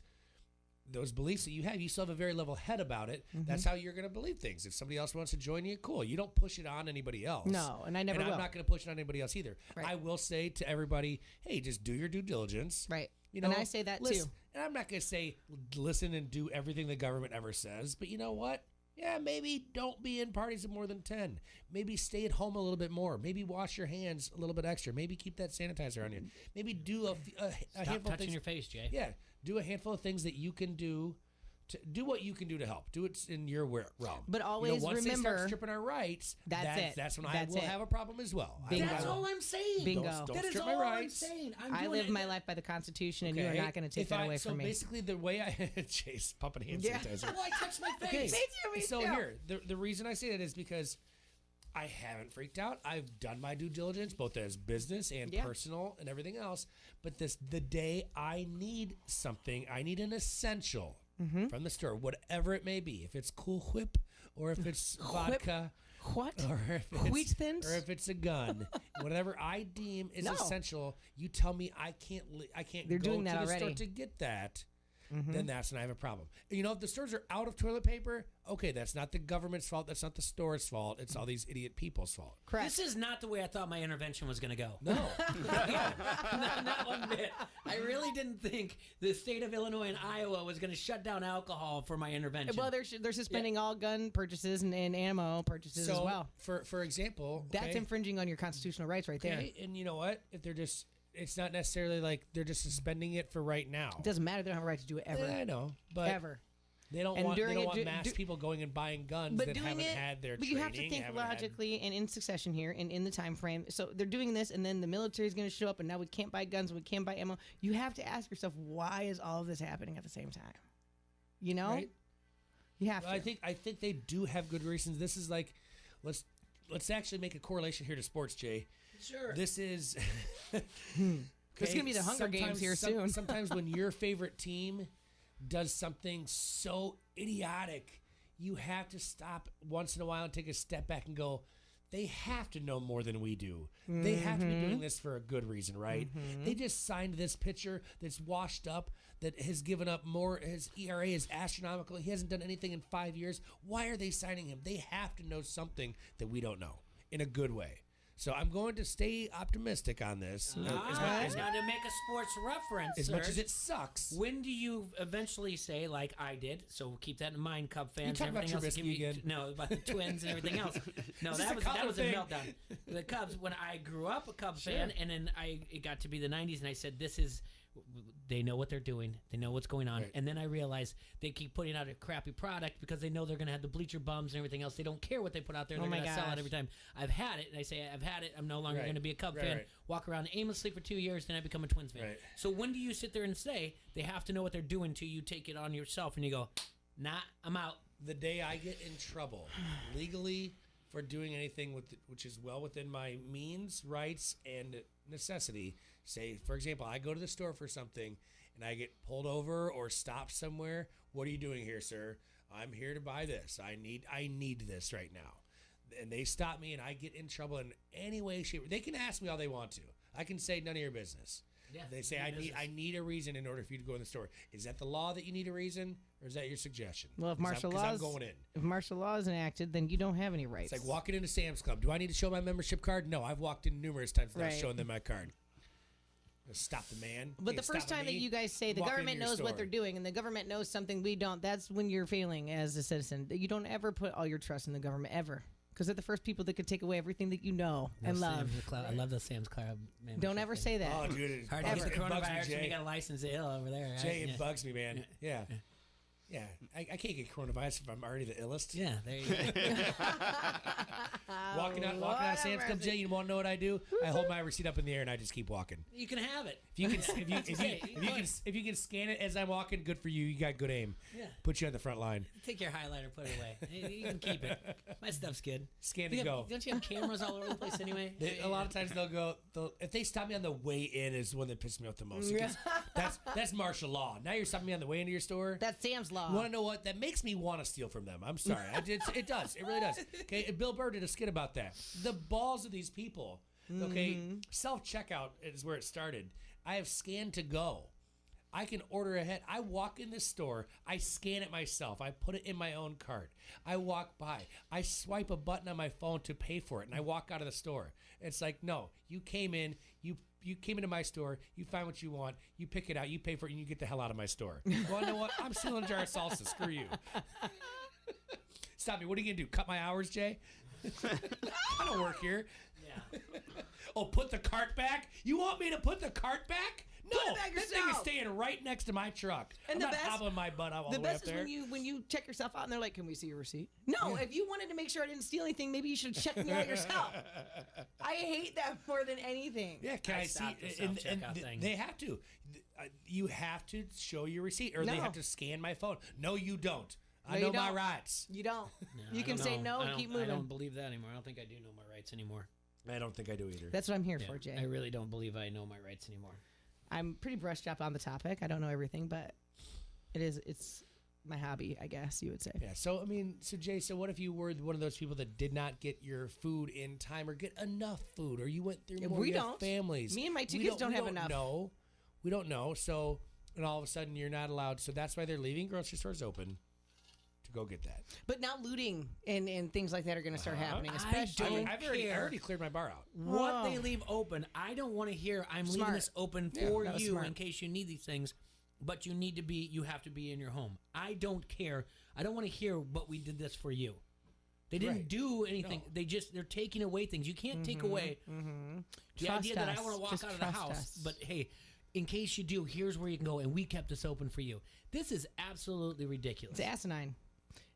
beliefs that you have. You still have a very level head about it. Mm-hmm. That's how you're going to believe things. If somebody else wants to join you, cool. You don't push it on anybody else. No, and I never and will. I'm not going to push it on anybody else either. Right. I will say to everybody, hey, just do your due diligence. Right. You know, and I say that listen, too. And I'm not going to say listen and do everything the government ever says, but you know what? Yeah, maybe don't be in parties of more than 10. Maybe stay at home a little bit more. Maybe wash your hands a little bit extra. Maybe keep that sanitizer on you. Maybe do a Stop handful of touching things. your face, Jay. Yeah, do a handful of things that you can do. Do what you can do to help. Do it in your realm. But always once they remember, start stripping our rights, that's it. That's when That's I will it. have a problem as well. Bingo. That's all I'm saying. Bingo. Don't That is strip all my I'm rights. saying. I live my life by the Constitution, and you are Okay? not going to take If that I- away so from me. basically, the way I Chase pumping hand sanitizer. Oh, I touched my Okay, face. so here, the reason I say that is because I haven't freaked out. I've done my due diligence, both as business and personal and everything else. But the day I need something, I need an essential from the store, whatever it may be. If it's Cool Whip or if it's vodka. What? Or if Wheat it's, Thins? or if it's a gun, whatever I deem is No. essential, you tell me I can't They're go doing to that the store already. to get that. Then that's when I have a problem. You know, if the stores are out of toilet paper, okay, that's not the government's fault. That's not the store's fault. It's all these idiot people's fault. Correct. This is not the way I thought my intervention was going to go. No. not one bit. I really didn't think the state of Illinois and Iowa was going to shut down alcohol for my intervention. Well, they're suspending all gun purchases and ammo purchases So, as well. for example, That's okay, infringing on your constitutional rights right there. okay, and you know what? If they're just, it's not necessarily like they're just suspending it for right now. It doesn't matter. They don't have a right to do it ever. Yeah, I know, but Ever. They don't And want during it, mass people going and buying guns But that doing haven't it, had their but training. you have to think haven't had- logically and in succession here and in the time frame. So they're doing this, and then the military is going to show up, and now we can't buy guns, and we can't buy ammo. You have to ask yourself, why is all of this happening at the same time? You know, Right. you have to. I think they do have good reasons. This is like, let's actually make a correlation here to sports, Jay. Sure. This is. It's gonna be the Hunger Games here soon. Sometimes when your favorite team does something so idiotic, you have to stop once in a while and take a step back and go, they have to know more than we do. They have to be doing this for a good reason, right? They just signed this pitcher that's washed up, that has given up more. His ERA is astronomical. He hasn't done anything in 5 years. Why are they signing him? They have to know something that we don't know in a good way. So I'm going to stay optimistic on this. Now, to make a sports reference, as much Serge, as it sucks. when do you eventually say, like I did, so keep that in mind, Cub fans. talking and about everything Trubisky else. again? No, about the Twins and everything else. No, Is that this a Colin was a thing? meltdown. The Cubs, when I grew up a Cub fan, and then it got to be the 90s, and I said, this is, they know what they're doing. They know what's going on. Right. And then I realized they keep putting out a crappy product because they know they're going to have the bleacher bums and everything else. They don't care what they put out there. They're my going to sell gosh. out every time. I've had it, and I say, I've had it. I'm no longer Right. going to be a Cub Right, fan. right. Walk around aimlessly for 2 years, then I become a Twins fan. Right. So when do you sit there and say they have to know what they're doing till you take it on yourself and you go, nah, I'm out. The day I get in trouble legally for doing anything which is well within my means, rights, and necessity. Say, for example, I go to the store for something and I get pulled over or stopped somewhere. What are you doing here, sir? I'm here to buy this. I need this right now. And they stop me and I get in trouble in any way, shape. They can ask me all they want to. I can say none of your business. Yeah, they say I need a reason in order for you to go in the store. Is that the law that you need a reason, or is that your suggestion? Well, if martial law is enacted, then you don't have any rights. It's like walking into Sam's Club. Do I need to show my membership card? No, I've walked in numerous times without showing them my card. Stop the man. But the first time that you guys say the government knows what they're doing and the government knows something we don't, that's when you're failing as a citizen. You don't ever put all your trust in the government, ever. Because they're the first people that could take away everything that you know and love. I love the Sam's Club. Don't ever say that. Oh, dude, it's hard to get the coronavirus when you got a license ill over there. Right? Jay, it bugs me, man. Yeah. Yeah, I can't get coronavirus if I'm already the illest. Yeah, there you go. walking out of Sam's Club, Jay, you want to know what I do? I hold my receipt up in the air and I just keep walking. You can have it. If you can scan it as I'm walking, good for you. You got good aim. Yeah. Put you on the front line. Take your highlighter, put it away. You can keep it. My stuff's good. Scan and go. Don't you have cameras all over the place anyway? A lot of times they'll go. If they stop me on the way in, is the one that pisses me off the most. That's martial law. Now you're stopping me on the way into your store. That's Sam's law. You want to know what? That makes me want to steal from them. I'm sorry. It does. It really does. Okay. Bill Burr did a skit about that. The balls of these people. Okay. Self-checkout is where it started. I have Scan to Go. I can order ahead. I walk in this store. I scan it myself. I put it in my own cart. I walk by. I swipe a button on my phone to pay for it, and I walk out of the store. It's like, no, you came in. You came into my store. You find what you want. You pick it out. You pay for it, and you get the hell out of my store. Well, you know what? I'm stealing a jar of salsa. Screw you. Stop me. What are you going to do? Cut my hours, Jay? I don't work here. Yeah. Oh, put the cart back? You want me to put the cart back? No, put it back that thing is staying right next to my truck. And I'm not hobbling my butt all the way up there. The best is when you check yourself out and they're like, "Can we see your receipt?" No, if you wanted to make sure I didn't steal anything, maybe you should have checked me out yourself. I hate that more than anything. Yeah, can I see? And they have to. You have to show your receipt, or they have to scan my phone. No, you don't. I know my rights. You don't. No, you can say no and keep moving. I don't believe that anymore. I don't think I do know my rights anymore. I don't think I do either. That's what I'm here for, Jay. I really don't believe I know my rights anymore. I'm pretty brushed up on the topic. I don't know everything, but it's my hobby, I guess you would say. Yeah. So Jay, what if you were one of those people that did not get your food in time or get enough food, or you went through more we don't. families? Me and my two kids don't have enough. No, we don't know. So, and all of a sudden you're not allowed. So that's why they're leaving grocery stores open to go get that. But now looting and things like that are going to start happening. Especially, I already cleared my bar out. What they leave open, I don't want to hear. I'm leaving this open for you in case you need these things. But you have to be in your home. I don't care. I don't want to hear what we did this for you. They didn't do anything. No. They're taking away things. You can't take away the idea that I want to walk out of the house. But hey, in case you do, here's where you can go, and we kept this open for you. This is absolutely ridiculous. It's asinine.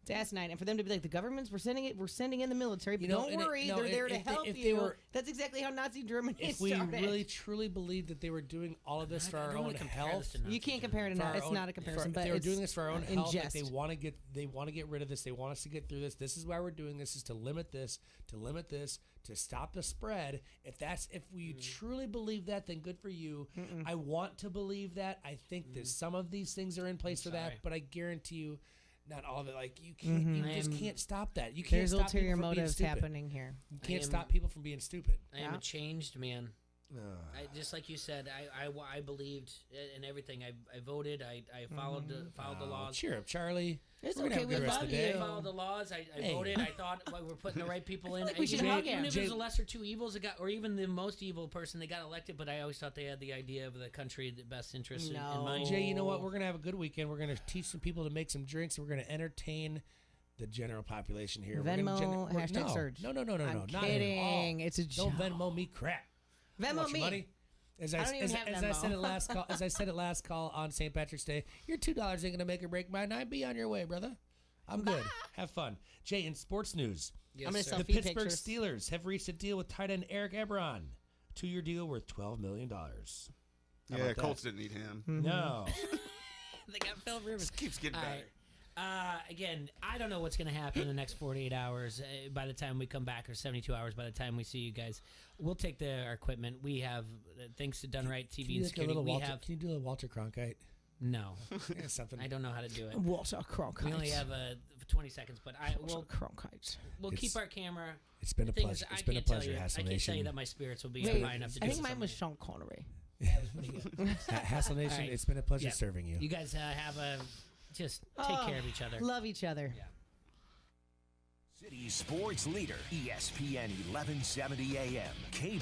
It's asinine, and for them to be like, the government's we're sending in the military, but don't worry, they're there to help you. That's exactly how Nazi Germany started. If we really truly believed that they were doing all of this for our own health, you can't compare it to It's not a comparison. But they were doing this for our own health. Like they want to get rid of this. They want us to get through this. This is why we're doing this. Is to limit this, to stop the spread. If we truly believe that, then good for you. I want to believe that. I think that some of these things are in place for that, but I guarantee you. Not all of it. Like you can't, you just can't stop that. You can't. There's stop ulterior motives happening here. You can't stop people from being stupid. I am a changed man. Just like you said, I believed in everything. I voted. I followed the laws. Cheer up, Charlie. It's okay. We love you. I followed the laws. I voted. I thought we're putting the right people in. We should hug him. Even if it was the lesser two evils that got, or even the most evil person that got elected, but I always thought they had the idea of the country, the best interest in mind. Jay, you know what? We're gonna have a good weekend. We're gonna teach some people to make some drinks, and we're gonna entertain the general population here. Venmo hashtag surge. No. I'm kidding. It's a joke. Don't Venmo me crap. Venmo me. Money. As I said it last call on St. Patrick's Day, your $2 ain't gonna make or break mine. I'd be on your way, brother. I'm good. Have fun. Jay, in sports news, the Pittsburgh Steelers have reached a deal with tight end Eric Ebron, 2-year deal worth $12 million. Yeah, Colts didn't need him. No. They got Phil Rivers. Keeps getting better. Again, I don't know what's going to happen in the next 48 hours by the time we come back, or 72 hours by the time we see you guys. We'll take our equipment. We have, thanks to Done Right TV and security, Can you do a Walter Cronkite? No. Yeah, something. I don't know how to do it. Walter Cronkite. We only have 20 seconds, but Walter Cronkite. We'll keep our camera. It's been a pleasure. It's been a pleasure, Hassel I can't tell you Nation. that my spirits will be high enough to do I think mine something. was Sean Connery. Yeah, it was pretty good. Hassel Nation, Right. it's been a pleasure Yeah. serving you. You guys just take care of each other. Love each other. Yeah. City Sports Leader, ESPN 1170 AM, KB.